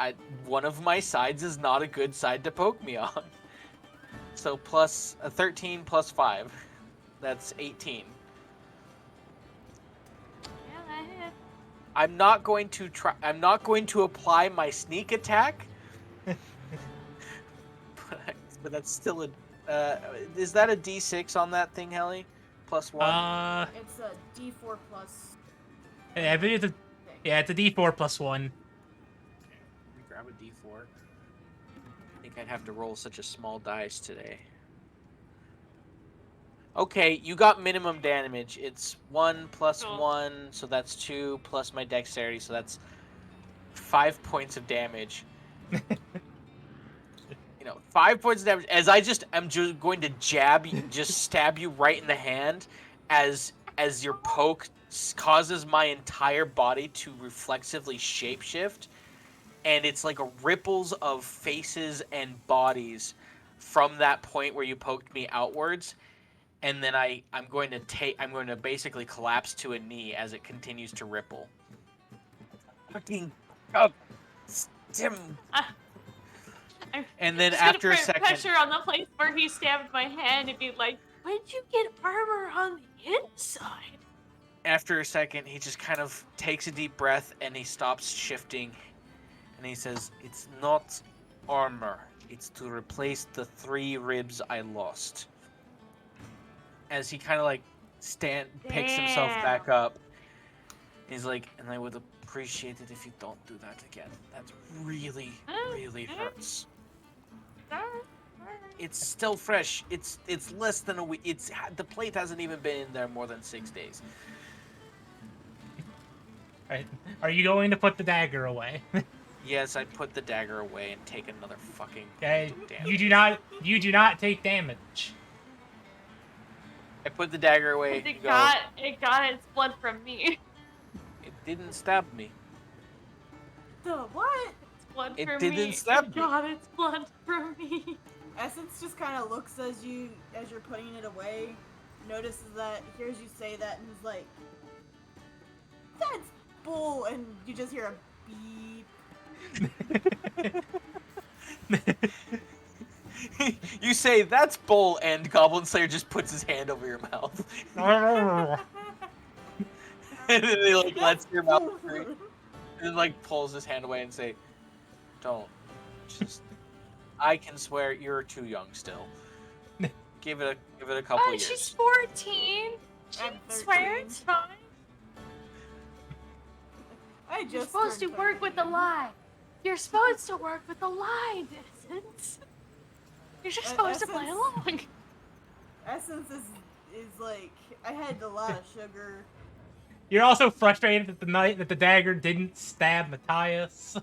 one of my sides is not a good side to poke me on. So plus a 13 plus 5. That's 18. Yeah, that hit. I'm not going to apply my sneak attack. but that's still a is that a D6 on that thing, Helly? Plus 1? It's a D4 plus. I believe it's it's a D4 plus 1. Let me grab a D4. I think I'd have to roll such a small dice today. Okay, you got minimum damage. It's 1 plus Cool. 1, so that's 2, plus my dexterity, so that's 5 points of damage. 5 points of damage. As I'm just going to just stab you right in the hand, as your poke causes my entire body to reflexively shapeshift, and it's like a ripples of faces and bodies from that point where you poked me outwards. And then I'm going to basically collapse to a knee as it continues to ripple. Fucking Tim. And then Just after a gonna put second, pressure on the place where he stabbed my hand and be like, "When'd you get armor on the inside?" after a second, he just kind of takes a deep breath and he stops shifting, and he says, "It's not armor. It's to replace the 3 ribs I lost." As he kind of like picks himself back up, he's like, "And I would appreciate it if you don't do that again. That really, really hurts. It's still fresh. It's less than a week. The plate hasn't even been in there more than 6 days." Right. Are you going to put the dagger away? Yes, I put the dagger away and take another fucking Okay. damage. You do not take damage. I put the dagger away. It got its blood from me. It didn't stab me. The what? It's blood It from didn't me. stab It me. got its blood from me. Essence just kind of looks as you're putting it away, notices that, hears you say that, and is like, "That's bull," and you just hear a beep. You say, "That's bull," and Goblin Slayer just puts his hand over your mouth. And then he like lets your mouth free. And then like pulls his hand away and say, "Don't. Just I can swear you're too young still. Give it a couple years." She's 14. She I'm can swear 13. it's fine. I just You're supposed to turned work with the 13. lie. You're supposed to work with the lie, Essence. You're just supposed to play Essence- along. Essence is like, I had a lot of sugar, You're also frustrated that the dagger didn't stab Matthias.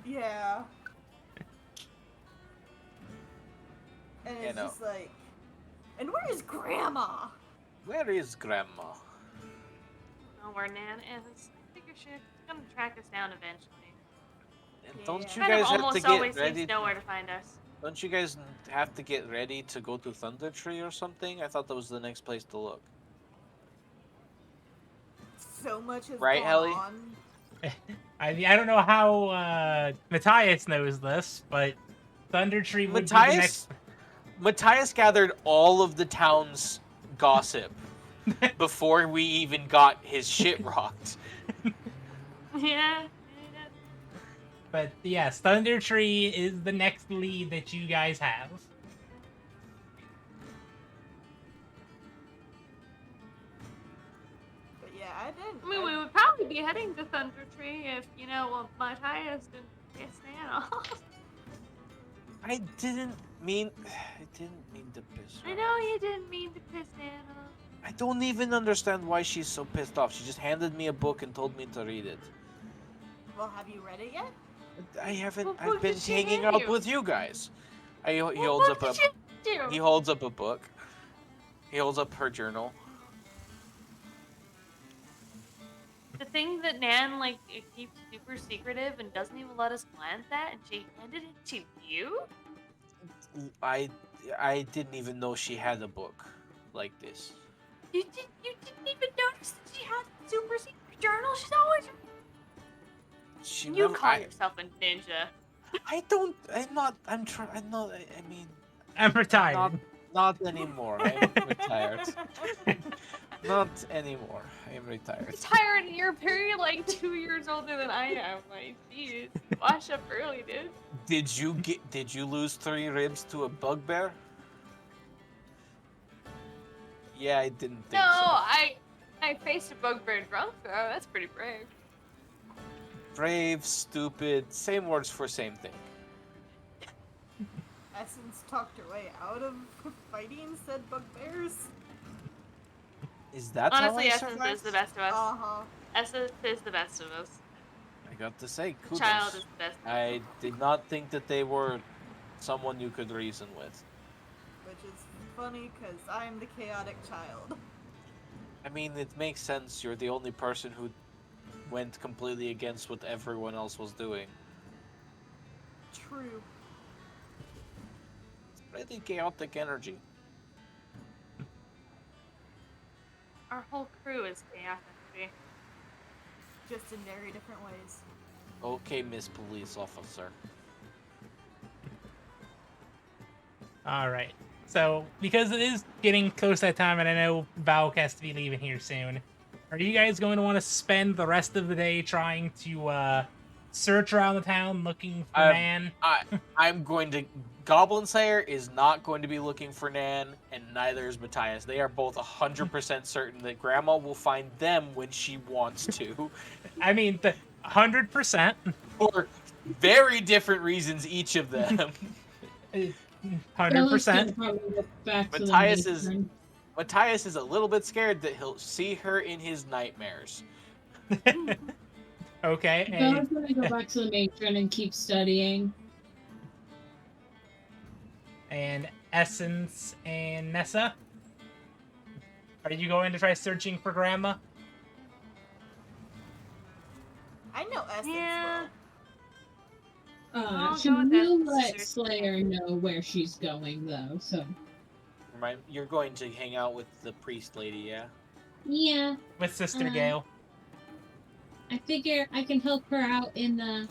Yeah. And You it's know. just like, and where is Grandma? Where is Grandma? Oh, where Nan is. I figure she's gonna track us down eventually. And Yeah. don't you Kind of guys have to almost get always ready? seems to know where to find us. Don't you guys have to get ready to go to Thunder Tree or something? I thought that was the next place to look. So much has Right, gone Helly? on. I don't know how Matthias knows this, but Thunder Tree would be the next. Matthias gathered all of the town's gossip before we even got his shit rocked. Yeah. But yes, Thunder Tree is the next lead that you guys have. But yeah, I didn't. I mean, we would probably be heading to Thunder Tree if, well, Matthias didn't piss Nan off. I didn't mean to piss her I off. know you didn't mean to piss Nan off. I don't even understand why she's so pissed off. She just handed me a book and told me to read it. Well, have you read it yet? I haven't. What I've book been did she hanging hand out you? with you guys. He What holds book up a. did you do? He holds up a book. He holds up her journal. The thing that Nan, it keeps super secretive and doesn't even let us glance at, and she handed it to you? I didn't even know she had a book like this. You didn't even notice that she had a super secret journal? She's always... She You never, call yourself a ninja. I don't. I'm not. I'm trying. I'm not. I mean, I'm retired. not anymore. I'm retired. Not anymore. I'm retired. Retired, and you're very, 2 years older than I am. Jeez. Wash up early, dude. Did you lose 3 ribs to a bugbear? Yeah, I didn't think No, so. I faced a bugbear drunk, though. That's pretty brave. Brave, stupid, same words for same thing. Essence talked her way out of fighting said bugbears. Is that Honestly, how I Essence survived? is the best of us. Uh-huh. Essence is the best of us. I got to say, The kudos. child is the best. I did not think that they were someone you could reason with. Which is funny, because I'm the chaotic child. I mean, it makes sense. You're the only person who went completely against what everyone else was doing. True. Pretty chaotic energy. Our whole crew is chaotic. Just in very different ways. Okay, Miss Police Officer. All right. So, because it is getting close to that time, and I know Valk has to be leaving here soon, are you guys going to want to spend the rest of the day trying to search around the town looking for Nan? I'm going to... Goblin Slayer is not going to be looking for Nan, and neither is Matthias. They are both 100% certain that Grandma will find them when she wants to. I mean, 100%. For very different reasons, each of them. 100%. Matthias is a little bit scared that he'll see her in his nightmares. Okay. Bella's gonna go back to the matron and keep studying. And Essence and Nessa? Are you going to try searching for Grandma? I know Essence Yeah. will. I'll She go with will that let sister. Slayer know where she's going, though, so. You're going to hang out with the priest lady, yeah? Yeah, With Sister Gale? I figure I can help her out in the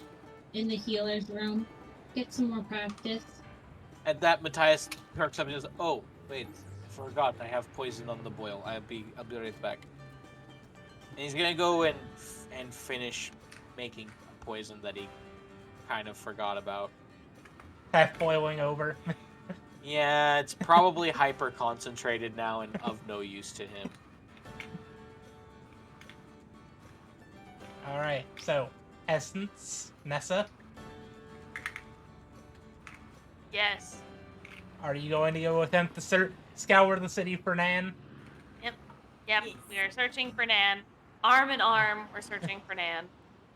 healer's room. Get some more practice. At that, Matthias perks up and says, "Oh, wait, I forgot. I have poison on the boil. I'll be right back." And he's gonna go and finish making poison that he kind of forgot about. Half boiling over. Yeah, it's probably hyper concentrated now and of no use to him. Alright, so Essence, Nessa, Yes. are you going to go attempt to scour the city for Nan? Yep. We are searching for Nan. arm in arm, we're searching for Nan.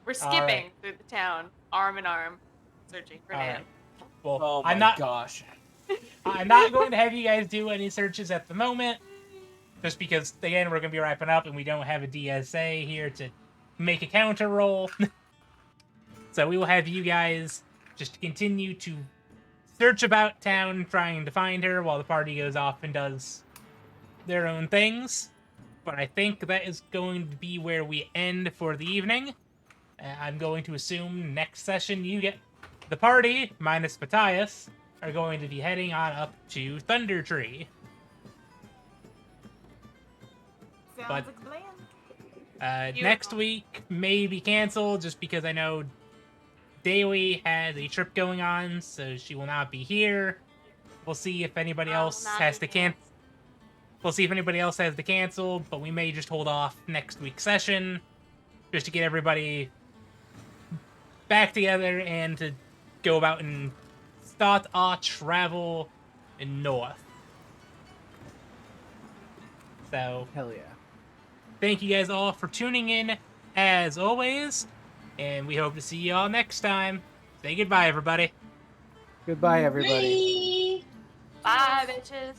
We're skipping right. through the town, arm in arm, searching for All Nan. right. Well, Oh my I'm not. gosh. I'm not going to have you guys do any searches at the moment, just because again we're going to be wrapping up and we don't have a DSA here to make a counter roll. So we will have you guys just continue to search about town, trying to find her, while the party goes off and does their own things. But I think that is going to be where we end for the evening. I'm going to assume next session you get the party, minus Matthias, are going to be heading on up to Thunder Tree. Sounds But- like a plan. Next Beautiful. week may be canceled just because I know Daily has a trip going on, so she will not be here. We'll see if anybody else not has be to here. cancel. We'll see if anybody else has to cancel, but we may just hold off next week's session just to get everybody back together and to go about and start our travel in north. So, Hell yeah. thank you guys all for tuning in, as always, and we hope to see you all next time. Say goodbye, everybody. Goodbye, everybody. Bye. Bye, bitches.